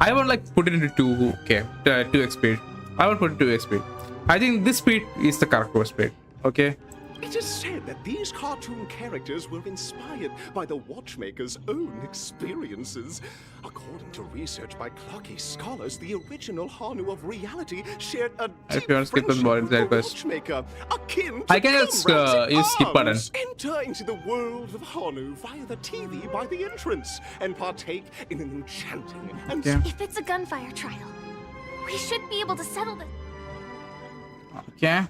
I won't like put it into 2x speed. I won't put it 2x speed. I think this speed is the correct speed. Okay. It is said that these cartoon characters were inspired by the Watchmaker's own experiences. According to research by Clocky scholars, the original Hanu of reality shared a If you want to skip the friendship with the quest, Watchmaker, akin to I can just comrades in use skip button. arms. Enter into the world of Hanu via the TV by the entrance and partake in an enchanting and If it's a gunfire trial, we should be able to settle this. Okay.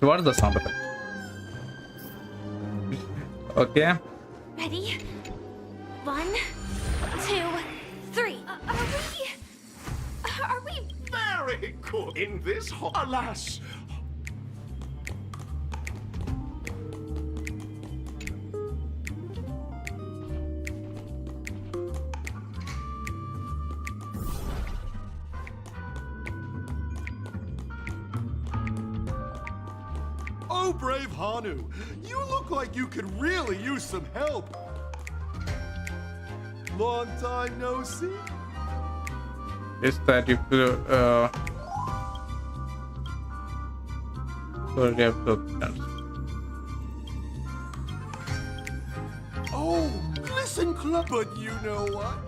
So what is the sound effect? Okay. Ready? 1, 2, 3. Are we? Very good. In this alas. Oh, brave Hanu, you look like you could really use some help. Long time no see. Is that if so we have to Oh, listen, Club, but you know what?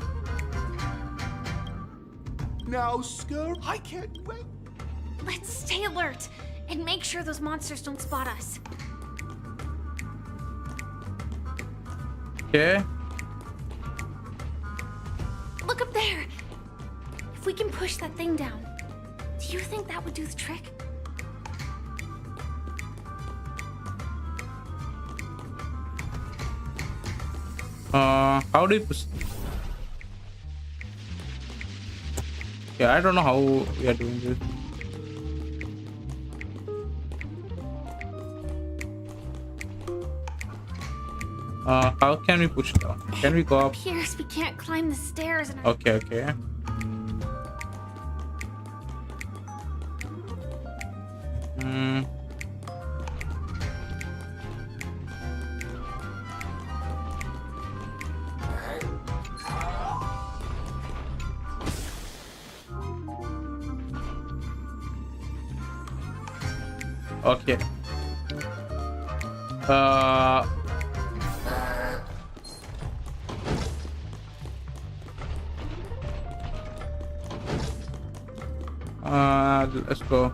Now, Scur, I can't wait. Let's stay alert and make sure those monsters don't spot us. Okay. Look up there. If we can push that thing down, do You think that would do the trick? How do you push? Yeah, I don't know how we are doing this. How can we push down? Can we go up? Pierce, we can't climb the stairs and Okay, okay. Okay. Let's go.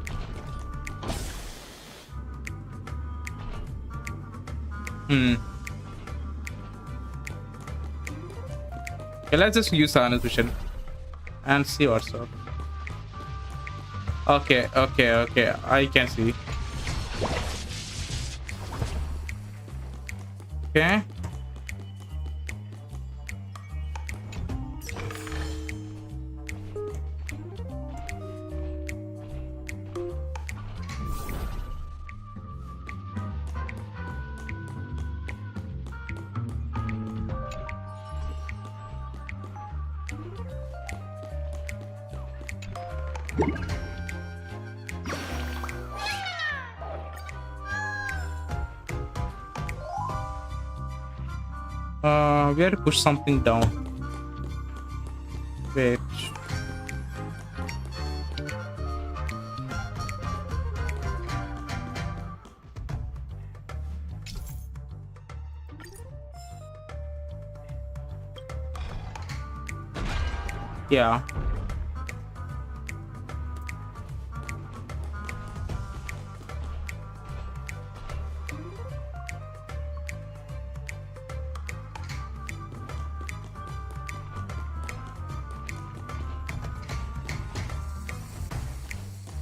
Okay, let's just use our vision and see what's up. Okay, okay, okay. I can see. Okay. We have to push something down. Wait. Yeah.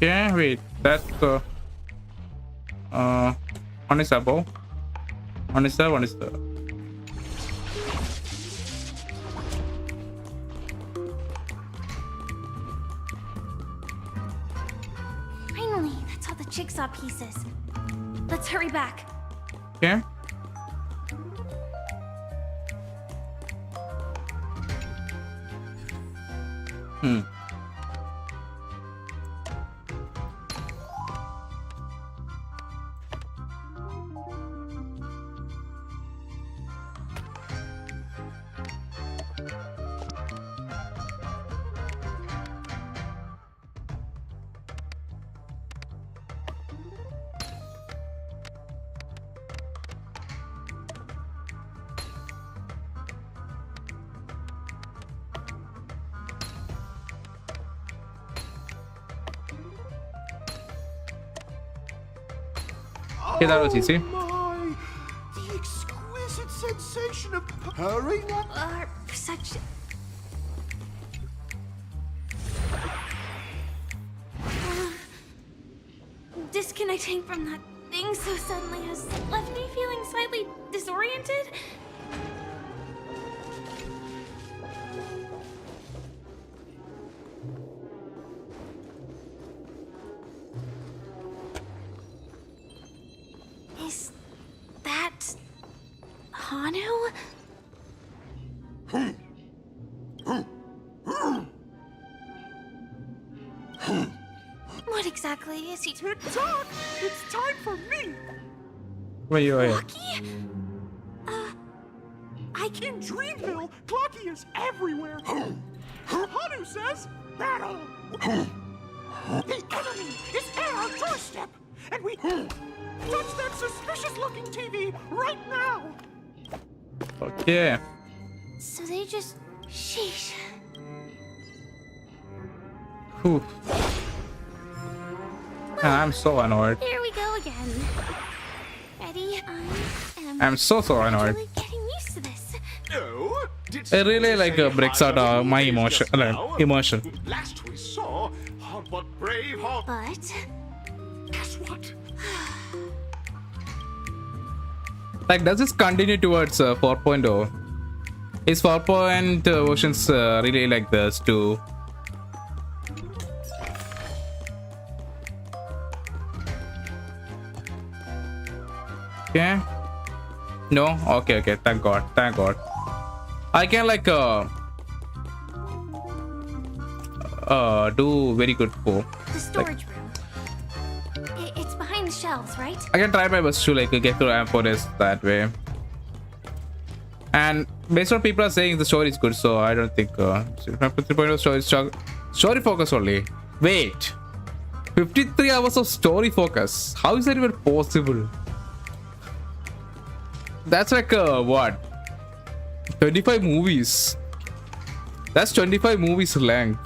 Okay, wait, that's one is above, one is there, one is there. finally, that's all the jigsaw pieces. Let's hurry back. Okay. Okay, that was easy. My, the exquisite sensation of hurry now. Such. Disconnecting from that thing so suddenly has left me feeling slightly disoriented. Is that Hanu? What exactly is he? Tick-tock! It's time for me! Wait. Lucky? In Dreamville, Clocky is everywhere. Hanu says, battle! The enemy is at our doorstep, and we touch that suspicious-looking TV right now. Okay. So they just... Sheesh. Whew. I'm so annoyed. Here we go again. Ready? I'm so annoyed. Really getting used to this. It really like breaks out my emotion. Immersion. Last we saw, but brave brave heart. But guess what? Like, does this continue towards 4.0? Is 4.0 versions really like this too? Okay. No? Okay, okay. Thank God. Thank God. I can like do very good for the storage room. It's behind the shelves, right? I can try my best to like get through Amphores that way. And based on people are saying the story is good, so I don't think 3.0 story focus only. Wait, 53 hours of story focus. How is that even possible? That's like what? 25 movies. That's 25 movies length.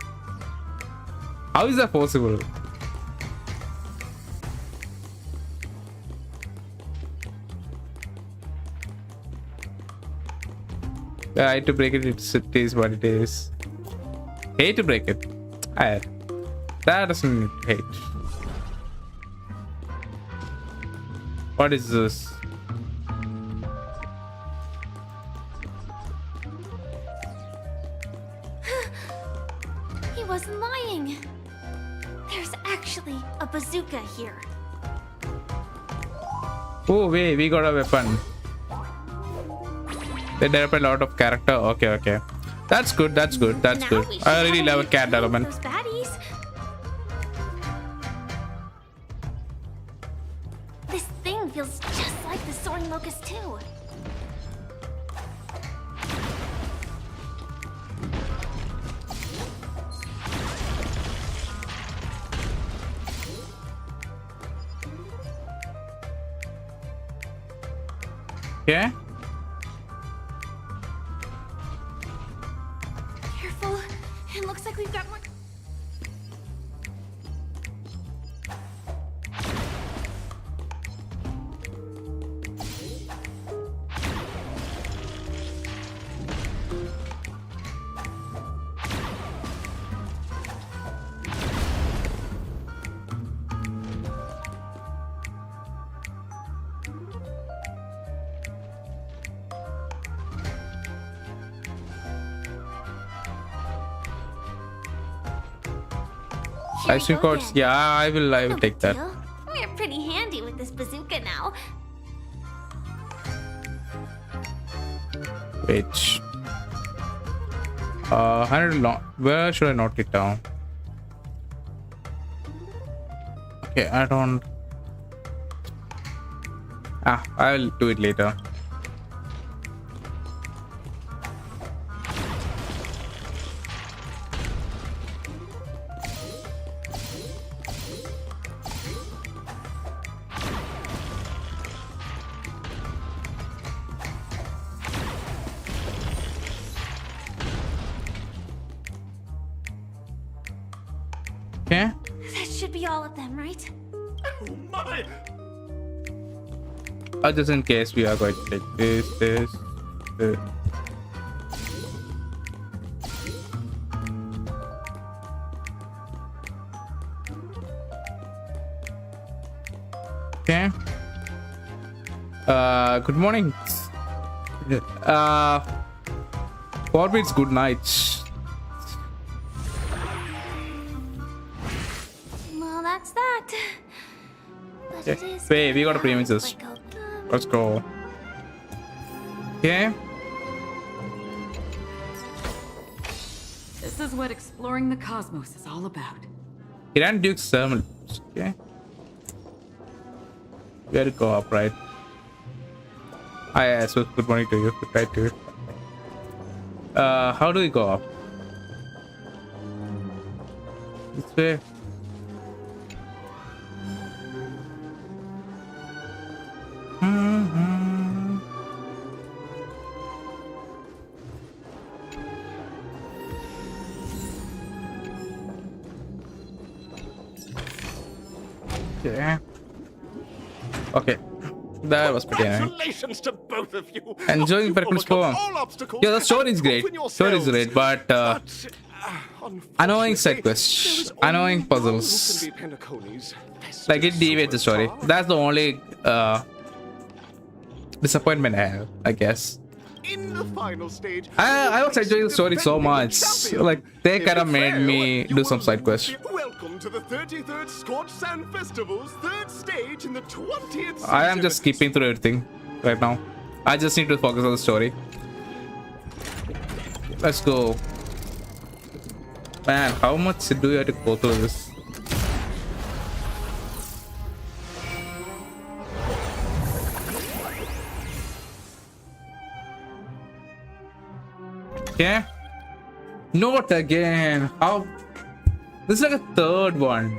How is that possible? I hate to break it, it is what it is. Hate to break it. That doesn't hate. What is this? He wasn't lying. There's actually a bazooka here. Oh wait, we got a weapon. They develop a lot of character. Okay, okay. That's good, that's good, that's good. I really love a cat development. Those baddies. This thing feels just like the soaring locust too. Okay. Careful. It looks like we've got more. Ice cream courts. Yeah, I will take that. We're pretty handy with this bazooka now. Wait. 100 long. Where should I note it down? Okay, I don't. I'll do it later. Okay. That should be all of them, right? Oh my! Just in case we are going to take this. Okay. Good morning. Forbids good night. Well, that's that. But it is Wait, we got a premises. Let's go. Okay. This is what exploring the cosmos is all about. Grand Duke's thermal. Okay. We have to go up, right? Yeah, so good morning to you. Right to you. How do we go up? This way. Yeah. Okay. That was pretty nice. Congratulations to both of you. Enjoying You've Perkins overcome poem. all obstacles Yeah, the story is and great. proven Story is yourselves. great, but Annoying side quests, annoying puzzles. Like it deviates the story. That's the only disappointment I have, I guess. In the final stage, I was enjoying the story so much. Like they kind of made me do some side quests. welcome to the 33rd Scorched Sand Festival's third stage in the 20th season. I am just skipping through everything right now. I just need to focus on the story. Let's go. Man, how much do you have to go through this? Okay. Not again. How? This is like a third one.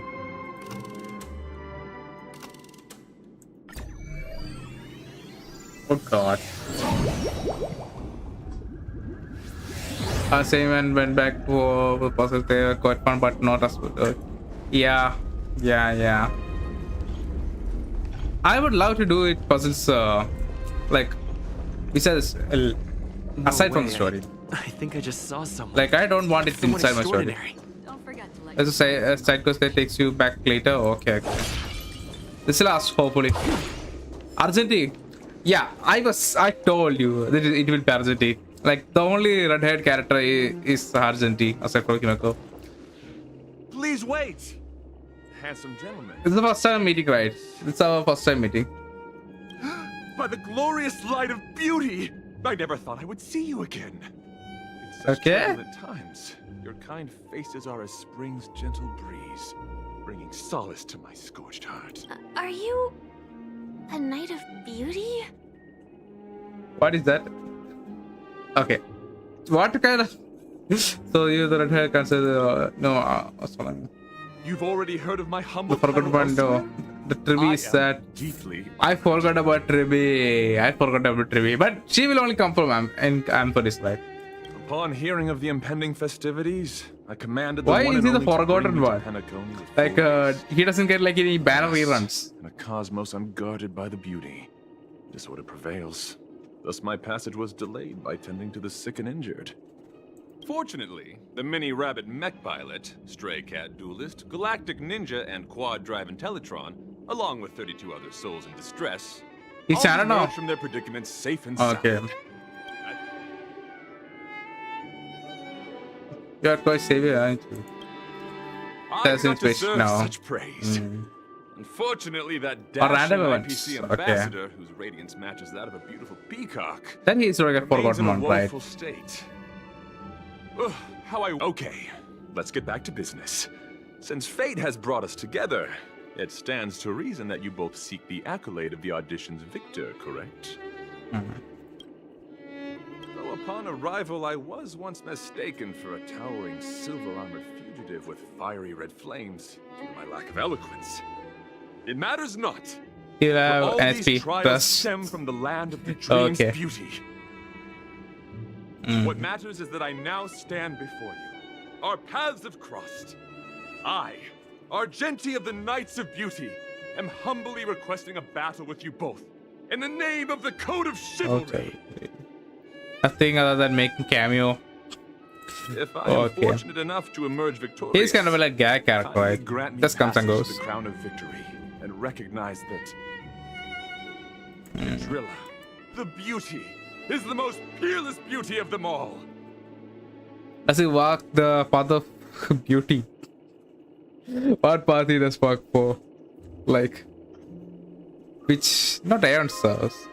Oh god. Same and went back for puzzles. They were quite fun, but not as good. Yeah. I would love to do it puzzles like besides aside from the story. I think I just saw someone. Like I don't want it Someone inside my story. extraordinary. Don't forget to like. As a side quest that takes you back later. Okay. This will last hopefully. Argenti. Yeah, I told you that it will be Argenti. Like the only red-haired character is Argenti aside from Kimiko. Please wait, handsome gentleman. It's the first time meeting, right? It's our first time meeting. By the glorious light of beauty, I never thought I would see you again. In such turbulent times, your kind faces are as spring's gentle breeze, bringing solace to my scorched heart. Are you a knight of beauty? What is that? Okay. What kind of? So you the red hair consider what's what I mean? You've already heard of my humble. I forgot about the Tribi is that. I forgot about Tribi. But she will only come from Amphoris, right? Upon hearing of the impending festivities, I commanded. Why is he the forgotten one? Like he doesn't get like any banner reruns. In a cosmos unguarded by the beauty, disorder prevails. Thus my passage was delayed by tending to the sick and injured. Fortunately, the mini-rabbit mech pilot, stray cat duelist, galactic ninja, and quad-drive Intellitron, along with 32 other souls in distress, He's all now. emerged from their predicament safe and sound. Okay. You are quite savior, aren't you? I do not deserve such praise. Unfortunately, that dashing IPC ambassador, whose radiance matches that of a beautiful peacock, then he's like a forgotten one, right? State. Okay, let's get back to business. Since fate has brought us together, it stands to reason that you both seek the accolade of the audition's victor, correct? Though upon arrival, I was once mistaken for a towering silver-armored fugitive with fiery red flames due to my lack of eloquence. It matters not. He'll have all NSP these trials plus. stem from the land of the dream's Okay. beauty. What matters is that I now stand before you. Our paths have crossed. I, Argenti of the Knights of Beauty, am humbly requesting a battle with you both, in the name of the Code of Chivalry. Okay. Nothing other than making cameo. If I am fortunate enough to emerge victorious, He's kind of like a gag character, kindly right? grant me Just comes and passage to goes. the crown of victory, and recognize that Drilla, the beauty, is the most peerless beauty of them all. Does he walk the path of beauty? What path he does walk for? Like, which not Aeon serves.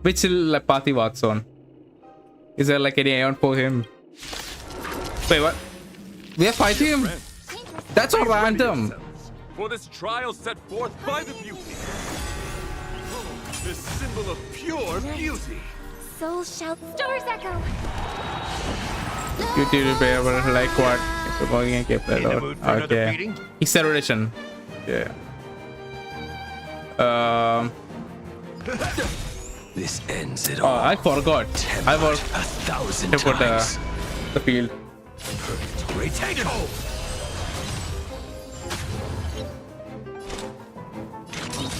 Which path he walks on? Is there like any Aeon for him? Wait, what? We are fighting him? That's so random. For this trial set forth by the beauty. This symbol of pure beauty. Soul shout, stars echo. Beauty repair, like what? Okay. Acceleration. Yeah. This ends it Oh, all. I forgot. I was 1,000 to put times. the field. Retake hold.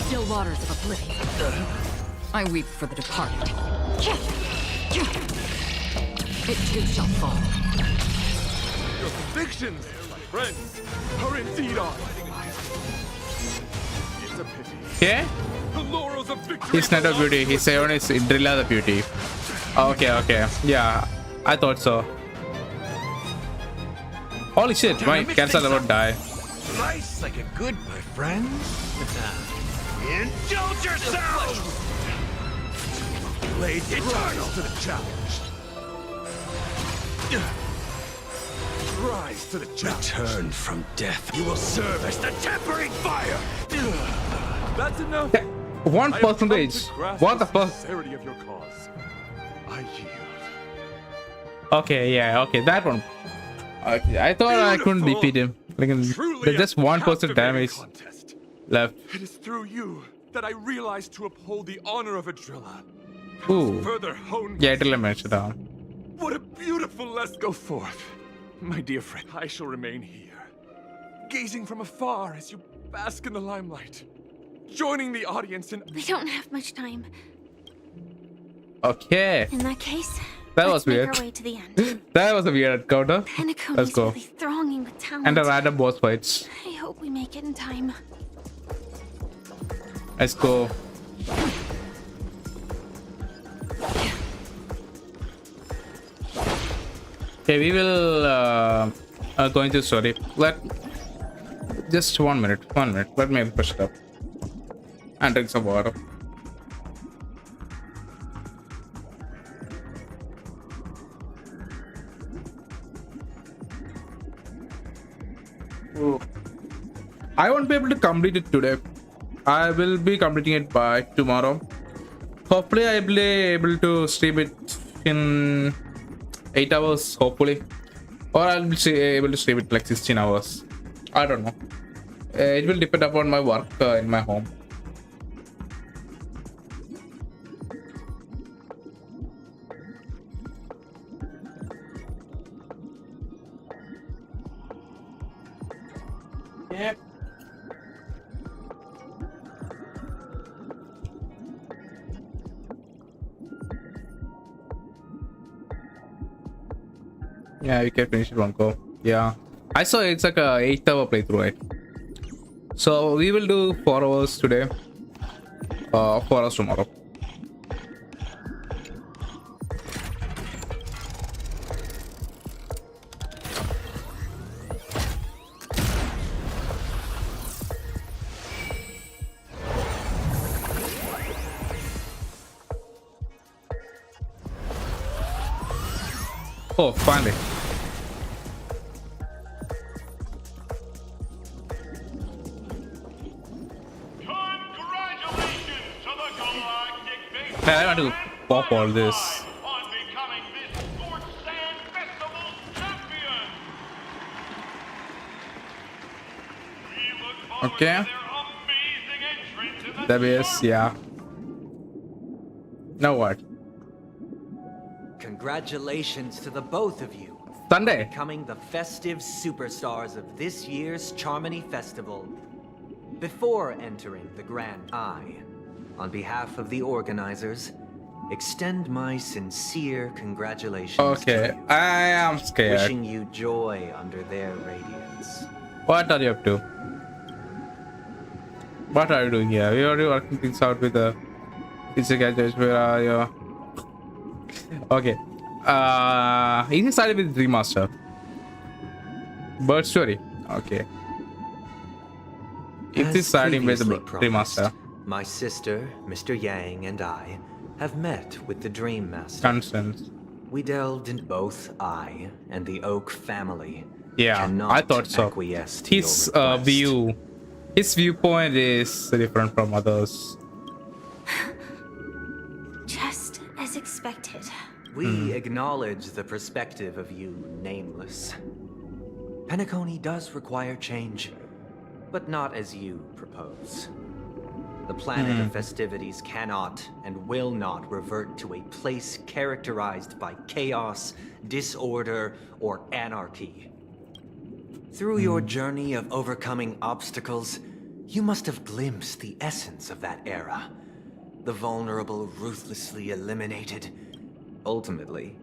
Still waters of oblivion. I weep for the departed. It too shall fall. Your convictions, my friends, are indeed ours. It's a pity. Okay. The laurels of victory. He's not a beauty. His own is Drilla the beauty. Okay. Yeah, I thought so. Holy shit, my cats are about to die. Slice like a good, my friend. Indulge yourselves! Blade eternal to the challenge. Rise to the challenge. Return from death. You will serve as the tempering fire. That's enough. 1%. What the fuck? Sincerity of your cause. I yield. Okay, yeah, okay, that one. Okay, I thought I couldn't defeat him. Like, there's just 1% damage left. It is through you that I realized to uphold the honor of a driller. Ooh. Further hone. Yeah, Drilla mentioned down. What a beautiful let's go forth. My dear friend, I shall remain here, gazing from afar as you bask in the limelight, joining the audience in... We don't have much time. Okay. In that case, that let's was weird. make our way to the end. That was a weird encounter. Penacony's Let's go. really thronging with talent. And a random boss fights. I hope we make it in time. Let's go. Okay, we will go into story. Just 1 minute. Let me push it up and drink some water. Ooh. I won't be able to complete it today. I will be completing it by tomorrow. Hopefully, I will be able to stream it in 8 hours, hopefully. Or I'll be able to stream it like 16 hours. I don't know. It will depend upon my work in my home. Yep. Yeah, you can finish it one go. Yeah, I saw it's like a 8-hour playthrough, right? So we will do 4 hours today, 4 hours tomorrow. Oh, finally. Man, I want to pop all this. Okay. That is, yeah. Now what? Congratulations to the both of you. Sunday. Becoming the festive superstars of this year's Charmony Festival. Before entering the Grand Eye, on behalf of the organizers, extend my sincere congratulations. Okay, I am scared. Wishing you joy under their radiance. What are you up to? What are you doing here? We are already working things out with the guys. Where are you? Okay. He started with Remaster. Bird Story. Okay. It is starting with the Remaster. My sister, Mr. Yang, and I have met with the Dream Master. Constance. We delved in both I and the Oak family. Yeah, I thought so. His his viewpoint is different from others. Just as expected. We acknowledge the perspective of you, Nameless. Penacony does require change, but not as you propose. The planet of festivities cannot and will not revert to a place characterized by chaos, disorder, or anarchy. Through your journey of overcoming obstacles, you must have glimpsed the essence of that era. The vulnerable ruthlessly eliminated. Ultimately,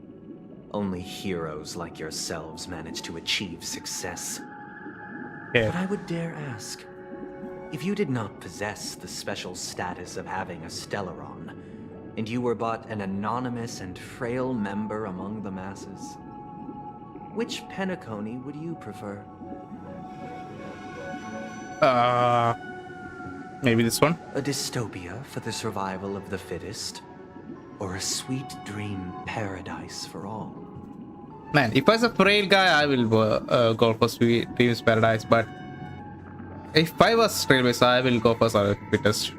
Only heroes like yourselves manage to achieve success. Yeah. But I would dare ask, if you did not possess the special status of having a Stellaron, and you were but an anonymous and frail member among the masses, which Penacony would you prefer? Maybe this one? A dystopia for the survival of the fittest? Or a sweet dream paradise for all? Man, if I was a frail guy, I will go for Sweet Dreams Paradise, but if I was railways, I will go for fittest.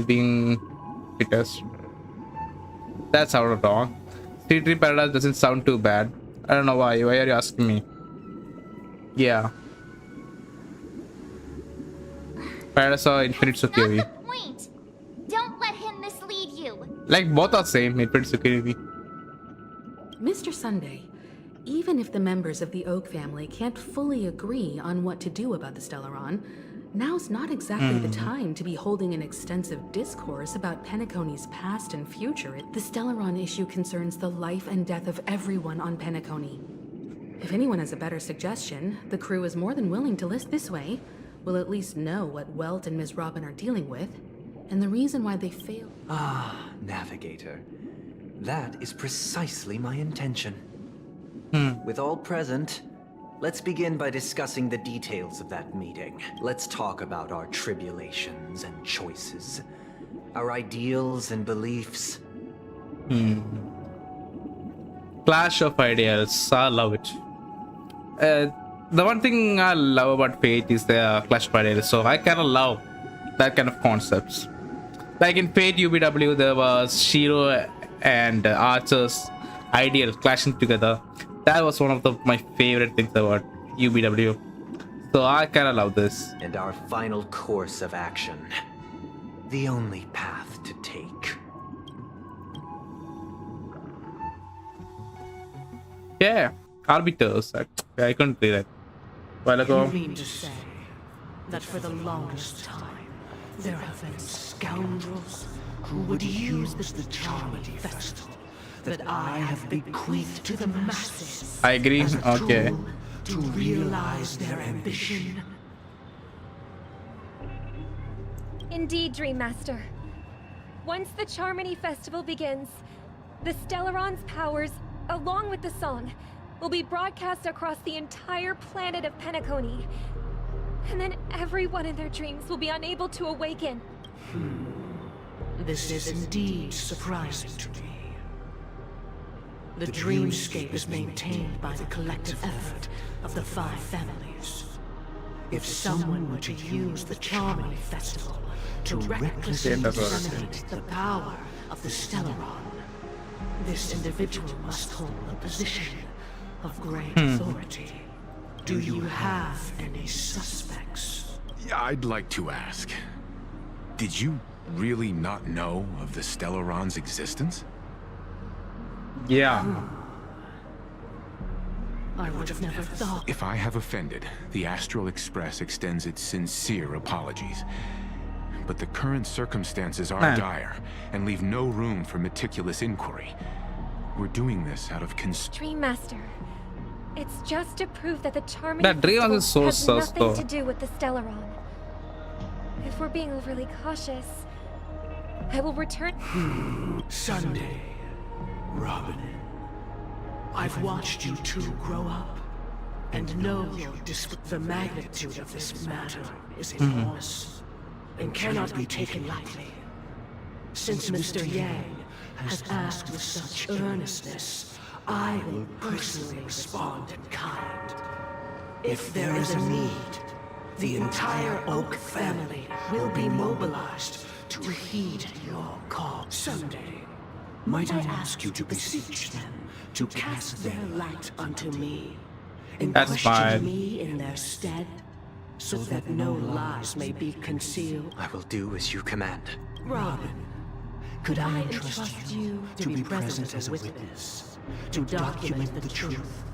Being fittest. That's out of wrong. Sweet Dream Paradise doesn't sound too bad. I don't know why. Why are you asking me? Yeah. Paradise or Infinite Security. Not the point. Don't let him mislead you. Like both are same. Infinite Security. Mr. Sunday, even if the members of the Oak family can't fully agree on what to do about the Stellaron, now's not exactly the time to be holding an extensive discourse about Penacony's past and future. The Stellaron issue concerns the life and death of everyone on Penacony. If anyone has a better suggestion, the crew is more than willing to list this way. We'll at least know what Welt and Ms. Robin are dealing with, and the reason why they failed. Ah, Navigator. That is precisely my intention. With all present, let's begin by discussing the details of that meeting. Let's talk about our tribulations and choices, our ideals and beliefs. Clash of ideas. I love it. The one thing I love about Fate is the clash of ideas. So I kind of love that kind of concepts. Like in Fate UBW, there was Shiro and Archer's ideal clashing together. That was one of my favorite things about UBW. So I kind of love this. And our final course of action. The only path to take. Yeah, arbiters. I couldn't play that while ago. You mean to say that for the longest time, there have been scoundrels who would use the Charmity Festival that I have bequeathed to the masses. I agree. As a Okay. tool to realize their ambition. Indeed, Dream Master. Once the Charmony Festival begins, the Stellaron's powers, along with the song, will be broadcast across the entire planet of Penacony. And then everyone in their dreams will be unable to awaken. This is indeed surprising to me. The dreamscape is maintained by the collective effort of the 5 families. If someone were to use the Charmony Festival to recklessly disseminate the power of the Stellaron, this individual must hold a position of great authority. Do you have any suspects? Yeah, I'd like to ask. Did you really not know of the Stellaron's existence? Yeah. I would have never thought. If I have offended, the Astral Express extends its sincere apologies. But the current circumstances are dire and leave no room for meticulous inquiry. We're doing this out of Dream Master, it's just to prove that the Charming That Dream Festival is so has sus, nothing though. to do with the Stellaron. If we're being overly cautious, I will return. Sunday, Robin. I've watched you two grow up, and know the magnitude of this matter is enormous, and cannot be taken lightly. Since Mr. Yang has asked with such earnestness, I will personally respond in kind. If there is a need, the entire Oak family will be mobilized to heed your call. Sunday, might I ask you to beseech them to cast their light unto me, and That's question fine. me in their stead, so that no lies may be concealed? I will do as you command. Robin, could I entrust you to be present as a witness, to document the truth,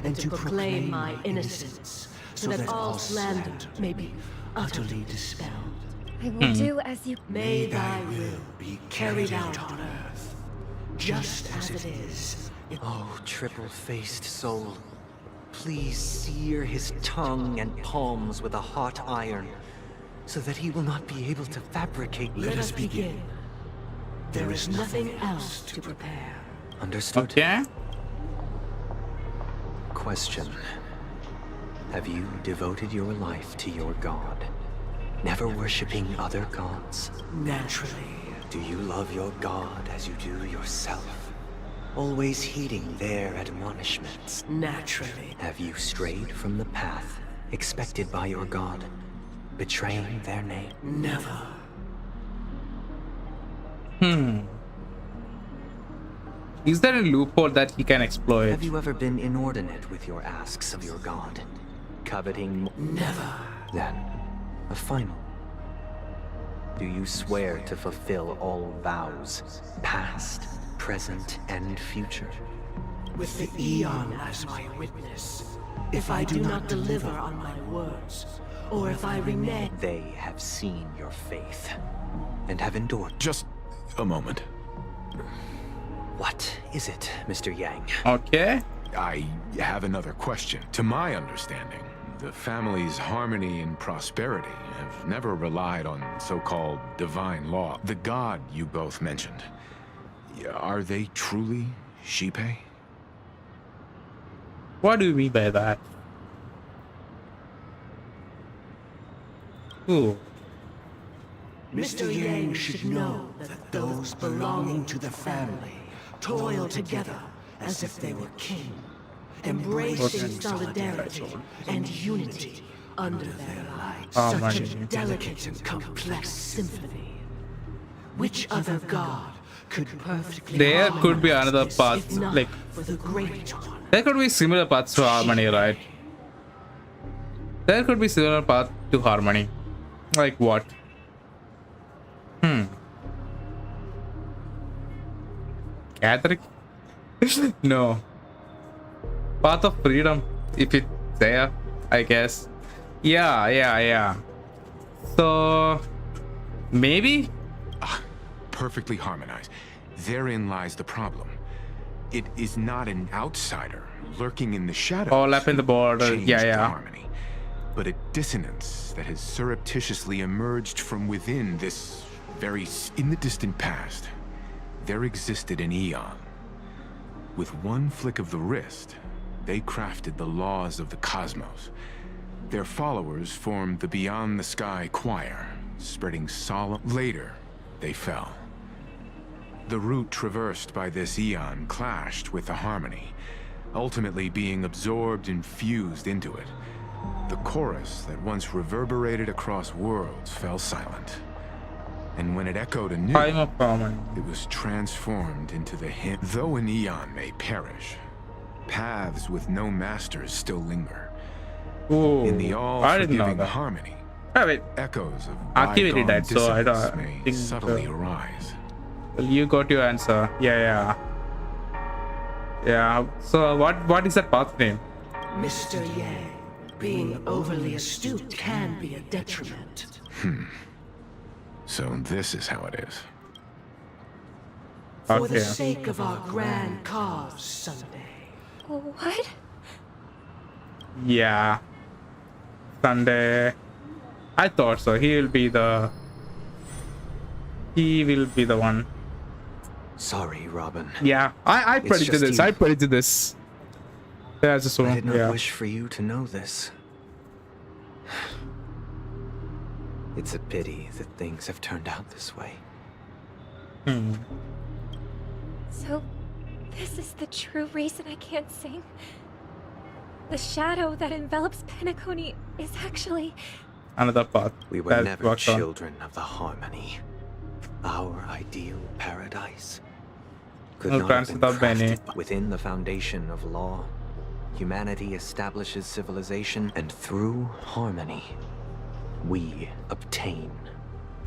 and to proclaim my innocence, so that all slander may be utterly dispelled? I will do as you. May thy will be carried out on earth, just as it is Oh, triple-faced soul, please sear his tongue and palms with a hot iron, so that he will not be able to fabricate. Let us begin. There is nothing else to prepare. Understood? Okay. Question. Have you devoted your life to your god, never worshipping other gods? Naturally. Do you love your god as you do yourself, always heeding their admonishments? Naturally. Have you strayed from the path expected by your god, betraying their name? Never. Is there a loophole that he can exploit? Have you ever been inordinate with your asks of your god, coveting? Never. Then, a final. Do you swear to fulfill all vows, past, present, and future? With the Eon as my witness, if I do not deliver on my words, or if I renege... They have seen your faith, and have endured. Just a moment. What is it, Mr. Yang? Okay. I have another question. To my understanding, the family's harmony and prosperity have never relied on so-called divine law. The god you both mentioned, are they truly Shipei? What do you mean by that? Ooh. Mr. Yang should know that those belonging to the family toil together as if they were kin, embracing solidarity and unity under their light. Such a delicate and complex symphony. Which other god could perfectly... There could be another path, like for the great one. There could be similar paths to harmony, right? There could be similar path to harmony. Like what? Catholic? No. Path of freedom, if it's there, I guess. Yeah. So maybe? Perfectly harmonized. Therein lies the problem. It is not an outsider lurking in the shadows. All up in the border. Yeah. Harmony, but a dissonance that has surreptitiously emerged from within this very... In the distant past, there existed an Eon. With one flick of the wrist, they crafted the laws of the cosmos. Their followers formed the Beyond the Sky Choir, spreading solemn... Later, they fell. The route traversed by this Eon clashed with the harmony, ultimately being absorbed and fused into it. The chorus that once reverberated across worlds fell silent. And when it echoed anew, it was transformed into the hymn. Though an Eon may perish, paths with no masters still linger. Ooh, in the all-forgiving harmony, echoes of bygone dissonance may subtly arise. Well, you got your answer. Yeah. So what is that path name? Mr. Yang, being overly astute can be a detriment. So this is how it is. For the sake of our grand cause, Sunday. What? Yeah. Sunday. I thought so. He will be the one. Sorry, Robin. Yeah, I predicted this. You. I predicted this. Yeah, just I did not wish for you to know this. It's a pity that things have turned out this way. So, this is the true reason I can't sing? The shadow that envelops Penacony is actually... Another path. We were never children of the harmony. Our ideal paradise could not have been crafted within the foundation of law. Humanity establishes civilization, and through harmony, we obtain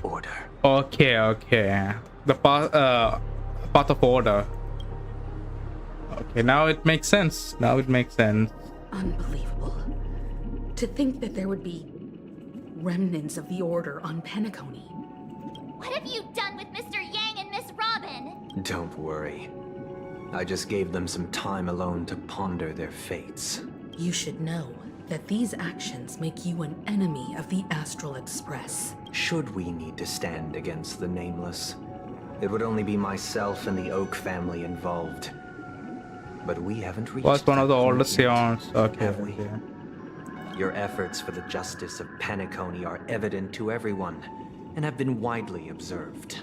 order. Okay. The path of order. Okay, now it makes sense. Unbelievable. To think that there would be remnants of the order on Penacony. What have you done with Mr. Yang and Miss Robin? Don't worry. I just gave them some time alone to ponder their fates. You should know that these actions make you an enemy of the Astral Express. Should we need to stand against the Nameless, it would only be myself and the Oak family involved. But we haven't reached. Was one of the oldest Sions. Okay. Have we? Your efforts for the justice of Penacony are evident to everyone, and have been widely observed.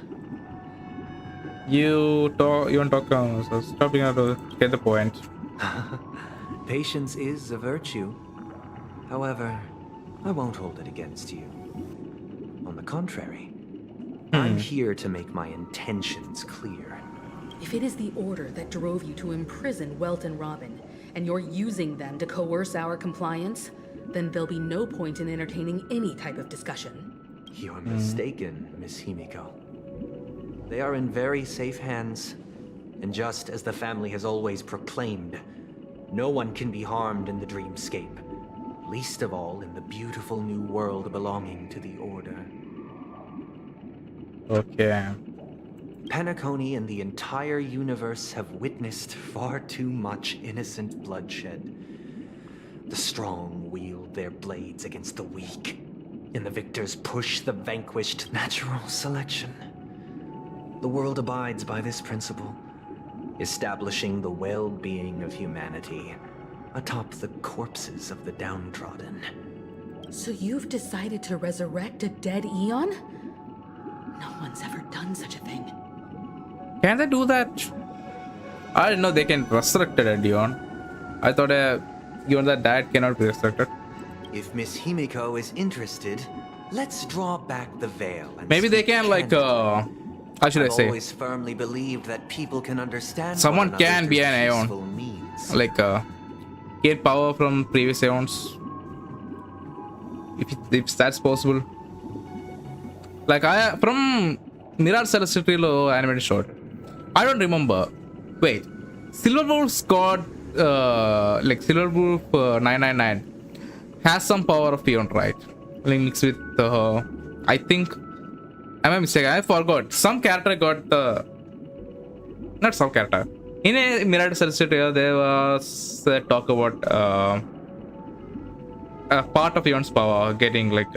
You don't talk. So stop being able to get the point. Patience is a virtue. However, I won't hold it against you. On the contrary, I'm here to make my intentions clear. If it is the order that drove you to imprison Welt and Robin, and you're using them to coerce our compliance, then there'll be no point in entertaining any type of discussion. You're mistaken, Miss Himiko. They are in very safe hands, and just as the family has always proclaimed, no one can be harmed in the dreamscape, least of all in the beautiful new world belonging to the Order. Okay. Penacony and the entire universe have witnessed far too much innocent bloodshed. The strong wield their blades against the weak, and the victors push the vanquished. Natural selection. The world abides by this principle, establishing the well-being of humanity atop the corpses of the downtrodden. So you've decided to resurrect a dead Eon? No one's ever done such a thing. Can they do that? I didn't know they can resurrect a dead Eon. I thought Eon that died cannot be resurrected. If Miss Himiko is interested, let's draw back the veil. And maybe they can like how should I say? I've always firmly believed that people can understand. Someone can be an Aeon, means. like get power from previous Aeons. If that's possible. Like from Mirror Celestial animated short, I don't remember. Wait, Silverwolf's got like Silverwolf 999 has some power of Aeon, right? Like mixed with I think. Am I mistaken? I forgot. Some character got the. Not some character. In a Mirror Celestial, there was talk about a part of Eon's power getting like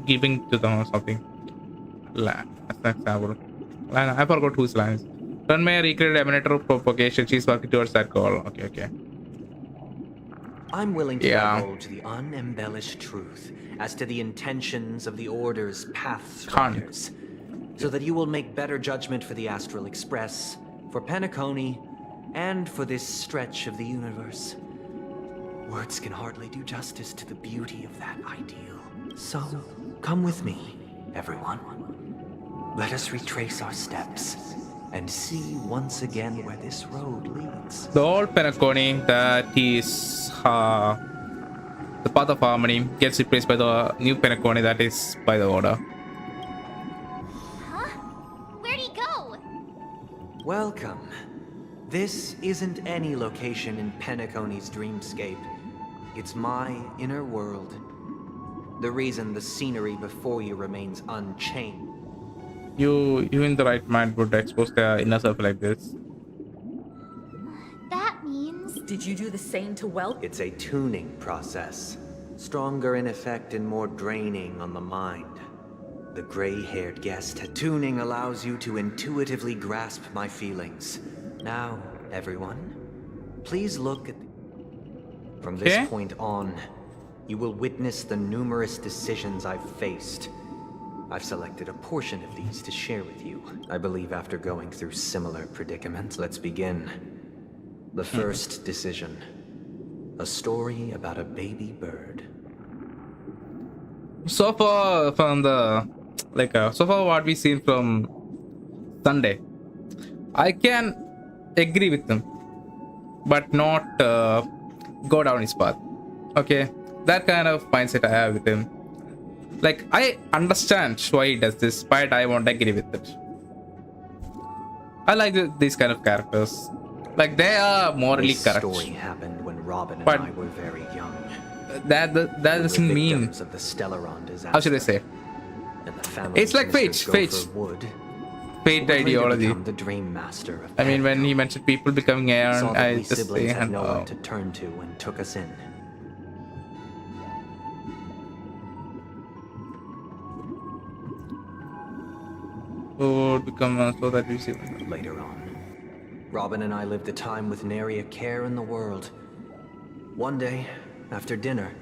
giving to them or something. That's an example. I forgot whose lines. Turn may recreate emanator of propagation. She's working towards that goal. Okay. I'm willing to divulge the unembellished truth as to the intentions of the Order's Pathfinders, so that you will make better judgment for the Astral Express, for Penacony, and for this stretch of the universe. Words can hardly do justice to the beauty of that ideal. So, come with me, everyone. Let us retrace our steps and see once again where this road leads. The old Penacony that is the path of harmony gets replaced by the new Penacony that is by the Order. Huh? Where'd he go? Welcome. This isn't any location in Penacony's dreamscape. It's my inner world. The reason the scenery before you remains unchanged. You in the right mind would expose their inner self like this. That means... Did you do the same to Welt? It's a tuning process. Stronger in effect and more draining on the mind. The gray-haired guest. Tuning allows you to intuitively grasp my feelings. Now, everyone, please look at... From this point on, you will witness the numerous decisions I've faced. I've selected a portion of these to share with you. I believe after going through similar predicaments, let's begin. The first decision. A story about a baby bird. So far from the so far what we've seen from Sunday, I can agree with him, but not go down his path. Okay, that kind of mindset I have with him. Like, I understand why he does this, but I won't agree with it. I like these kind of characters. Like, they are morally correct. This story happened when Robin and I were very young. That doesn't mean... Of the Stellaron disaster. How should I say? It's like Fate. Fate fate would later ideology. become the Dream Master of I mean, when he mentioned people becoming Aeon, saw that I we just siblings had and nowhere to turn to and took us in. would become so that we see. Later on, Robin and I lived a time with nary a care in the world. One day, after dinner,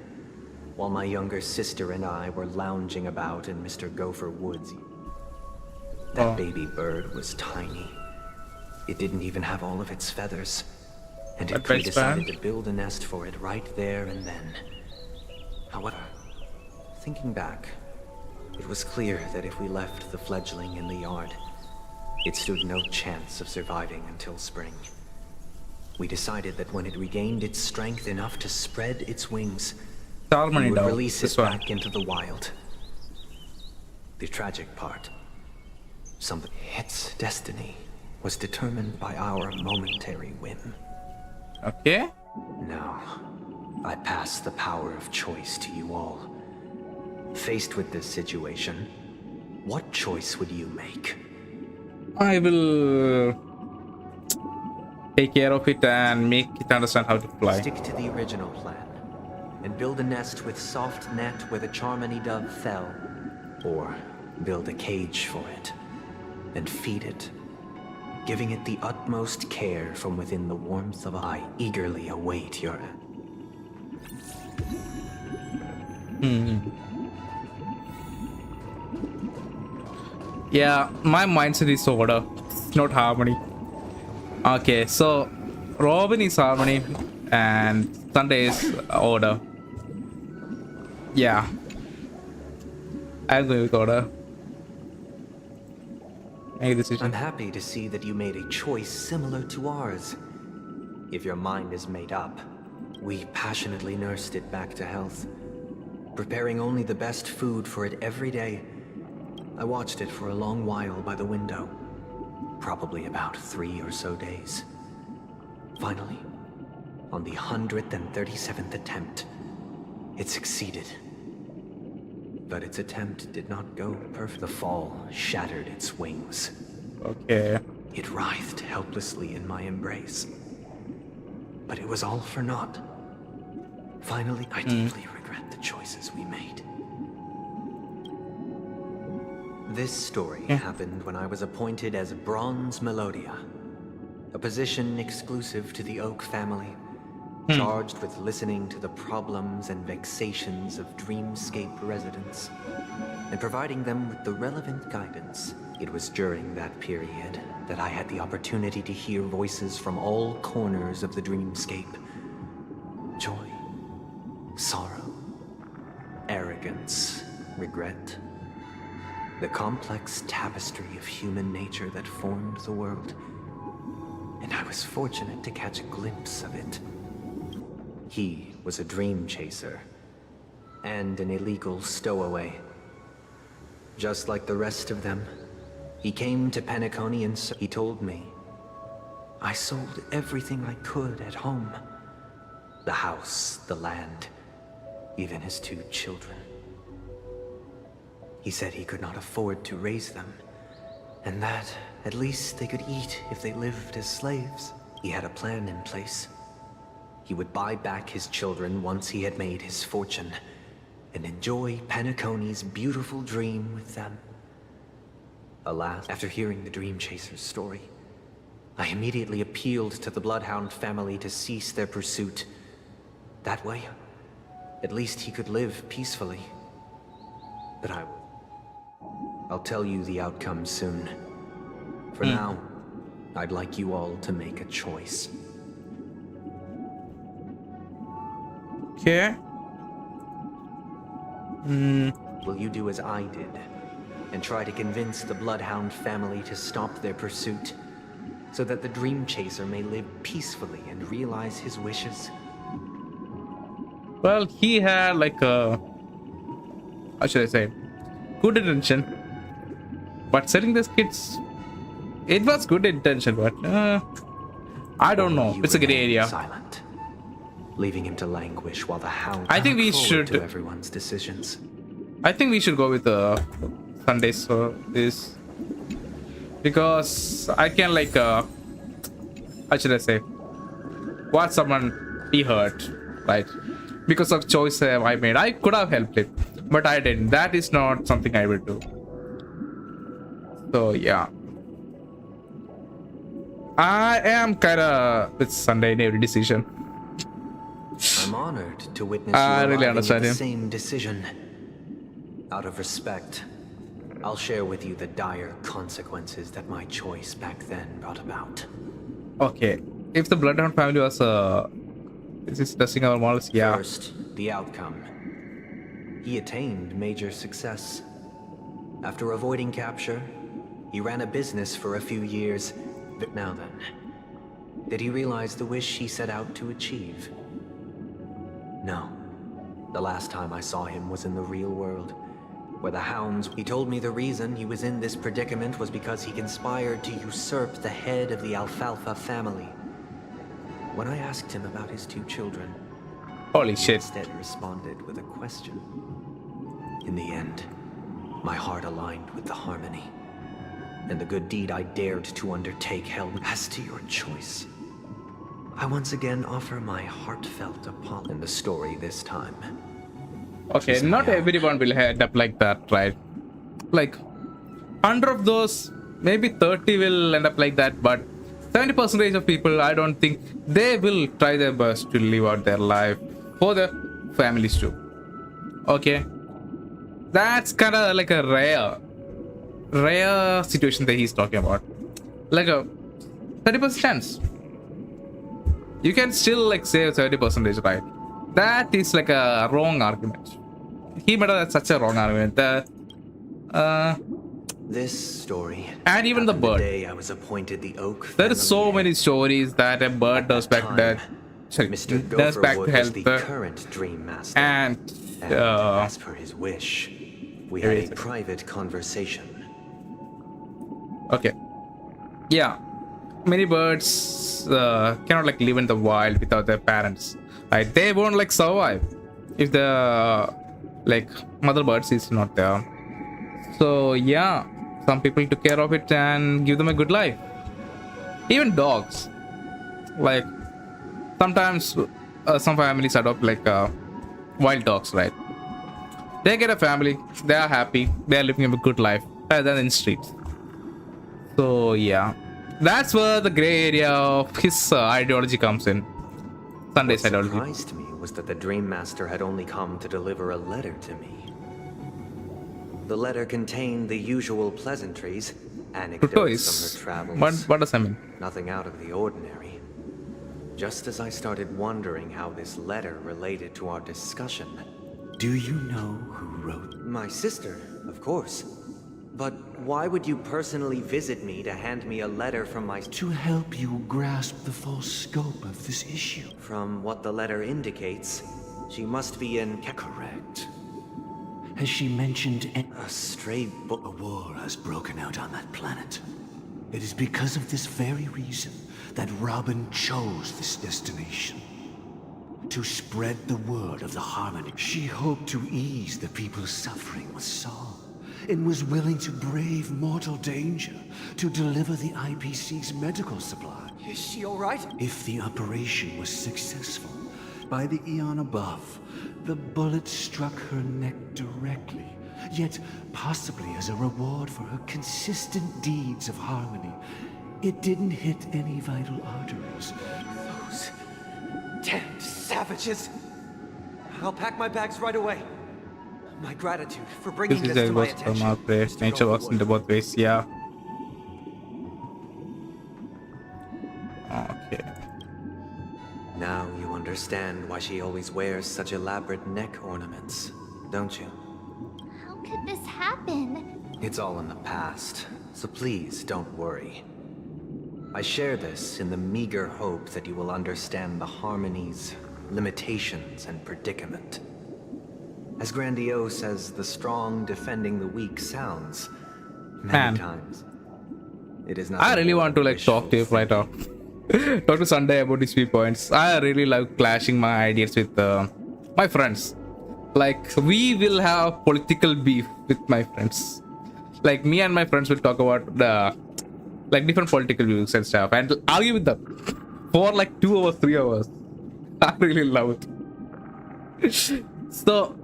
while my younger sister and I were lounging about in Mr. Gopher Woods, that baby bird was tiny. It didn't even have all of its feathers. And we decided to build a nest for it right there and then. However, thinking back, it was clear that if we left the fledgling in the yard, it stood no chance of surviving until spring. We decided that when it regained its strength enough to spread its wings, we would release it back into the wild. The tragic part, its destiny was determined by our momentary whim. Okay. Now, I pass the power of choice to you all. Faced with this situation, what choice would you make? I will take care of it and make it understand how to fly. Stick to the original plan and build a nest with soft net where the Charmony dove fell, or build a cage for it and feed it, giving it the utmost care from within the warmth of I eagerly await your... Yeah, my mindset is order, not harmony. Okay, so Robin is harmony and Sunday is order. Yeah, I'll go with order. I'm happy to see that you made a choice similar to ours. If your mind is made up, we passionately nursed it back to health, preparing only the best food for it every day. I watched it for a long while by the window, probably about 3 or so days. Finally, on the 137th attempt, it succeeded. But its attempt did not go perfect. The fall shattered its wings. Okay. It writhed helplessly in my embrace. But it was all for naught. Finally, I deeply regret the choices we made. This story happened when I was appointed as Bronze Melodia, a position exclusive to the Oak family, charged with listening to the problems and vexations of Dreamscape residents and providing them with the relevant guidance. It was during that period that I had the opportunity to hear voices from all corners of the Dreamscape. Joy, sorrow, arrogance, regret. The complex tapestry of human nature that formed the world. And I was fortunate to catch a glimpse of it. He was a dream chaser and an illegal stowaway. Just like the rest of them, he came to Penacony and he told me, I sold everything I could at home. The house, the land, even his 2 children. He said he could not afford to raise them, and that at least they could eat if they lived as slaves. He had a plan in place. He would buy back his children once he had made his fortune, and enjoy Penacony's beautiful dream with them. Alas, after hearing the Dream Chaser's story, I immediately appealed to the Bloodhound family to cease their pursuit. That way, at least he could live peacefully. But I'll tell you the outcome soon. For now, I'd like you all to make a choice. Okay. Will you do as I did and try to convince the Bloodhound family to stop their pursuit so that the Dream Chaser may live peacefully and realize his wishes? Well, he had like a, how should I say, good intention, but setting these kids, it was good intention, but I don't know. It's a gray area. Silent, leaving him to languish while the hound. I think we forward should. To everyone's decisions. I think we should go with the Sundays. So this because I can like how should I say, watch someone be hurt, right? Because of choice I made. I could have helped it, but I didn't. That is not something I will do. So yeah, I am kind of with Sunday in every decision. I'm honored to witness I you really arriving understand at the him. same decision. Out of respect, I'll share with you the dire consequences that my choice back then brought about. Okay, if the Bloodhound family was this is testing our models, yeah. First, the outcome. He attained major success. After avoiding capture, he ran a business for a few years. But now then, did he realize the wish he set out to achieve? No. The last time I saw him was in the real world, where the hounds... He told me the reason he was in this predicament was because he conspired to usurp the head of the Alfalfa family. When I asked him about his 2 children, holy he shit, instead responded with a question. In the end, my heart aligned with the harmony, and the good deed I dared to undertake held. As to your choice, I once again offer my heartfelt apology in the story this time. okay, not everyone will end up like that, right? Like 100 of those, maybe 30 will end up like that, but 70% of people, I don't think they will try their best to live out their life for their families too. Okay, that's kind of like a rare situation that he's talking about, like a 30% chance. You can still like say 30%, right? That is like a wrong argument. He made such a wrong argument that this story, and even the bird. day I was appointed the Oak There is so many stories that a bird does back that. Sorry, Mr. does back to Gopherwood was health. the current Dream Master. And as per his wish, we had a private conversation. Okay. Yeah. Many birds cannot like live in the wild without their parents. Right? They won't like survive if the like mother birds is not there. So yeah, some people took care of it and give them a good life. Even dogs, like sometimes some families adopt like wild dogs, right? They get a family, they are happy, they are living a good life rather than in streets. So yeah, that's where the gray area of his ideology comes in. Sunday's what ideology. surprised me was that the Dream Master had only come to deliver a letter to me. The letter contained the usual pleasantries, anecdotes from her travels. What does that mean? Nothing out of the ordinary. Just as I started wondering how this letter related to our discussion. Do you know who wrote? My sister, of course. But why would you personally visit me to hand me a letter from my... To help you grasp the full scope of this issue. From what the letter indicates, she must be in... Correct. Has she mentioned a stray book? A war has broken out on that planet. It is because of this very reason that Robin chose this destination. To spread the word of the harmony. She hoped to ease the people's suffering with song, and was willing to brave mortal danger to deliver the IPC's medical supply. Is she all right? If the operation was successful, by the eon above, the bullet struck her neck directly, yet possibly as a reward for her consistent deeds of harmony. It didn't hit any vital arteries. Those damned savages! I'll pack my bags right away. My gratitude for bringing This this is to my was from attention. our place. Nature works in both ways. Yeah. Okay. Now you understand why she always wears such elaborate neck ornaments, don't you? How could this happen? It's all in the past, so please don't worry. I share this in the meager hope that you will understand the harmonies, limitations, and predicament. As grandiose as the strong defending the weak sounds, many times, it is not. I really want to like talk to you right now. Talk to Sunday about these viewpoints. I really love clashing my ideas with my friends. Like we will have political beef with my friends. Like me and my friends will talk about the like different political views and stuff, and argue with them for like 2 hours, 3 hours. I really love it. So,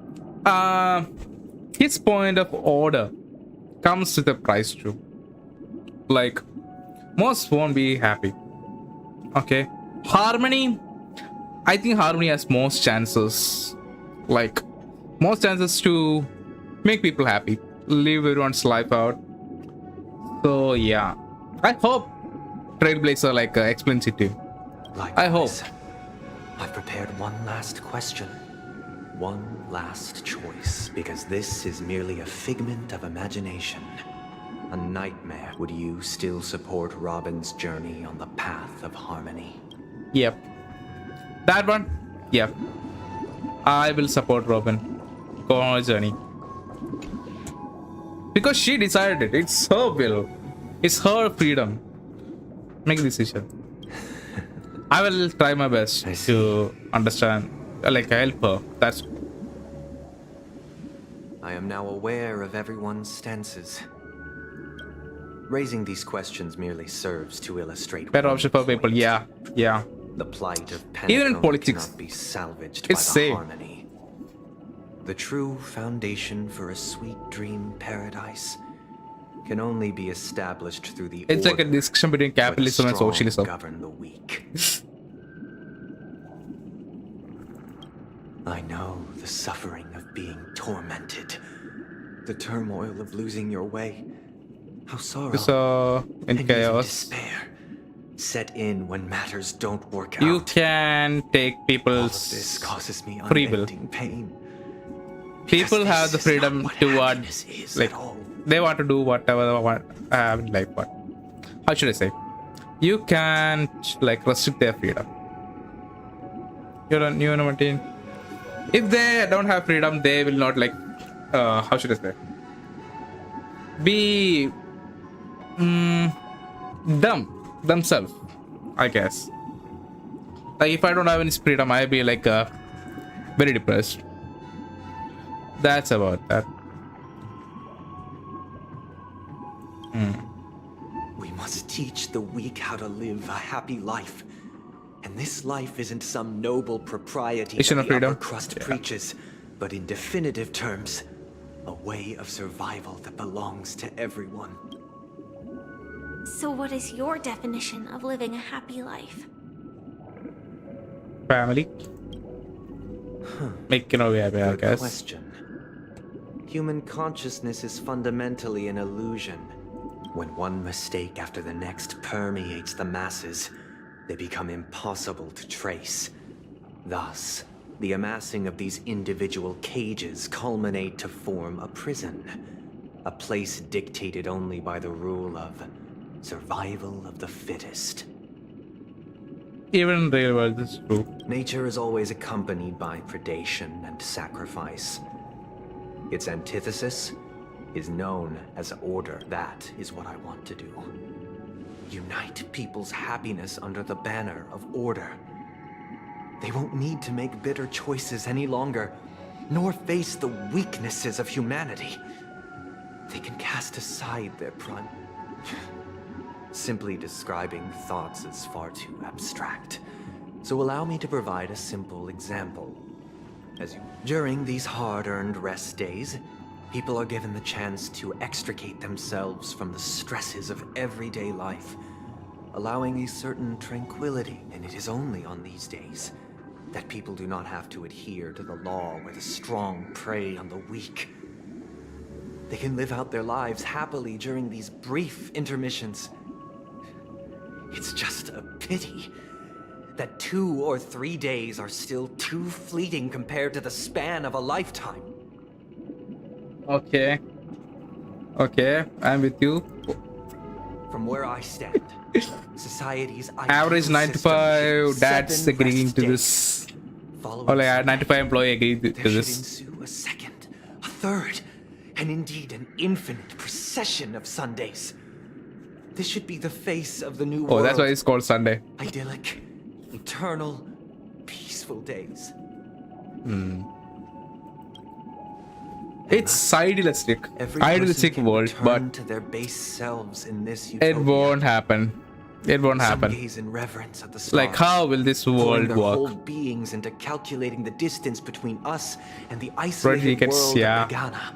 his point of order comes with a price too. Like, most won't be happy. Okay, Harmony. I think Harmony has most chances, like most chances to make people happy, live everyone's life out. So yeah, I hope Trailblazer like explains it to you. I hope. I've prepared one last question. One last choice, because this is merely a figment of imagination. A nightmare. Would you still support Robin's journey on the path of harmony? Yep. That one? Yep. I will support Robin. Go on her journey. Because she decided it. It's her will. It's her freedom. Make a decision. I will try my best to understand, like help her. That's. I am now aware of everyone's stances. Raising these questions merely serves to illustrate Better option for people. Yeah, yeah. The plight of Even in Penacone politics, cannot be salvaged it's by the safe. harmony. The true foundation for a sweet dream paradise can only be established through the It's like a order discussion between where the capitalism and strong socialism. govern the weak. I know the suffering of being tormented, the turmoil of losing your way. How sorrow So in and even chaos, despair set in when matters don't work you out. can take people's This causes me free will. unending pain. People have the freedom to what, like, they want to do whatever they want. Like what? How should I say? You can't like restrict their freedom. You know what I mean? If they don't have freedom, they will not like. How should I say? Be dumb themselves, I guess. Like if I don't have any freedom, I'll be like very depressed. That's about that. We must teach the weak how to live a happy life. And this life isn't some noble propriety Vision that of the freedom. upper crust preaches, but in definitive terms, a way of survival that belongs to everyone. So what is your definition of living a happy life? Family. Making our way happy, I Good guess. question. Human consciousness is fundamentally an illusion. When one mistake after the next permeates the masses, they become impossible to trace. Thus, the amassing of these individual cages culminate to form a prison. A place dictated only by the rule of survival of the fittest. Even in real world, this is true. Nature is always accompanied by predation and sacrifice. Its antithesis is known as order. That is what I want to do. Unite people's happiness under the banner of order. They won't need to make bitter choices any longer, nor face the weaknesses of humanity. They can cast aside their prime. Simply describing thoughts is far too abstract. So allow me to provide a simple example. During these hard-earned rest days, people are given the chance to extricate themselves from the stresses of everyday life, allowing a certain tranquility. And it is only on these days that people do not have to adhere to the law where the strong prey on the weak. They can live out their lives happily during these brief intermissions. It's just a pity that 2 or 3 days are still too fleeting compared to the span of a lifetime. Okay. Okay, I'm with you. From where I stand, society's Average 9 to 5 dads agreeing to this. Or like a 9 to 5 employee agreeing to There should this. ensue a second, a third, and indeed an infinite procession of Sundays. This should be the face of the new world. Oh, that's why it's called Sunday. Idyllic, eternal, peaceful days. It's idealistic. Every Idealistic person can world, return but to their base selves in this it utopia. won't happen. It won't Some happen. gaze in reverence at the stars, Like, how will this pouring world their work? whole beings into calculating the distance between us and the Red isolated tickets, world yeah. of Megana.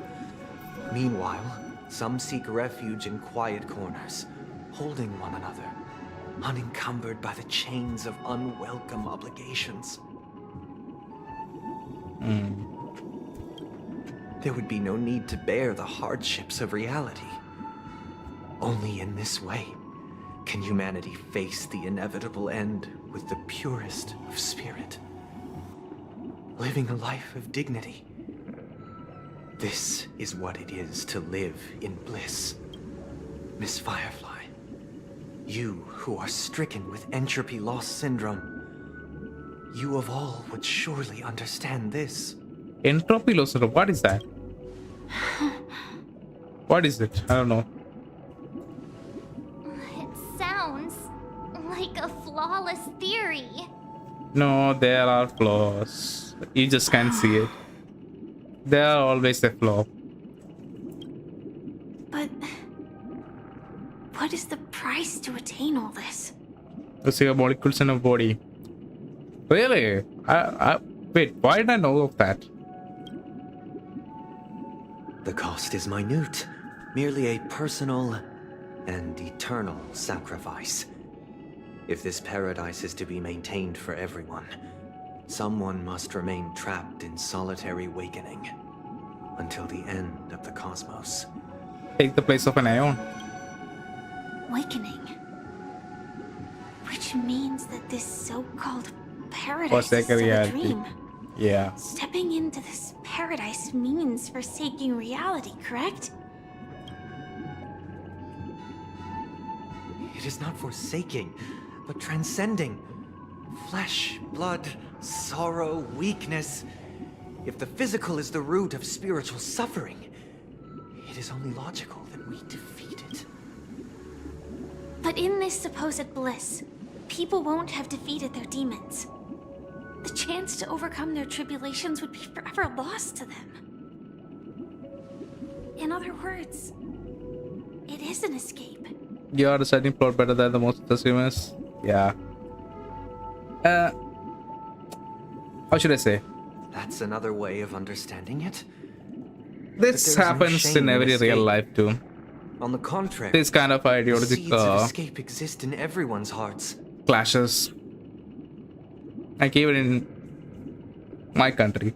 Meanwhile, some seek refuge in quiet corners, holding one another, unencumbered by the chains of unwelcome obligations. There would be no need to bear the hardships of reality. Only in this way can humanity face the inevitable end with the purest of spirit, living a life of dignity. This is what it is to live in bliss. Miss Firefly, you who are stricken with entropy loss syndrome, you of all would surely understand this. Entropy loss syndrome. What is that? What is it? I don't know. It sounds like a flawless theory. No, there are flaws. You just can't see it. There are always a flaw. But what is the price to attain all this? Let's see molecules in a body. Really? Wait, why did I know of that? The cost is minute, merely a personal and eternal sacrifice. If this paradise is to be maintained for everyone, someone must remain trapped in solitary awakening until the end of the cosmos. Take the place of an ion. Awakening. Which means that this so-called Or paradise is second still a reality. dream. Yeah. Stepping into this paradise means forsaking reality, correct? It is not forsaking, but transcending. Flesh, blood, sorrow, weakness. If the physical is the root of spiritual suffering, it is only logical that we defeat it. But in this supposed bliss, people won't have defeated their demons. The chance to overcome their tribulations would be forever lost to them. In other words, it is an escape. You are deciding plot better than the most of the streamers. Yeah. How should I say? That's another way of understanding it. This But there is no happens shame in every real escape. life too. On the contrary, This kind of the ideological seeds of escape exist in everyone's hearts. clashes. Like even in my country.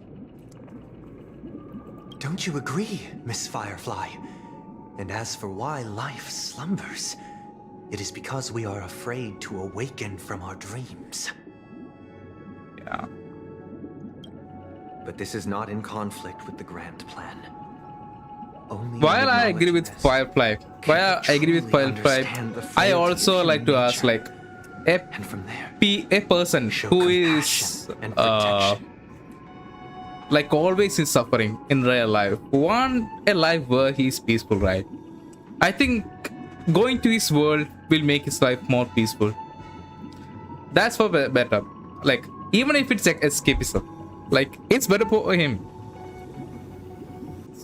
Don't you agree, Miss Firefly? And as for why life slumbers, it is because we are afraid to awaken from our dreams. Yeah. But this is not in conflict with the grand plan. Only While an I agree with acknowledgement Firefly, while I agree with truly Firefly, understand the I frailty also of like to human ask, nature. like, And from there, a person who is and protection. like always in suffering in real life, want a life where he's peaceful, right? I think going to his world will make his life more peaceful. That's for better. Like, even if it's like escapism, like it's better for him.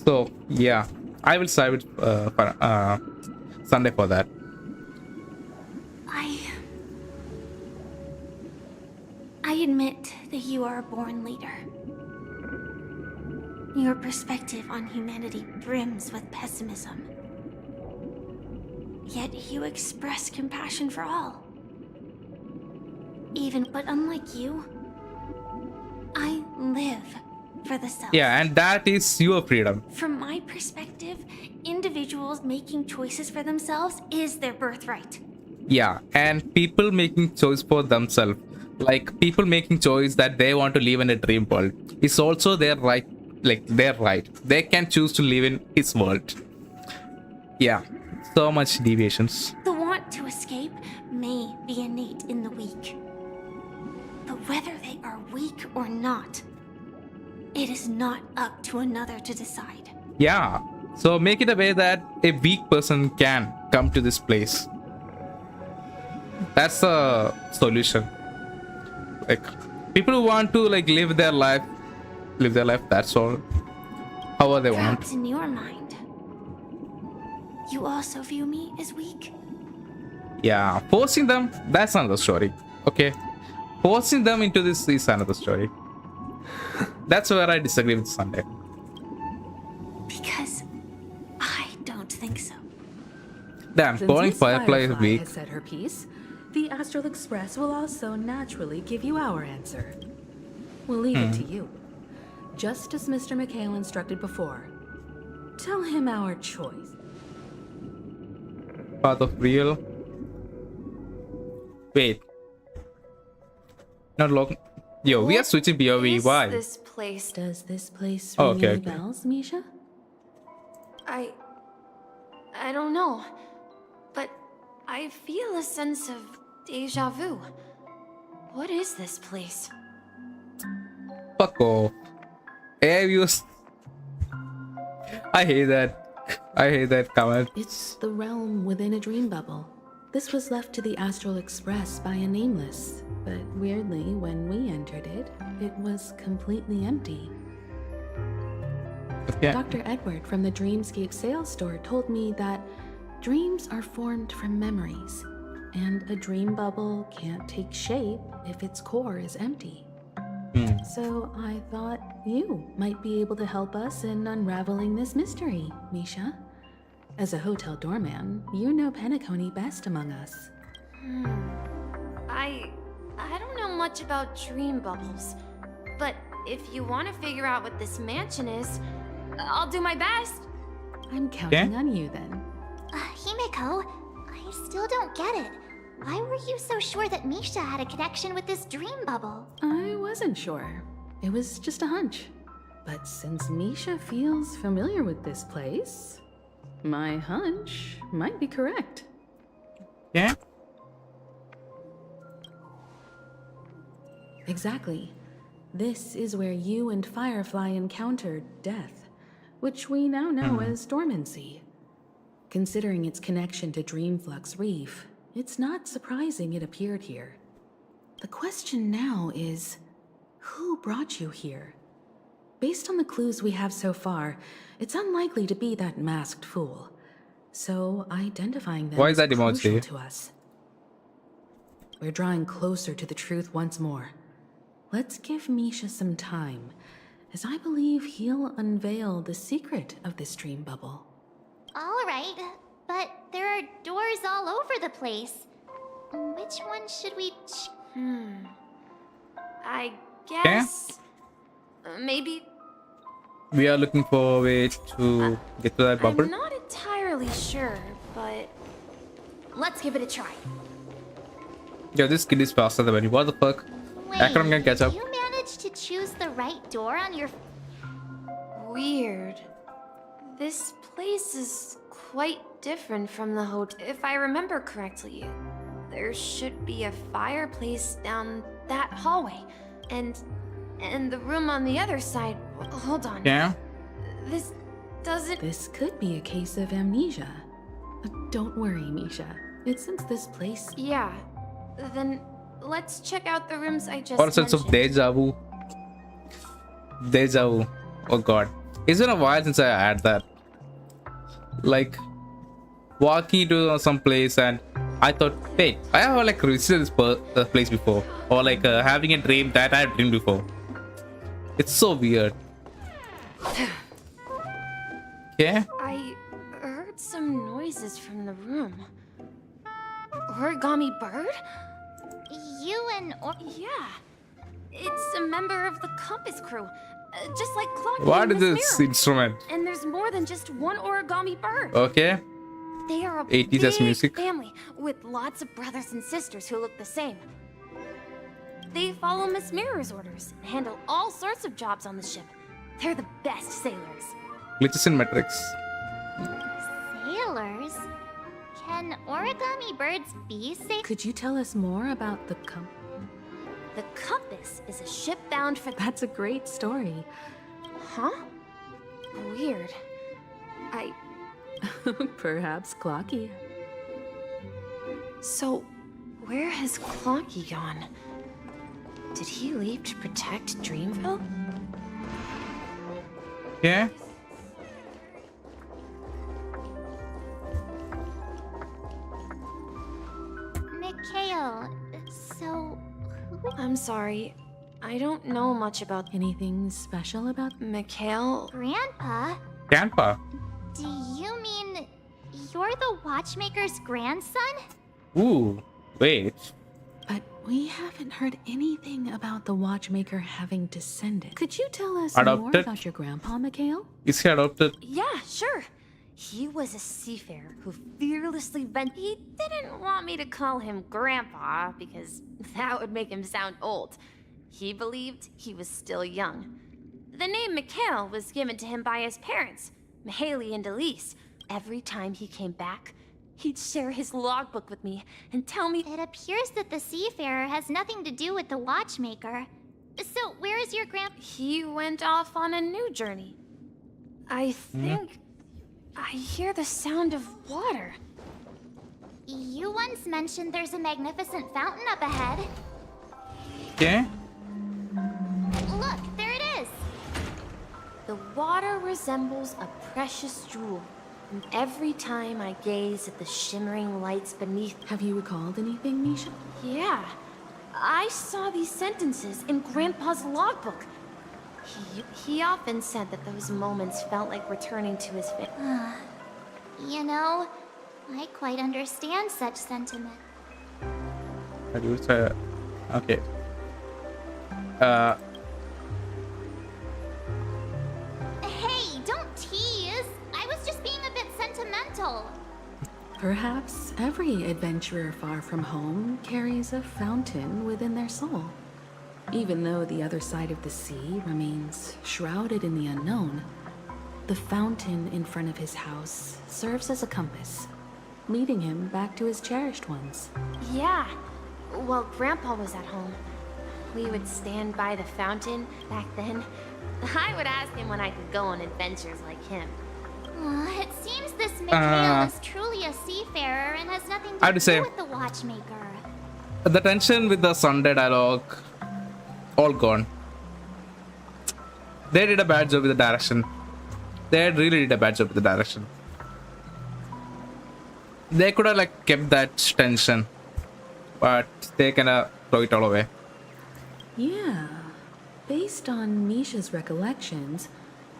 So yeah, I will side with Sunday for that. I admit that you are a born leader. Your perspective on humanity brims with pessimism. Yet you express compassion for all. But unlike you, I live for the self. Yeah, and that is your freedom. From my perspective, individuals making choices for themselves is their birthright. Yeah, and people making choice for themselves, like people making choice that they want to live in a dream world, is also their right. Like their right, they can choose to live in his world. Yeah, so much deviations. The want to escape may be innate in the weak. But whether they are weak or not, it is not up to another to decide. Yeah, so make it a way that a weak person can come to this place. That's the solution. Like people who want to like live their life, that's all. however they want. Perhaps in your mind, you also view me as weak. Yeah, forcing them, that's another story. Okay, forcing them into this is another story. That's where I disagree with Sunday. Because I don't think so. Damn, Since calling Miss Firefly is weak. has said her piece, the Astral Express will also naturally give you our answer. We'll leave it to you. Just as Mr. McHale instructed before. Tell him our choice. Path of real. Wait. Not long. Yo, we are switching POV. Why? This place. Does this place Oh, ring okay, any okay. bells, Misha? I don't know. But I feel a sense of deja vu. What is this place? Fuck off. Air views. I hate that. I hate that comment. It's the realm within a dream bubble. This was left to the Astral Express by a nameless, but weirdly, when we entered it, it was completely empty. Yeah. Dr. Edward from the Dreamscape sales store told me that dreams are formed from memories, and a dream bubble can't take shape if its core is empty. So I thought you might be able to help us in unraveling this mystery, Misha. As a hotel doorman, you know Penacony best among us. I don't know much about dream bubbles. But if you want to figure out what this mansion is, I'll do my best. I'm counting on you then. Himeko, I still don't get it. Why were you so sure that Misha had a connection with this dream bubble? I wasn't sure. It was just a hunch. But since Misha feels familiar with this place, my hunch might be correct. Yeah? Exactly. This is where you and Firefly encountered death, which we now know as dormancy. Considering its connection to Dreamflux Reef, it's not surprising it appeared here. The question now is, who brought you here? Based on the clues we have so far, it's unlikely to be that masked fool. So identifying them Why is that crucial emoji? to us. We're drawing closer to the truth once more. Let's give Misha some time, as I believe he'll unveil the secret of this dream bubble. All right, but there are doors all over the place. Which one should we I guess... maybe... We are looking for a way to get to that bubble. I'm not entirely sure, but... let's give it a try. Yeah, this kid is faster than me. What the fuck? Akram can catch up. You managed to choose the right door on your... Weird. This place is quite different from the hotel. If I remember correctly, there should be a fireplace down that hallway. And the room on the other side... Hold on. Yeah? This doesn't... This could be a case of amnesia. But don't worry, Misha. It's since this place... Yeah. Then let's check out the rooms I just Or a sense of mentioned. deja vu. Deja vu. Oh god. It's been a while since I had that. Like, walking into some place and I thought, wait, I have like visited this place before. Or like having a dream that I had dreamed before. It's so weird. Yeah? I heard some noises from the room. Origami bird? You and... Yeah. It's a member of the Compass crew. Just like Clocky What and is Miss this Mirror. instrument? And there's more than just one origami bird. Okay. They are a 80s big as music. family with lots of brothers and sisters who look the same. They follow Miss Mirror's orders and handle all sorts of jobs on the ship. They're the best sailors. Glitches in metrics. Sailors? Can origami birds be sailors? Could you tell us more about the The Compass is a ship bound for... That's a great story. Huh? Weird. Perhaps Clocky. So, where has Clocky gone? Did he leave to protect Dreamville? Yeah? Mikhail. So, I'm sorry. I don't know much about anything special about Mikhail. Grandpa? Grandpa. Do you mean you're the watchmaker's grandson? Ooh, wait. But we haven't heard anything about the watchmaker having descended. Could you tell us more Adopted? about your grandpa, Mikhail? Is he adopted? Yeah, sure. He was a seafarer who fearlessly He didn't want me to call him Grandpa because that would make him sound old. He believed he was still young. The name Mikhail was given to him by his parents, Mihaly and Elise. Every time he came back, he'd share his logbook with me and tell me... It appears that the seafarer has nothing to do with the watchmaker. So, where is your He went off on a new journey. I think... I hear the sound of water. You once mentioned there's a magnificent fountain up ahead. Yeah? Look, there it is! The water resembles a precious jewel. And every time I gaze at the shimmering lights beneath... Have you recalled anything, Misha? Yeah. I saw these sentences in Grandpa's logbook. He often said that those moments felt like returning to his family. You know, I quite understand such sentiment. I do say. Okay. Hey, don't tease! I was just being a bit sentimental. Perhaps every adventurer far from home carries a fountain within their soul. Even though the other side of the sea remains shrouded in the unknown, the fountain in front of his house serves as a compass, leading him back to his cherished ones. Yeah. While Grandpa was at home, we would stand by the fountain back then. I would ask him when I could go on adventures like him. It seems this Mikhail is truly a seafarer and has nothing to do with the watchmaker. The tension with the Sunday dialogue, all gone. They did a bad job with the direction. They really did a bad job with the direction. They could have like kept that tension, but they kind of throw it all away. Yeah. Based on Misha's recollections,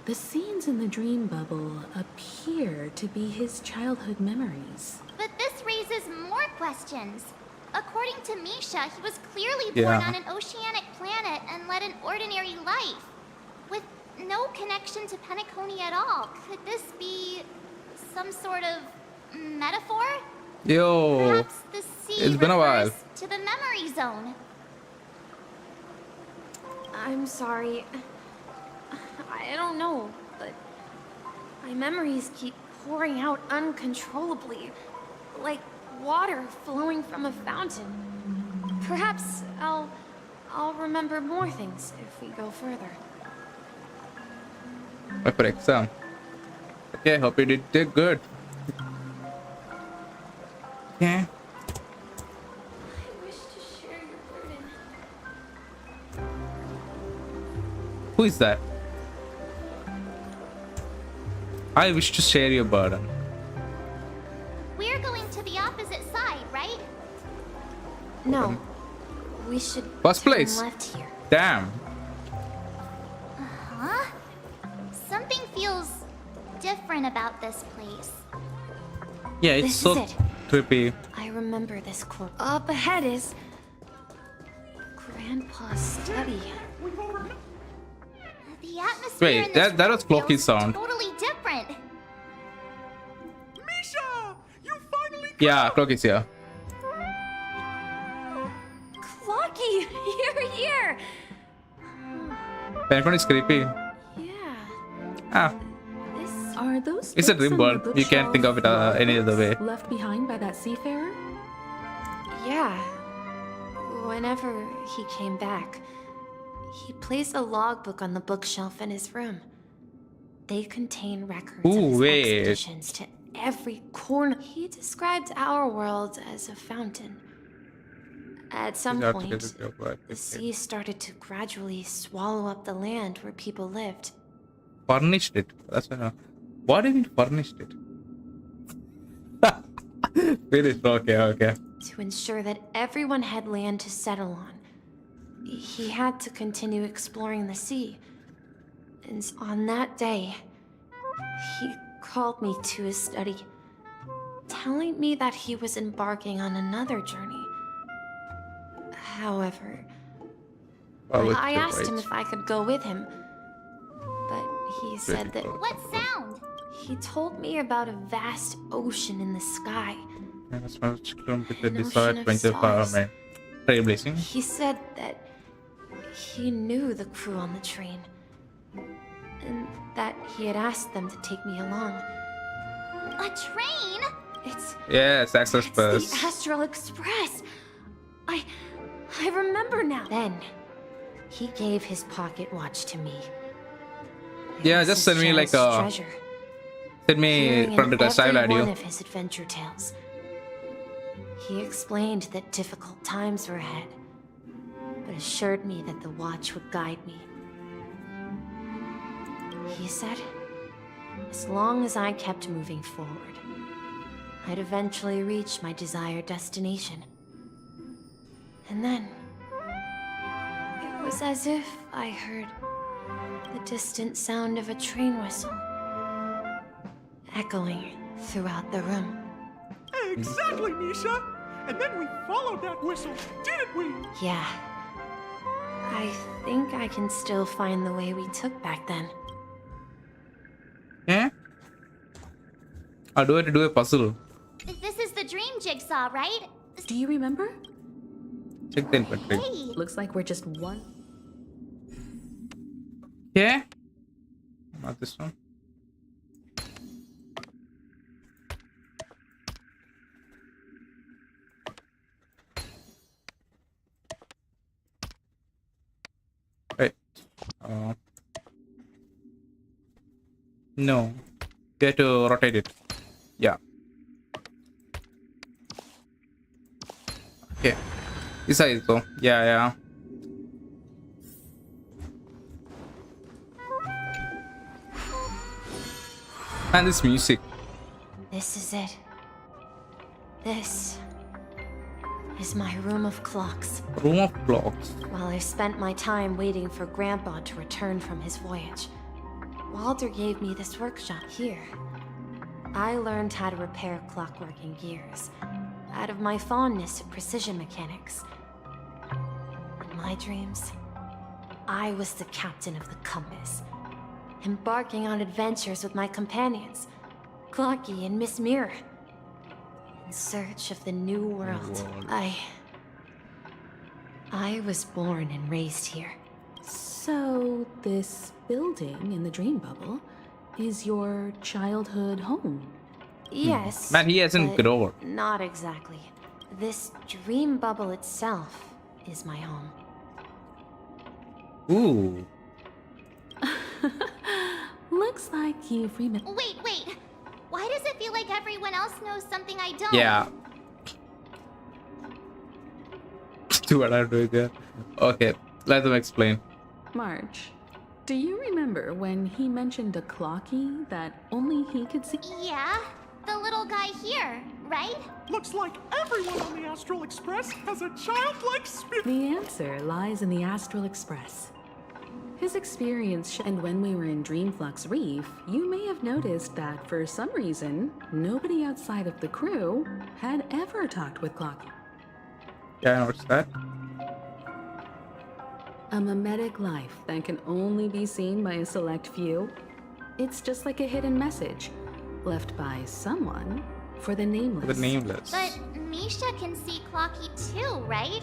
the scenes in the dream bubble appear to be his childhood memories. But this raises more questions. According to Misha, he was clearly born on an oceanic planet and led an ordinary life, with no connection to Penacony at all. Could this be some sort of metaphor? Yo, perhaps the sea it's been a while. refers to the memory zone. I'm sorry. I don't know, but my memories keep pouring out uncontrollably, like water flowing from a fountain. Perhaps I'll remember more things if we go further. Wait for exam. Okay, hope you did good. Yeah. I wish to share your burden. Who is that? I wish to share your burden. We're going to the opposite side, right? No. We should First turn place. left here. Damn. Huh? Something feels different about this place. Yeah, it's This so is it. trippy. I remember this quote. Up ahead is Grandpa's study. The atmosphere Wait, in this that was room Cloaky's feels sound. totally different. Misha! You finally Yeah, clock is here. Clocky, you're here. Penacony is creepy. Ah, Are those it's a books dream on world. the You can't think of it any other way. left behind by that seafarer? Yeah. Whenever he came back, he placed a logbook on the bookshelf in his room. They contain records of Ooh, his wait. expeditions to every corner. He described our world as a fountain. At some point, the sea started to gradually swallow up the land where people lived. Furnished it. That's why. What do you mean furnished it? Finished. Okay. To ensure that everyone had land to settle on, he had to continue exploring the sea. And on that day, he called me to his study, telling me that he was embarking on another journey. However, I asked him if I could go with him, but he said that... What sound? He told me about a vast ocean in the sky. An ocean of stars. Trailblazing. He said that he knew the crew on the train, and that he had asked them to take me along. A train? Yes, Access It's Bus. the Astral Express. I remember now. Then he gave his pocket watch to me. Yeah, just send me like a treasure. send me from the style Every one audio. of his adventure tales. He explained that difficult times were ahead, but assured me that the watch would guide me. He said, as long as I kept moving forward, I'd eventually reach my desired destination. And then, it was as if I heard the distant sound of a train whistle echoing throughout the room. Exactly, Misha! And then we followed that whistle, didn't we? Yeah. I think I can still find the way we took back then. Yeah? Or do I have to do a puzzle? This is the dream jigsaw, right? Do you remember? Check the inventory. Hey! Looks like we're just one. Yeah? Not this one. Wait. No. You have to rotate it. Yeah. Okay. This side though. Yeah. And this music. This is it. This is my room of clocks. Room of clocks. While I spent my time waiting for Grandpa to return from his voyage, Walter gave me this workshop here. I learned how to repair clockwork and gears out of my fondness of precision mechanics. In my dreams, I was the captain of the compass, embarking on adventures with my companions, Clocky and Miss Mirror, in search of the new world. I was born and raised here. So, this building in the dream bubble is your childhood home? Yes. Man, he hasn't but grown. Not exactly. This dream bubble itself is my home. Ooh. Looks like you've Wait. Why does it feel like everyone else knows something I don't? Yeah. Do what I'm doing there. Okay, let them explain. March, do you remember when he mentioned a clocky that only he could see? Yeah, the little guy here, right? Looks like everyone on the Astral Express has a childlike spirit. The answer lies in the Astral Express. His experience, and when we were in Dreamflux Reef, you may have noticed that for some reason, nobody outside of the crew had ever talked with Clocky. Yeah, what's that? A mimetic life that can only be seen by a select few. It's just like a hidden message left by someone for the nameless. The nameless. But Misha can see Clocky too, right?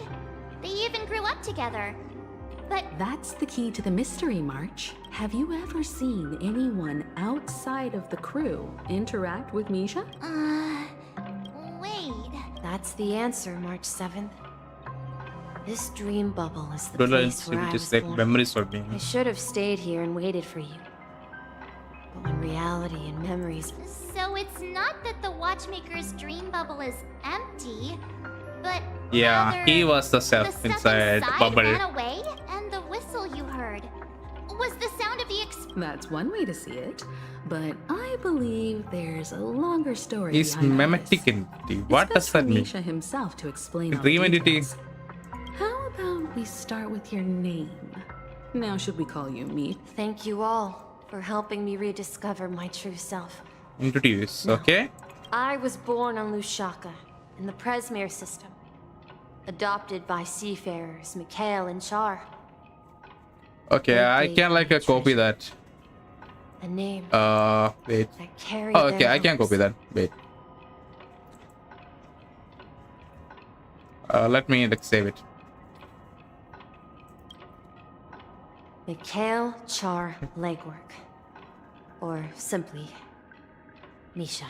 They even grew up together. But that's the key to the mystery, March. Have you ever seen anyone outside of the crew interact with Misha? Wait. That's the answer, March 7th. This dream bubble is the Don't place where I was just like born. memories for me. I should have stayed here and waited for you. But when reality and memories... So it's not that the watchmaker's dream bubble is empty, but Yeah, rather he was the self the stuff inside the bubble. ran away, and the whistle you heard was the sound of the That's one way to see it. But I believe there's a longer story Is behind all mimetic this. entity. It's What best does that for mean? Misha himself to explain all Dream the entity. details. How about we start with your name? Now should we call you me? Thank you all for helping me rediscover my true self. Introduce. No. Okay. I was born on Lushaka, in the Presmere system. Adopted by seafarers Mikhail and Char. Okay, They I gave can me like a copy that. A name Wait. that carried Oh, okay, their I can hopes. copy that. Wait. Let me like save it. Mikhail Char Legwork. Or simply, Misha.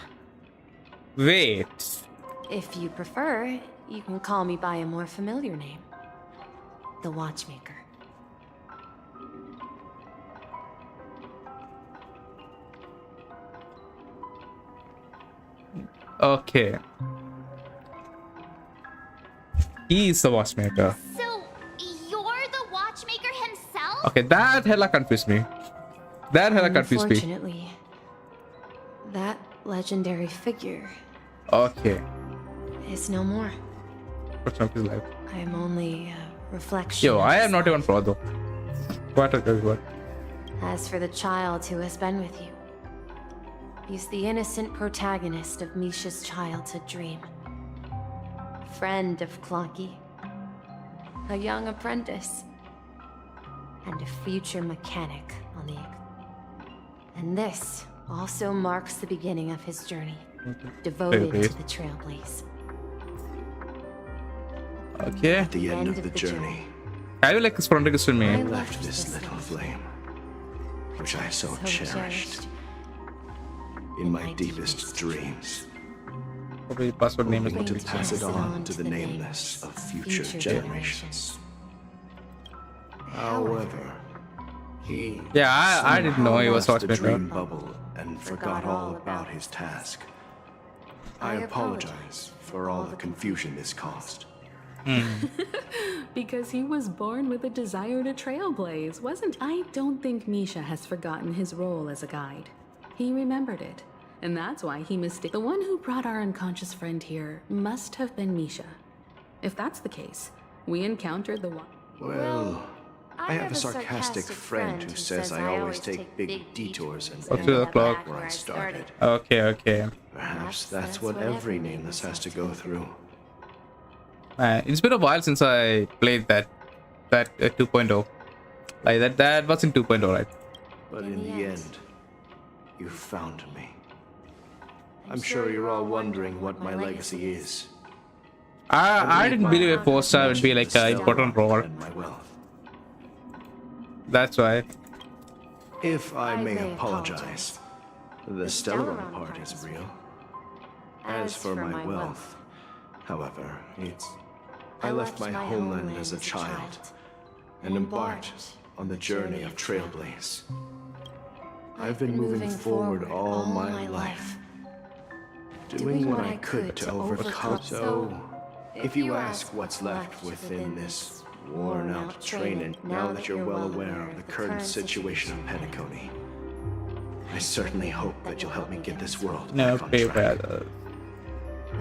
Wait. If you prefer, you can call me by a more familiar name. The Watchmaker. Okay. He is the watchmaker. So, you're the watchmaker himself? Okay, that hella confused me. That hella confused me. Unfortunately, that legendary figure Okay. is no more. What's up his life? I am only a reflection. Yo, of I his am not even pro though. What a good one. As for the child who has been with you, he's the innocent protagonist of Misha's childhood dream. Friend of Clocky, a young apprentice, and a future mechanic on the... And this also marks the beginning of his journey, devoted to the Trailblaze. Okay. At the end of the journey, I will like this protagonist in I me. left this little flame, which I so cherished in my deepest dreams. Probably password name is Hoping going to to pass it on to the nameless of future generations. However, he Yeah, I didn't know he was somehow lost the watchmaker. dream bubble and forgot all about his task. I apologize for all the confusion this caused. Because he was born with a desire to trailblaze, wasn't I? Don't think Misha has forgotten his role as a guide. He remembered it, and that's why he mistook. The one who brought our unconscious friend here must have been Misha. If that's the case, we encountered the one. Well, I have a sarcastic friend who says I always take big detours and end the up clock? back where I started. Okay, okay. Perhaps that's what every nameless has to go through. It's been a while since I played that 2.0. Like that was in 2.0, right? But in the end, you found me. I'm sure you're all wondering what my legacy is. I didn't believe a 4-star would be like an important role. My wealth. That's why. If I may apologize, the stellar part is real. As for my wealth, however, I left my homeland as a child and embarked on the journey of Trailblaze. I've been moving forward all my life, doing what I could to overcome. So, if you ask what's left within this worn-out train, now that you're well aware of the current situation of Penacony, I certainly hope that you'll help me get this world No, back on pay track. better.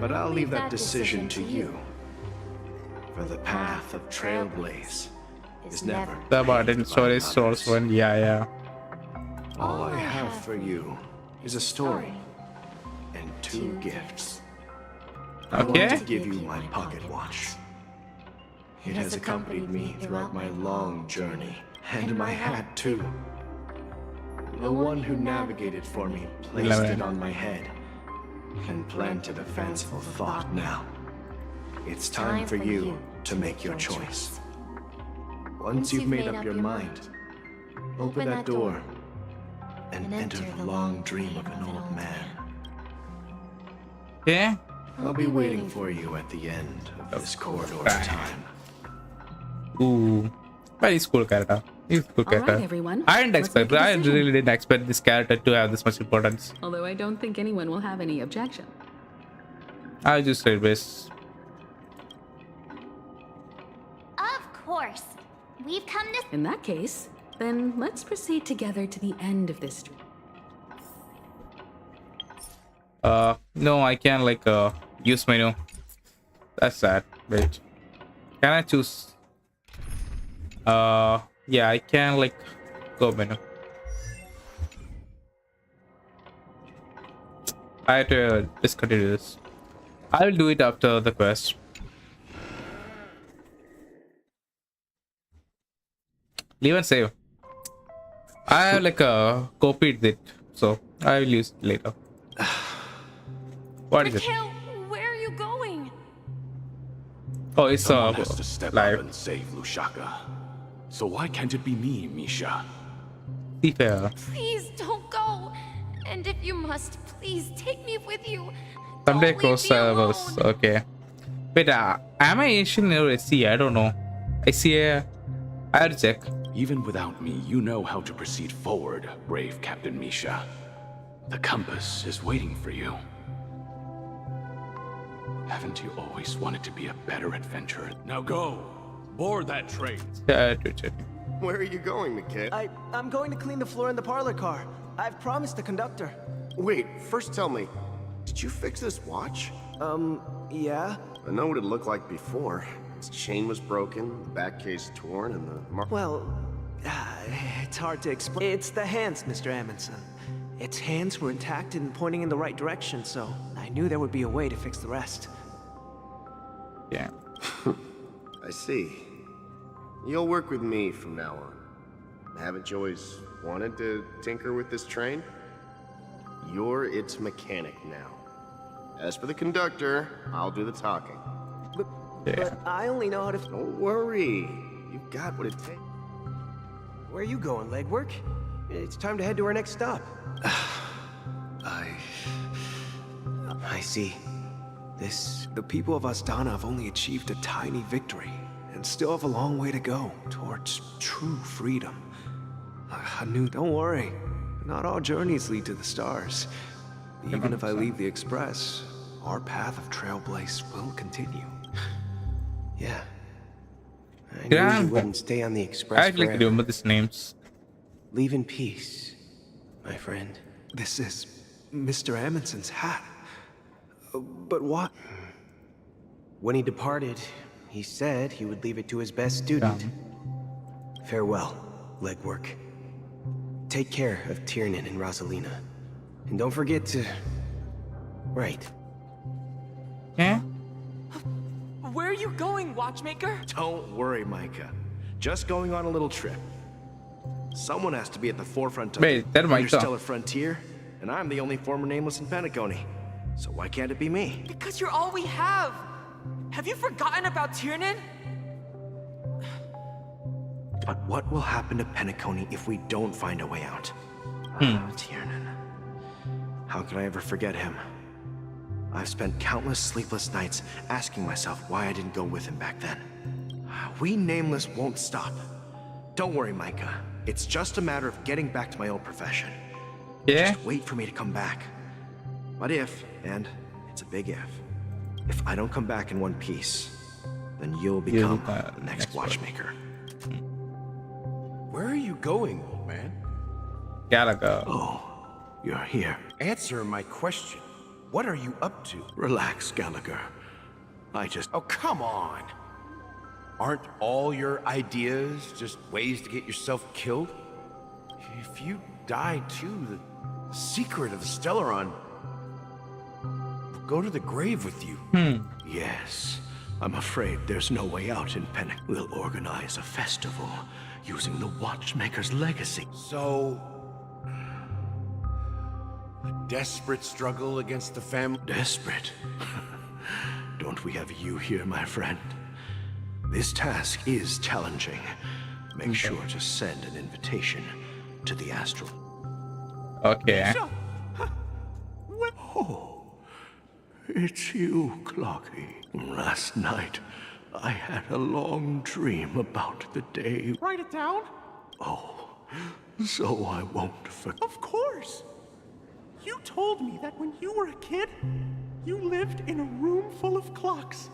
But I'll leave that decision to you. For the path of Trailblaze is never The Barden paved by story others. source one. Yeah. All I have for you is a story and 2 gifts. I Okay. want to give you my pocket watch. It has accompanied me throughout my long journey, and my hat too. The one who navigated for me placed it on my head and planted a fanciful thought now. It's time for you to make your choice. Once you've made up your mind, open that door and enter the long dream of an old man. Okay. I'll be waiting for you at the end of this corridor of time. Ooh. Very cool character. He's a cool All right, character. everyone. I didn't Let's expect. make a I decision. really didn't expect this character to have this much importance. Although I don't think anyone will have any objection. I just said this. Of course. We've come to... In that case, then let's proceed together to the end of this dream. No, I can't like use menu. That's sad. Wait, can I choose? Yeah, I can like go menu. I have to discontinue this. I will do it after the quest. Leave and save. I have like copied it, so I will use it later. What is it? Mikhail, where are you going? Oh, it's Someone has to step live. up and save Lushaka. So why can't it be me, Misha? Seafarer. Please don't go. And if you must, please take me with you. Someday cross servers. Okay. Wait, am I Asian or SC? I don't know. I see a. I have to check. Even without me, you know how to proceed forward, brave Captain Misha. The compass is waiting for you. Haven't you always wanted to be a better adventurer? Now go! Board that train! Yeah, I have to check. Where are you going, Mikhail? I'm going to clean the floor in the parlor car. I've promised the conductor. Wait, first tell me, did you fix this watch? Yeah? I know what it looked like before. Its chain was broken, the back case torn, and the Well, it's hard to explain. It's the hands, Mr. Amundsen. Its hands were intact and pointing in the right direction, so I knew there would be a way to fix the rest. Yeah. I see. You'll work with me from now on. Haven't you always wanted to tinker with this train? You're its mechanic now. As for the conductor, I'll do the talking. But I only know how to... Don't worry. You've got what it takes. Where are you going, legwork? It's time to head to our next stop. I see. The people of Astana have only achieved a tiny victory, and still have a long way to go towards true freedom. Don't worry. Not all journeys lead to the stars. Even if I leave the Express, our path of Trailblaze will continue. Yeah. I knew you wouldn't stay on the Express I'd like to remember these names. Leave in peace, my friend. This is Mr. Amundsen's hat. But what? When he departed, he said he would leave it to his best student. Farewell, legwork. Take care of Tiernan and Rosalina. And don't forget to... write. Yeah? Where are you going, watchmaker? Don't worry, Micah. Just going on a little trip. Someone has to be at the forefront of the interstellar frontier, and I'm the only former Nameless in Penacony. So why can't it be me? Because you're all we have! Have you forgotten about Tiernan? But what will happen to Penacony if we don't find a way out? Tiernan. How could I ever forget him? I've spent countless sleepless nights asking myself why I didn't go with him back then. We Nameless won't stop. Don't worry, Micah. It's just a matter of getting back to my old profession. Yeah? Just wait for me to come back. But if, and it's a big if I don't come back in one piece, then you'll become the next watchmaker. Where are you going, old man? Gotta go. Oh, you're here. Answer my question. What are you up to? Relax, Gallagher. Oh, come on! Aren't all your ideas just ways to get yourself killed? If you die too, the secret of the Stellaron will go to the grave with you. Yes. I'm afraid there's no way out in Pennick. We'll organize a festival using the Watchmaker's legacy. So... a desperate struggle against the family? Desperate? Don't we have you here, my friend? This task is challenging. Make sure to send an invitation to the Astral. Okay. Oh, it's you, Clocky. Last night, I had a long dream about the day. Write it down? Oh, so I won't forget. Of course. You told me that when you were a kid, you lived in a room full of clocks.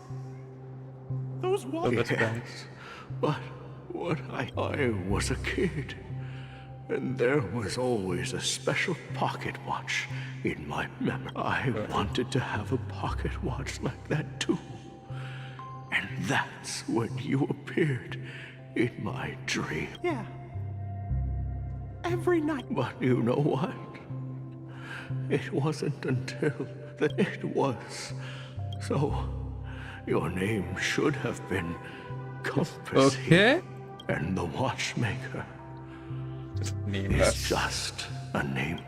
Those walls. Yes, but when I was a kid, And there was always a special pocket watch in my memory. I wanted to have a pocket watch like that too. And that's when you appeared in my dream. Yeah. Every night. But you know what? It wasn't until it was. So, your name should have been Compass. Okay. And the watchmaker is just a name.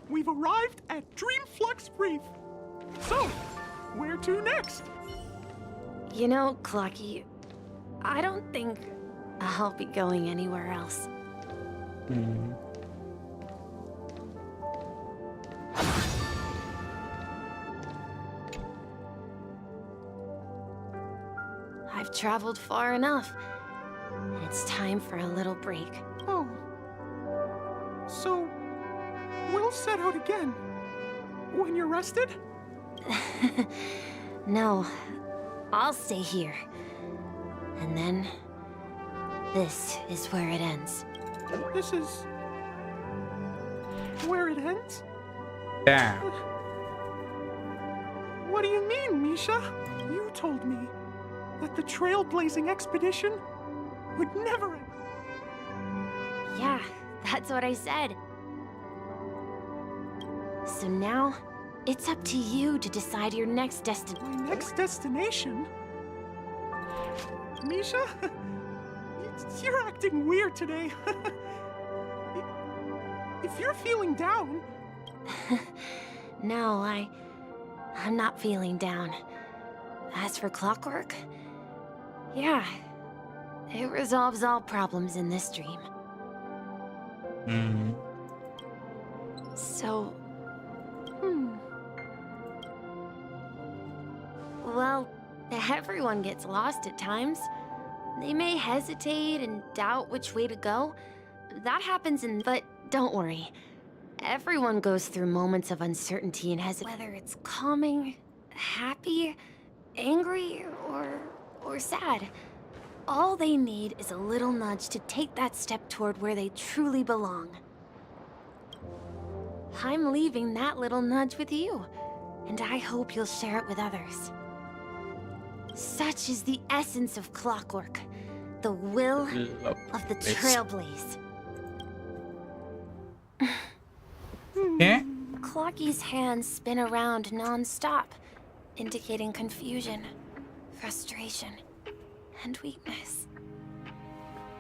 We've arrived at Dreamflux Reef. So, where to next? You know, Clocky, I don't think I'll be going anywhere else. I've traveled far enough. And it's time for a little break. Oh. So, we'll set out again. When you're rested? No, I'll stay here. And then, this is where it ends. This is... where it ends? Damn. What do you mean, Misha? You told me that the trailblazing expedition would never end. Yeah, that's what I said. So now, it's up to you to decide your next destination. My next destination? Misha? You're acting weird today. If you're feeling down... No, I'm not feeling down. As for clockwork, yeah, it resolves all problems in this dream. So, well, everyone gets lost at times. They may hesitate and doubt which way to go. That happens but don't worry. Everyone goes through moments of uncertainty and hesitation. Whether it's calming, happy, angry, or sad. All they need is a little nudge to take that step toward where they truly belong. I'm leaving that little nudge with you, and I hope you'll share it with others. Such is the essence of clockwork, the will of the trailblaze. Yeah? Clocky's hands spin around non-stop, indicating confusion, frustration, and weakness.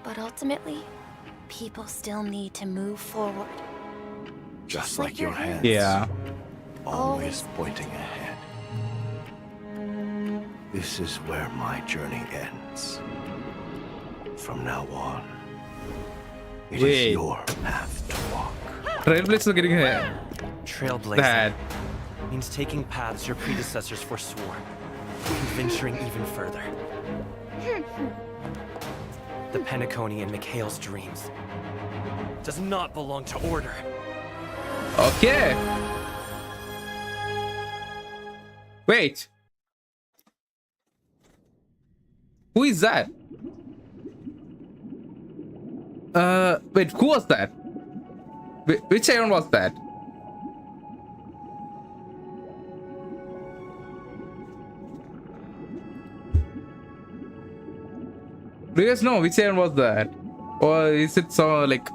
But ultimately, people still need to move forward. Just like your hands. Yeah. Always pointing ahead. This is where my journey ends. From now on, it is your path to walk. Trailblazers are getting here. Trailblazing That means taking paths your predecessors forswore, and venturing even further. The Penacony in Mikhail's dreams does not belong to Order. Okay. Wait. Who is that? Wait, who was that? Which Iron was that? Do you guys know which Iron was that? Or is it so like...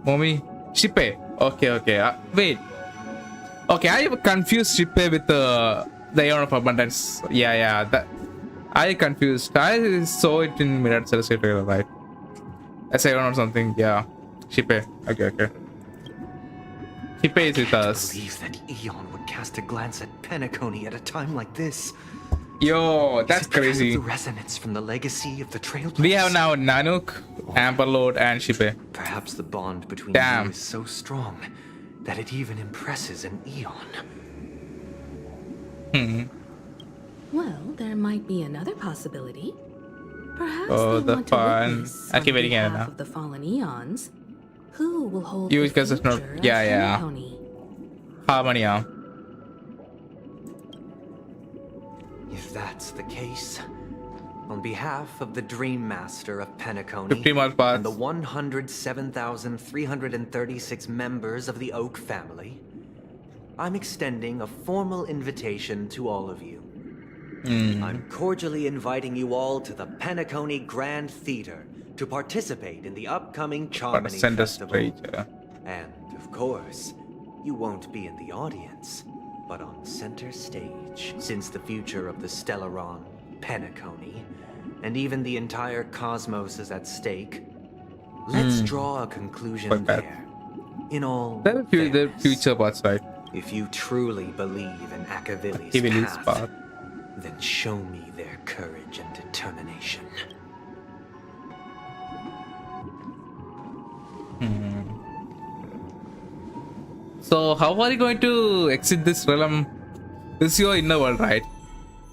Mommy? Shippe. Okay. Wait. Okay, I confused Shippe with the Iron of Abundance. Yeah. That I confused. I saw it in Mirror Celestial trailer, right? As Iron or something. Yeah. Shippe. Okay. Shippe is with us. I can't believe that Eon would cast a glance at Penacony at a time like this. Yo, that's crazy. The resonance from the legacy of the Trailblazers. We have now Nanook, Amberlord, and Shippe. Perhaps the bond between you is so strong that it even impresses an Eon. Well, there might be another possibility. Perhaps Oh, they the want fun. to witness I keep on waiting at it behalf now. of the fallen eons. Who will hold You the guys just know. future of Yeah. Penacony? Harmonia. If that's the case, On behalf of the Dream Master of 50 Penacony more parts. and the 107,336 members of the Oak family, I'm extending a formal invitation to all of you. I'm cordially inviting you all to the Penacony Grand Theater to participate in the upcoming Charmony Festival. And, of course, you won't be in the audience, but on center stage, since the future of the Stellaron, Penacony, and even the entire cosmos is at stake. Let's draw a conclusion there. In all the future parts, right? If you truly believe in Akavili's path, then show me their courage and determination. So how are you going to exit this realm? This is your inner world, right?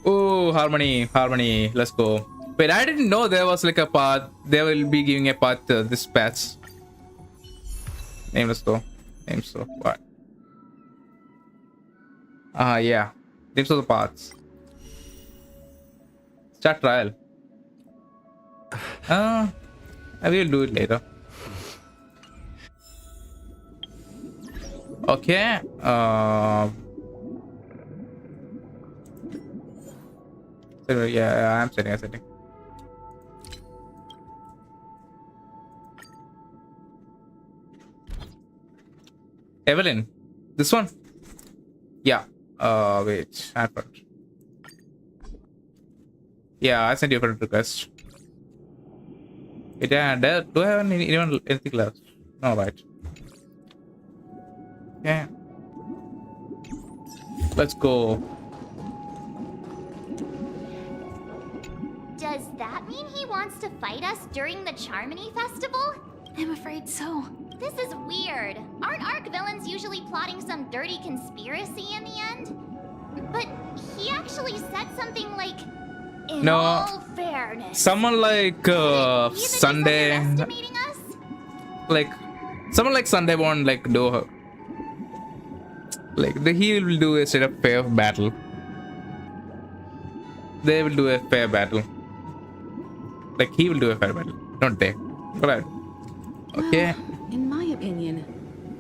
Oh, harmony, let's go. Wait, I didn't know there was like a path. They will be giving a path to this patch. Nameless though. Names though. What? Yeah. Names of the paths. Start trial. I will do it later. Okay. Yeah, I'm setting. Evelyn, this one. Yeah. Wait. I forgot. Yeah, I sent you a friend request. Do I have anything left? No, right. Yeah. Let's go. Does that mean he wants to fight us during the Charmony Festival? I'm afraid so. This is weird. Aren't Arc villains usually plotting some dirty conspiracy in the end? But he actually said something like, in all fairness. Someone like Sunday. Like someone like Sunday won't like do her. Like he will do a straight up fair battle. They will do a fair battle. Like he will do a fair battle, don't they? Alright. Okay. Well, in my opinion,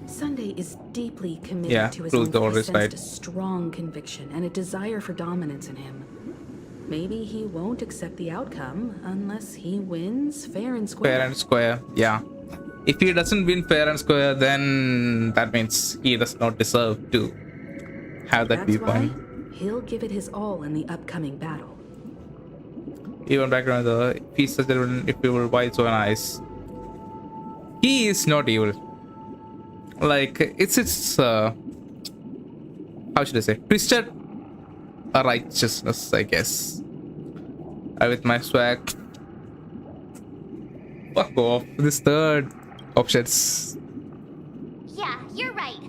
Sunday is deeply committed to his own quest, sensed a strong conviction and a desire for dominance in him. Maybe he won't accept the outcome unless he wins fair and square. Fair and square, yeah. If he doesn't win fair and square, then that means he does not deserve to have that viewpoint. He'll give it his all in the upcoming battle. Even background, if he's such a villain, if he were white so nice, he is not evil. Like it's how should I say, twisted righteousness, I guess. With my swag. Fuck off. This third options. Yeah, you're right.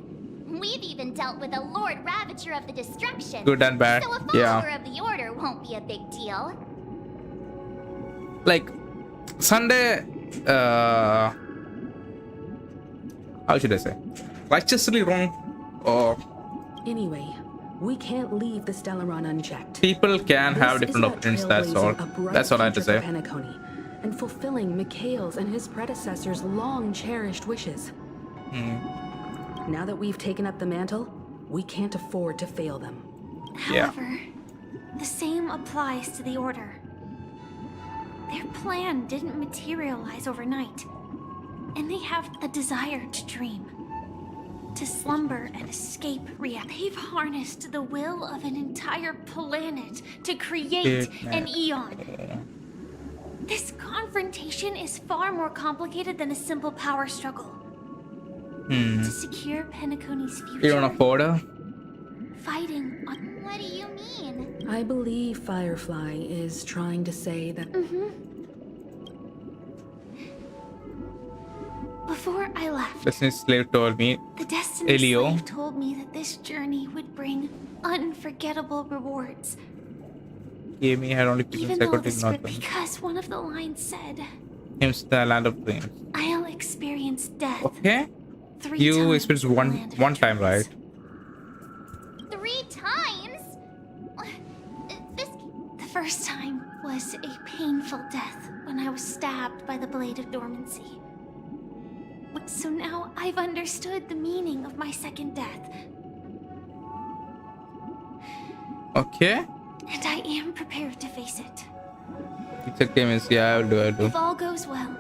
We've even dealt with a Lord Ravager of the Destruction. Good and bad. So a follower of the Order won't be a big deal. Like Sunday, how should I say? Righteously wrong or anyway. We can't leave the Stellaron unchecked. People can have different opinions, that's all. That's all I have to say. Penacony, and fulfilling Mikhail's and his predecessors' long-cherished wishes. Now that we've taken up the mantle, we can't afford to fail them. However, the same applies to the Order. Their plan didn't materialize overnight, and they have a desire to dream. To slumber and escape reality. They've harnessed the will of an entire planet to create an eon. This confrontation is far more complicated than a simple power struggle. To secure Penacony's future, you don't afford her? Fighting on... What do you mean? I believe Firefly is trying to say that... Before I left, Destiny Slave told me. the Destiny Slave told me that this journey would bring unforgettable rewards. Gave me had only Even though the script, because one of the lines said, "Him's the land of dreams." I'll experience death. Okay. 3 You times experienced in the one time, right? 3 times? The first time was a painful death when I was stabbed by the Blade of Dormancy. So now I've understood the meaning of my second death. Okay. And I am prepared to face it. It's okay, miss. Yeah, I'll do. If all goes well,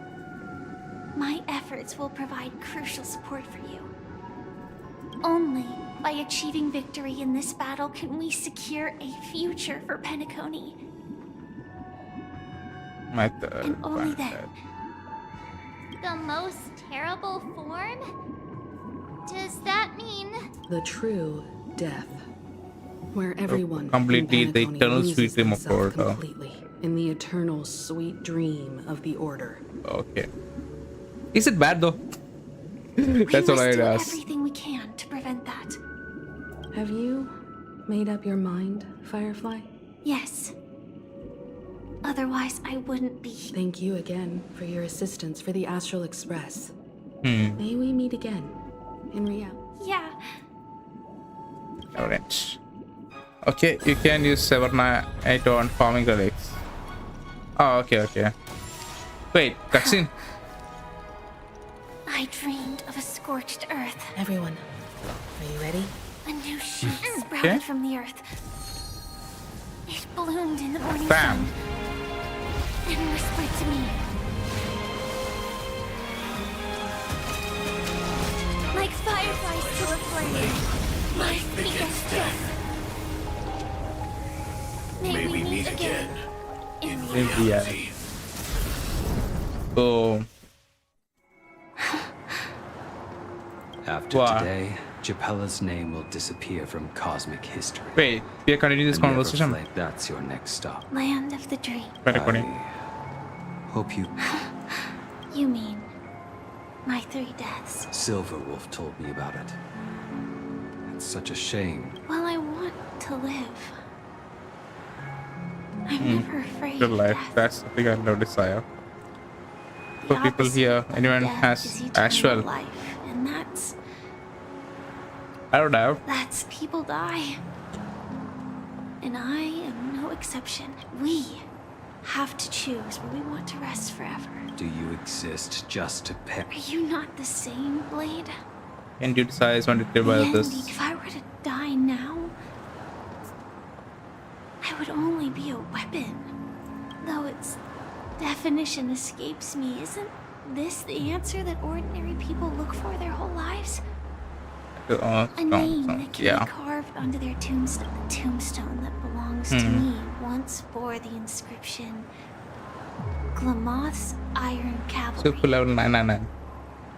my efforts will provide crucial support for you. Only by achieving victory in this battle can we secure a future for Penacony. My third. And only then. The most terrible form? Does that mean... The true death. Where everyone completely in the Penacony eternal loses sweet dream of themselves Order. completely in the eternal sweet dream of the Order. Okay. Is it bad though? We That's all must I do ask. everything we can to prevent that. Have you made up your mind, Firefly? Yes. Otherwise, I wouldn't be. Thank you again for your assistance for the Astral Express. May we meet again in reality? Yeah. Alright. Okay, you can use Severnite on farming relics. Oh, okay. Wait, cutscene. I dreamed of a scorched earth. Everyone, are you ready? A new shoot sprouted from the earth. It bloomed in the morning sun and whispered to me. Like fireflies to a flame, my biggest death. May we meet again in reality. Oh. After today, Japella's name will disappear from cosmic history. Wait, we are continuing this And conversation. Neverflake, that's your next stop. Land of the dream. Hope you... You mean my 3 deaths? Silverwolf told me about it. It's such a shame. Well, I want to live. I'm never afraid Good of life. death. That's something I have no desire. For people here, anyone Death has is eternal actual. life, and that's I don't know. people die. And I am no exception. We have to choose where we want to rest forever. Do you exist just to pick? Are you not the same, Blade? And you decide when to kill by Mandy, this. if I were to die now, I would only be a weapon. Though its definition escapes me, isn't this the answer that ordinary people look for their whole lives? A name that can be carved onto their tombstone. The tombstone that belongs to me once bore the inscription Glamoth's Iron Cavalry. Super level 999.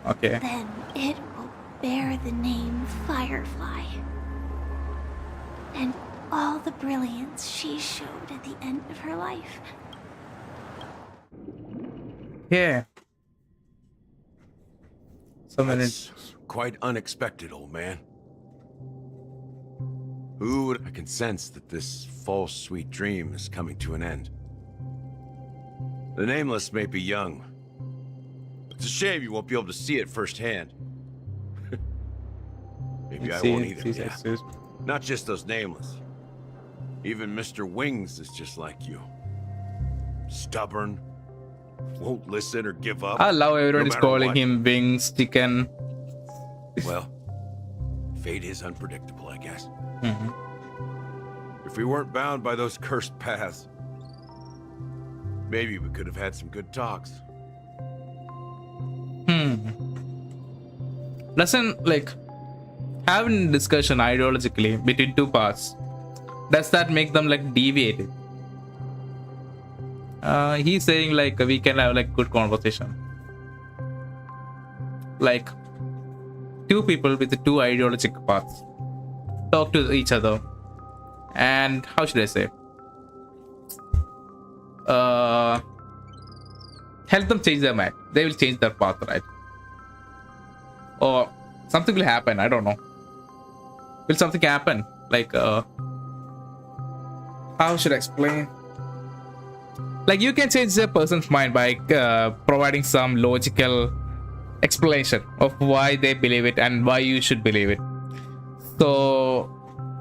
Okay. Then it will bear the name Firefly. And all the brilliance she showed at the end of her life. Yeah. That's quite unexpected, old man. Who would... I can sense that this false sweet dream is coming to an end. The Nameless may be young. It's a shame you won't be able to see it firsthand. Maybe I won't either, yeah. Not just those Nameless. Even Mr. Wings is just like you. Stubborn. Won't listen or give up. I love everyone no is matter calling what. him Wings Chicken. Well, fate is unpredictable, I guess. Mhm. If we weren't bound by those cursed paths, maybe we could have had some good talks. Doesn't like having discussion ideologically between two paths, does that make them like deviated? He's saying like we can have like good conversation, like two people with the two ideological paths talk to each other, and how should I say, help them change their mind. They will change their path, right? Or something will happen. I don't know. Will something happen? Like how should I explain? Like you can change a person's mind by providing some logical explanation of why they believe it and why you should believe it. So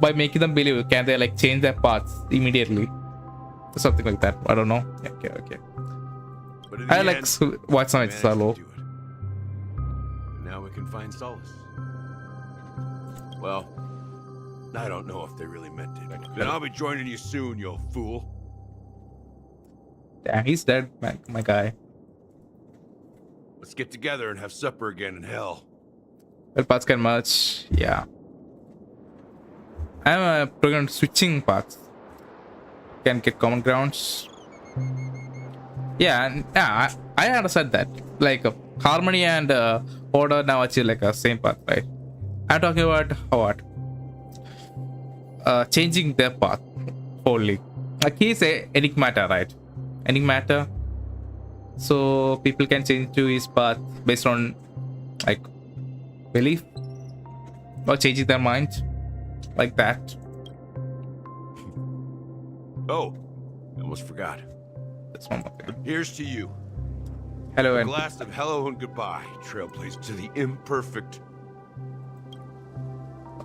by making them believe it, can they like change their paths immediately? something like that. I don't know. Yeah, okay. But in I the like end, White Knight we Solo. managed to do it. And now we can find solace. Well, I don't know if they really meant it. Then I'll be joining you soon, you fool. Damn, he's dead, my guy. Let's get together and have supper again in hell. Well, paths can merge. Yeah. I'm programmed switching paths. Can get common grounds. Yeah, and yeah, I understand that. Like harmony and order now achieve like a same path, right? I'm talking about what? Changing their path wholly. Like he's a enigmata, right? Enigmata. So people can change to his path based on like belief or changing their mind like that. Oh, I almost forgot. That's one more thing. Here's to you. Hello A and glass of hello and goodbye, trailblazer to the imperfect.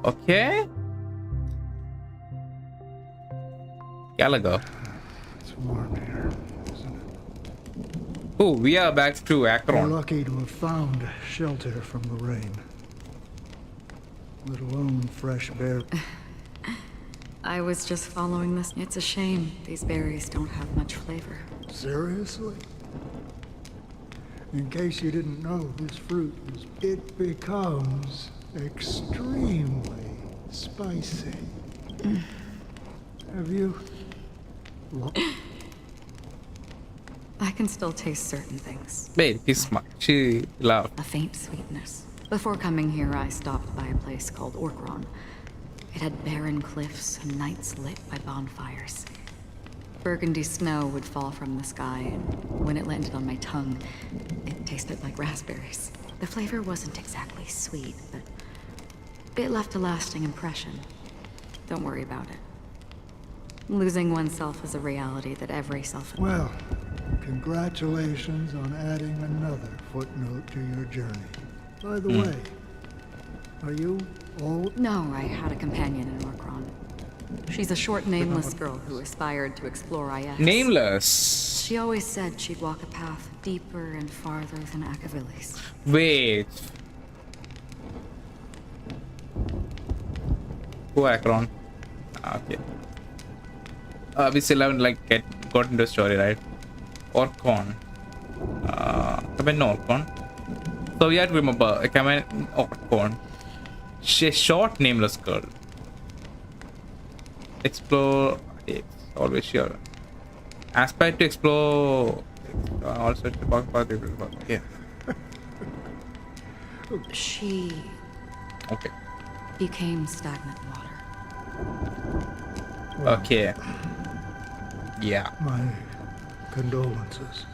okay. Gallagher. It's warm here, isn't it? Oh, we are back to We're Akron. lucky to have found shelter from the rain. Let alone fresh berries. I was just following this. It's a shame these berries don't have much flavor. Seriously? In case you didn't know, this fruit it becomes extremely spicy. Have you? I can still taste certain things. Wait, he's smart. She laughed. A faint sweetness. Before coming here, I stopped by a place called Orkron. It had barren cliffs and nights lit by bonfires. Burgundy snow would fall from the sky, and when it landed on my tongue, it tasted like raspberries. The flavor wasn't exactly sweet, but it left a lasting impression. Don't worry about it. Losing oneself is a reality that every self... Well, congratulations on adding another footnote to your journey. By the way, are you all... No, I had a companion in Orkron. She's a short, nameless girl who aspired to explore IX. Nameless. She always said she'd walk a path deeper and farther than Akavilis. Wait. Who Akron? Okay. We still haven't like got into the story, right? Orkron. Orkron. So we have to remember a Orkron. She's a short, nameless girl. Explore. It's always sure. Aspire to explore. Also, to talk about it. Yeah. She. Okay. Became stagnant water. Okay. Yeah. My condolences.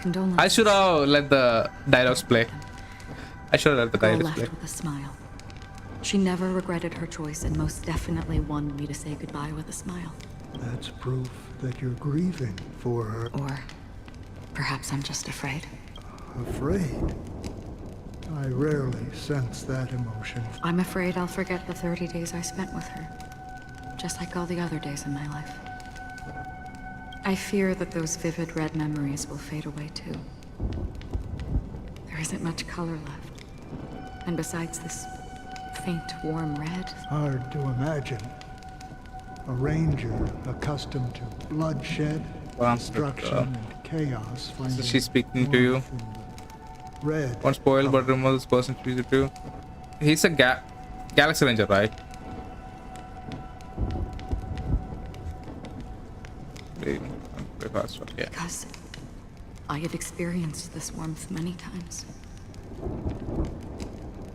Condolences. I should have let the dialogues play. I should have let the Girl dialogues left play. with a smile. She never regretted her choice and most definitely wanted me to say goodbye with a smile. That's proof that you're grieving for her. Or perhaps I'm just afraid. Afraid? I rarely sense that emotion. I'm afraid I'll forget the 30 days I spent with her. Just like all the other days in my life. I fear that those vivid red memories will fade away too. There isn't much color left. And besides this faint, warm red... Hard to imagine. A ranger accustomed to bloodshed, destruction, and chaos finding She's speaking to you. Red. One spoil, but remember this person speaking to you. He's a Galaxy Ranger, right? Okay. Because I have experienced this warmth many times.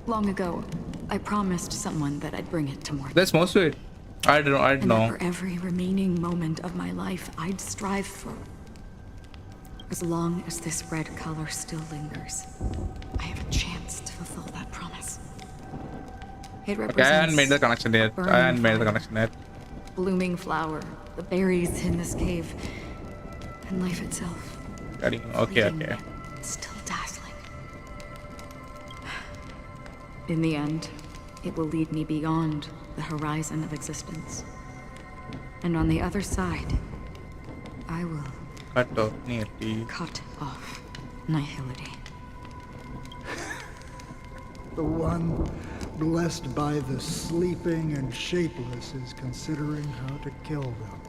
Long ago, I promised someone that I'd bring it to more. That's most of it. I don't And know. for every remaining moment of my life, I'd strive for. As long as this red color still lingers, I have a chance to fulfill that promise. It represents Okay, I haven't made the connection yet. I haven't made the connection yet. blooming flower, the berries in this cave, and life itself. Okay, okay. Still dazzling. In the end, it will lead me beyond the horizon of existence. And on the other side, I will cut off nearly. cut off Nihility. The one blessed by the sleeping and shapeless is considering how to kill them.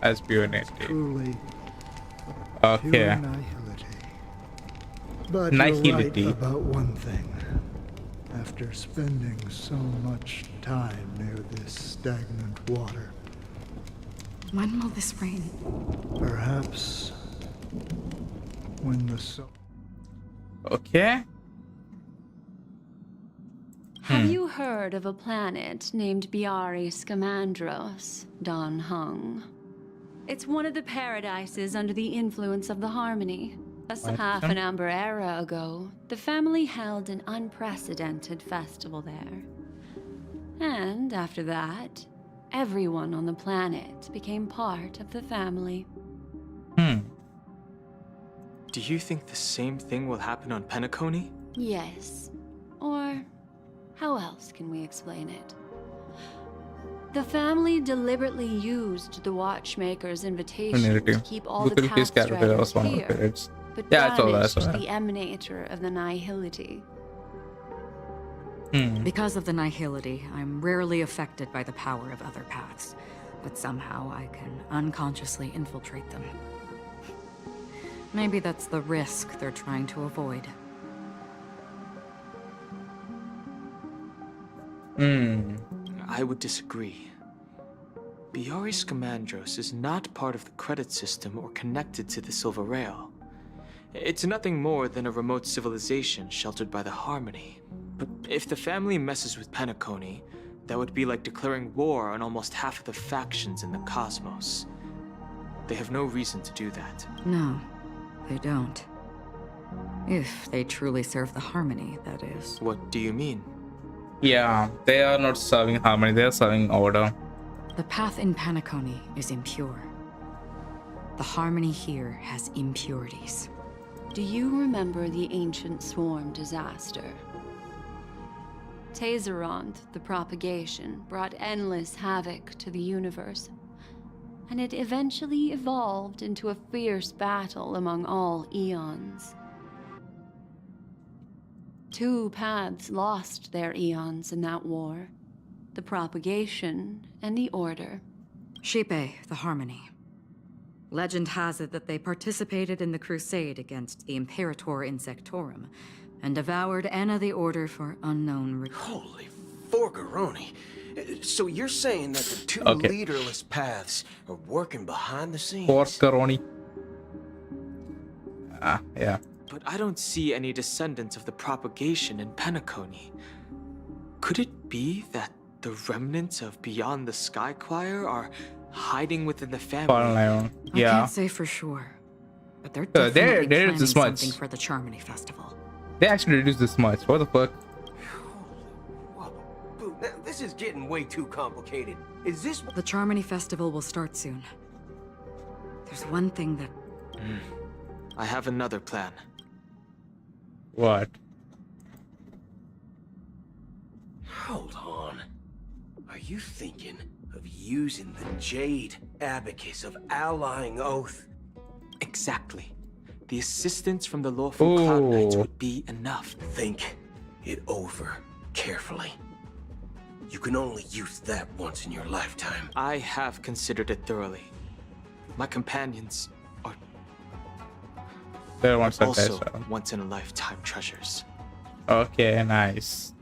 As pure nihility. Truly, Okay. pure nihility. But Nihility. you're right about one thing. After spending so much time near this stagnant water, When will this rain? perhaps when the soul... Okay. Have you heard of a planet named Biari Scamandros, Don Hung? It's one of the paradises under the influence of the Harmony. Half an amber era ago, the family held an unprecedented festival there. And after that, everyone on the planet became part of the family. Do you think the same thing will happen on Penacony? Yes. Or how else can we explain it? The family deliberately used the Watchmaker's invitation to keep all the paths draggers here, but banished the emanator of the Nihility. Because of the Nihility, I'm rarely affected by the power of other paths, but somehow I can unconsciously infiltrate them. Maybe that's the risk they're trying to avoid. I would disagree. Biari Scamandros is not part of the credit system or connected to the Silver Rail. It's nothing more than a remote civilization sheltered by the Harmony. But if the family messes with Penacony, that would be like declaring war on almost half of the factions in the cosmos. They have no reason to do that. No, they don't. If they truly serve the Harmony, that is. What do you mean? Yeah, they are not serving Harmony, they are serving order. The path in Penacony is impure. The Harmony here has impurities. Do you remember the ancient swarm disaster? Tazeront, the propagation, brought endless havoc to the universe, and it eventually evolved into a fierce battle among all eons. 2 paths lost their eons in that war. The propagation and the order. Shipe, the Harmony. Legend has it that they participated in the crusade against the Imperator Insectorum and devoured Anna the Order for unknown reasons. Holy forgaroni. So you're saying that the 2 leaderless paths are working behind the scenes? Forgaroni. Yeah. But I don't see any descendants of the propagation in Penacony. Could it be that the remnants of Beyond the Sky Choir are hiding within the family? Yeah. I can't say for sure, but they're definitely planning this much. something for the Charmony Festival. They actually reduced this much. What the fuck? This is getting way too complicated. Is this... The Charmony Festival will start soon. There's one thing that... I have another plan. What? Hold on. Are you thinking of using the Jade Abacus of Allying Oath? Exactly. The assistance from the lawful Cloud Knights would be enough. Think it over carefully. You can only use that once in your lifetime. I have considered it thoroughly. My companions are also once-in-a-lifetime treasures. Okay, nice.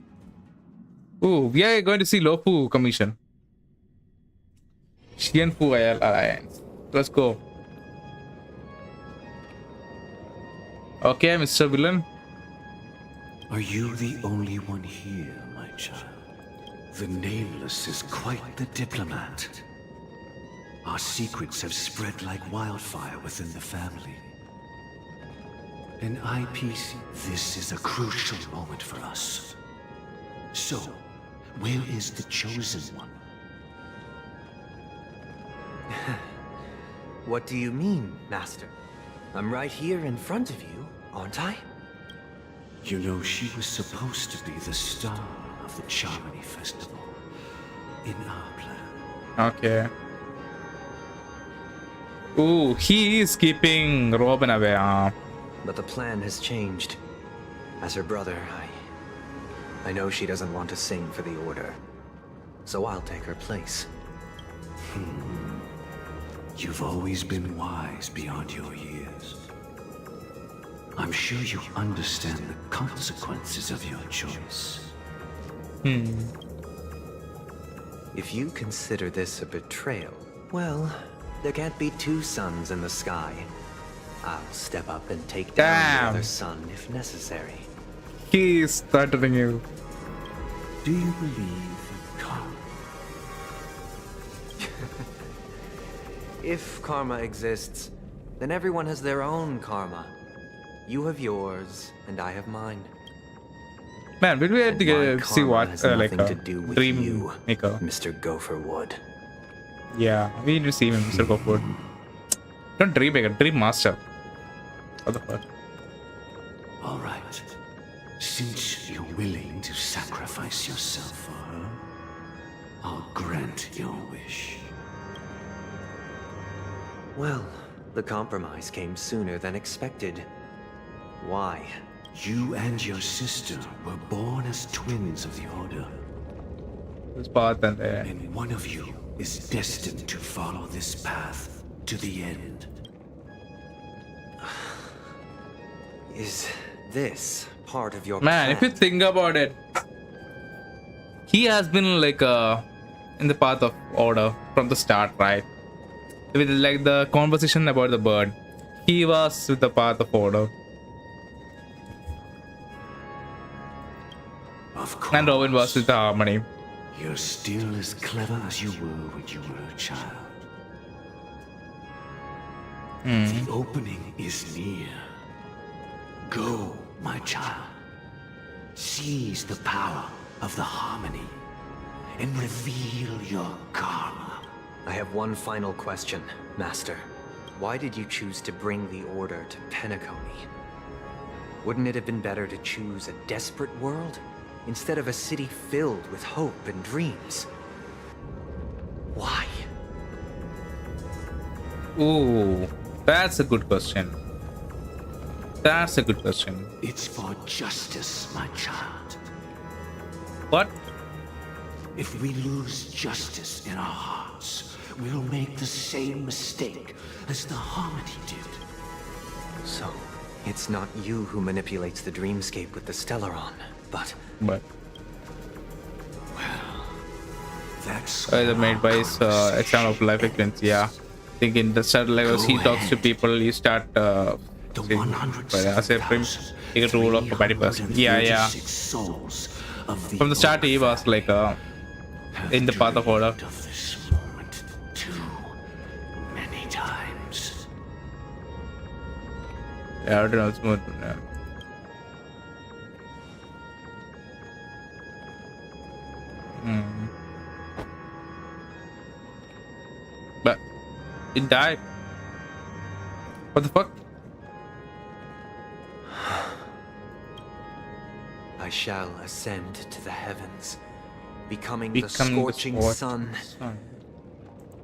Ooh, we are going to see Lofu Commission. Xianfu Alliance. Let's go. Okay, Mr. Villain. Are you the only one here, my child? The Nameless is quite the diplomat. Our secrets have spread like wildfire within the family. An eyepiece, this is a crucial moment for us. So, where is the Chosen One? What do you mean, Master? I'm right here in front of you, aren't I? You know, she was supposed to be the star of the Charmony Festival. In our plan. Okay. Oh, he is keeping Robin away. But the plan has changed. As her brother, I know she doesn't want to sing for the Order. So I'll take her place. You've always been wise beyond your years. I'm sure you understand the consequences of your choice. If you consider this a betrayal, well, there can't be two suns in the sky. I'll step up and take down the other sun if necessary. He is threatening you. Do you believe in karma? If karma exists, then everyone has their own karma. You have yours, and I have mine. Man, will we have to see what like to do with dream you, maker? Mr. Gopherwood. Yeah, we need to see him, Mr. Gopherwood. Not dream maker, dream master. What the fuck? All right. Since you're willing to sacrifice yourself for her, I'll grant your wish. Well, the compromise came sooner than expected. Why? You and your sister were born as twins of the Order. And one of you is destined to follow this path to the end. Is this part of your Man, plan? if you think about it, he has been like in the path of Order from the start, right? With like the conversation about the bird, he was with the path of Order. Of course. And Robin was with the harmony. You're still as clever as you were when you were a child. The opening is near. Go, my child. Seize the power of the harmony and reveal your karma. I have one final question, Master. Why did you choose to bring the Order to Penacony? Wouldn't it have been better to choose a desperate world instead of a city filled with hope and dreams? Why? Ooh, that's a good question. That's a good question. It's for justice, my child. What? If we lose justice in our hearts, we'll make the same mistake as the Harmony did. So, it's not you who manipulates the dreamscape with the Stellaron, but... But... Well, that's... Either made by his exam of life experience, yeah. I think in the start levels, he talks to people, you start... as a prim, take a rule of a body person. Yeah. From the start, he was like in the path of Order. Many times. Yeah, I don't know, it's more... But it died. What the fuck? I shall ascend to the heavens, becoming the scorching sun.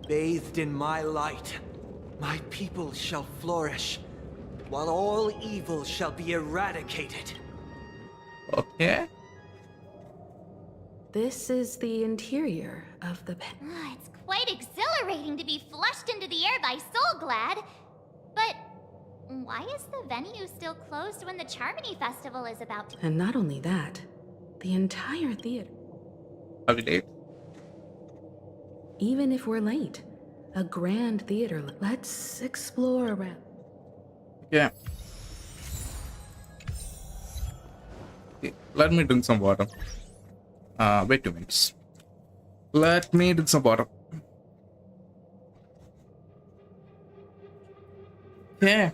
Bathed in my light, my people shall flourish, while all evil shall be eradicated. Okay. This is the interior of the pen. It's quite exhilarating to be flushed into the air by Soulglad. But why is the venue still closed when the Charmony Festival is about to... And not only that, the entire theater. Are we late? Even if we're late, a grand theater. Let's explore around. Yeah. Okay, let me drink some water. Wait 2 minutes. Let me drink some water. Yeah.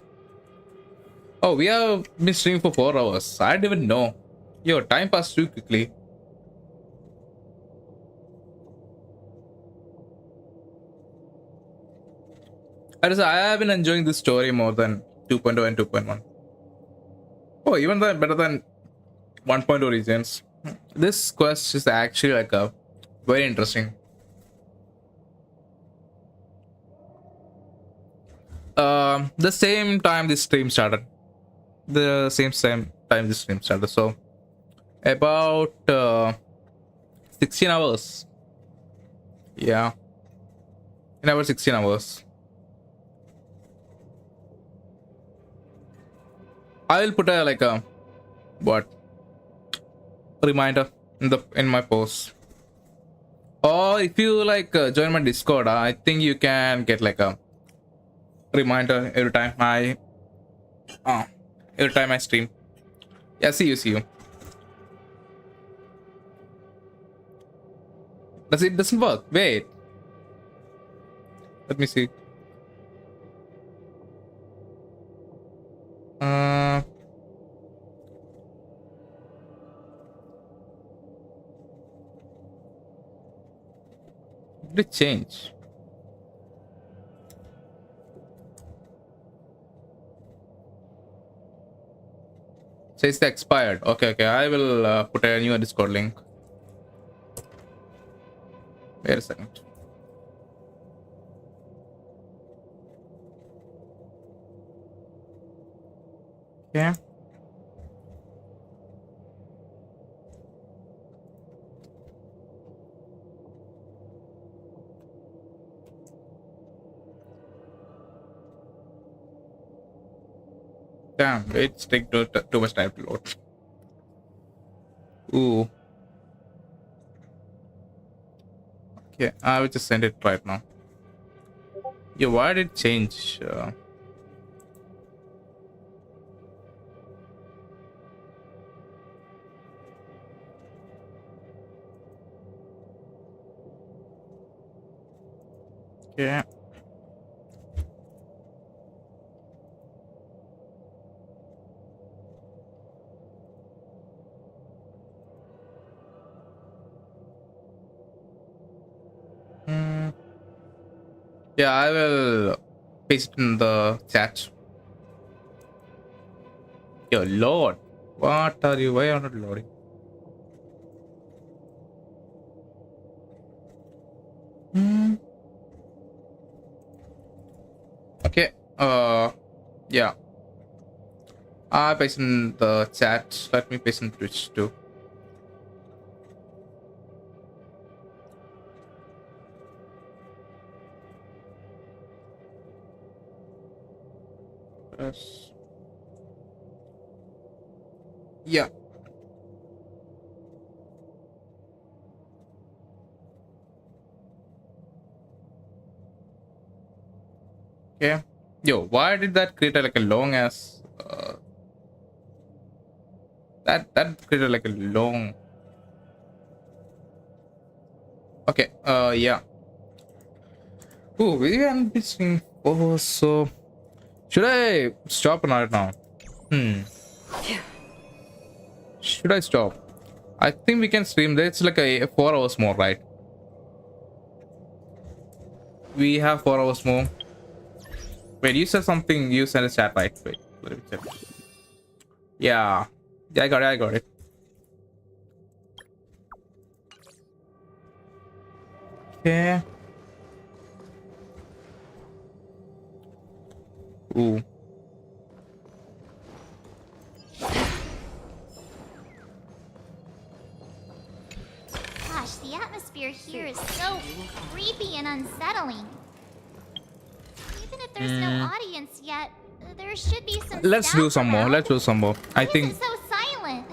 Oh, we have been streaming for 4 hours. I didn't even know. Yo, time passed too quickly. I have been enjoying this story more than 2.0 and 2.1. Oh, even better than 1.0 regions. This quest is actually like a very interesting. the same time this stream started. The same time this stream started. So about 16 hours. Yeah. In about 16 hours. I will put a like a what reminder in my post. Or if you like join my Discord, I think you can get like a reminder every time I stream. Yeah, see you. Doesn't work? Wait. Let me see. Did it change? Says the expired. Okay. I will put a new Discord link. Wait a second. Okay. Damn, it's taking too much time to load. Ooh. Okay, I will just send it right now. Yeah, why did it change? Okay. Yeah, I will paste it in the chat. Yo, Lord, what are you? Why are you not loading? Okay. Yeah. I paste in the chat. Let me paste in Twitch too. Yes. Yeah. Okay. Yo, why did that create like a long ass? That created like a long. Okay. Yeah. Oh, we can be seeing. Oh, so should I stop right now? Should I stop? I think we can stream. It's like a 4 hours more, right? We have 4 hours more. Wait, you said something. You sent a chat, right? Wait, let me check. Yeah, I got it. Okay. Ooh. Gosh, the atmosphere here is so creepy and unsettling. Even if there's no audience yet, there should be some. Let's do some more. Let's do some more. I think. So silent.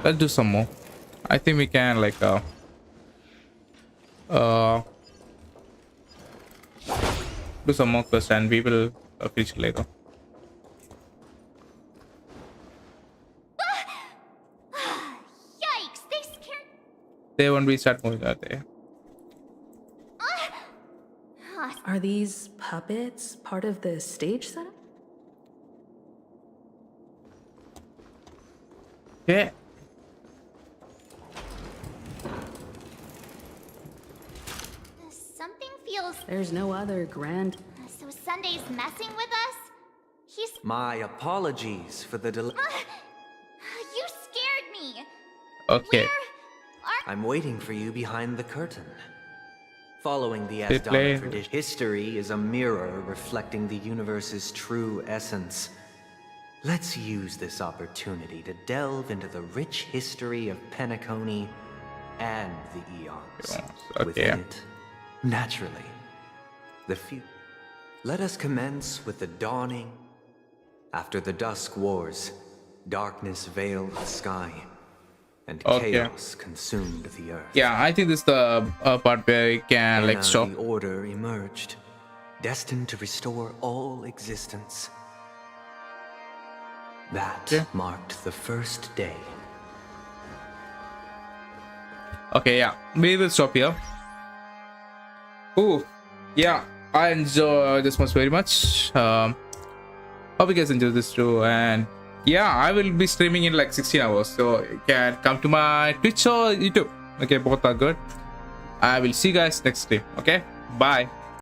Let's do some more. I think we can like do some more quests and we will finish later. Yikes! They scared. They won't be start moving out there. Are these puppets part of the stage setup? Yeah. Something feels. There's no other grand. So Sunday's messing with us? He's. My apologies for the delay. You scared me. Okay. I'm waiting for you behind the curtain. Following the They play- Asdana tradition, history is a mirror reflecting the universe's true essence. Let's use this opportunity to delve into the rich history of Penacony and the eons within it. Naturally, the future. Let us commence with the dawning. After the Dusk Wars, darkness veiled the sky, and chaos consumed the earth. Yeah, I think this is the part where we can like stop. The Order emerged, destined to restore all existence. That marked the first day. Okay, yeah, we will stop here. Ooh, yeah, I enjoy this much very much. Hope you guys enjoy this too, and yeah, I will be streaming in like 16 hours, so you can come to my Twitch or YouTube. Okay, both are good. I will see you guys next stream. Okay, bye.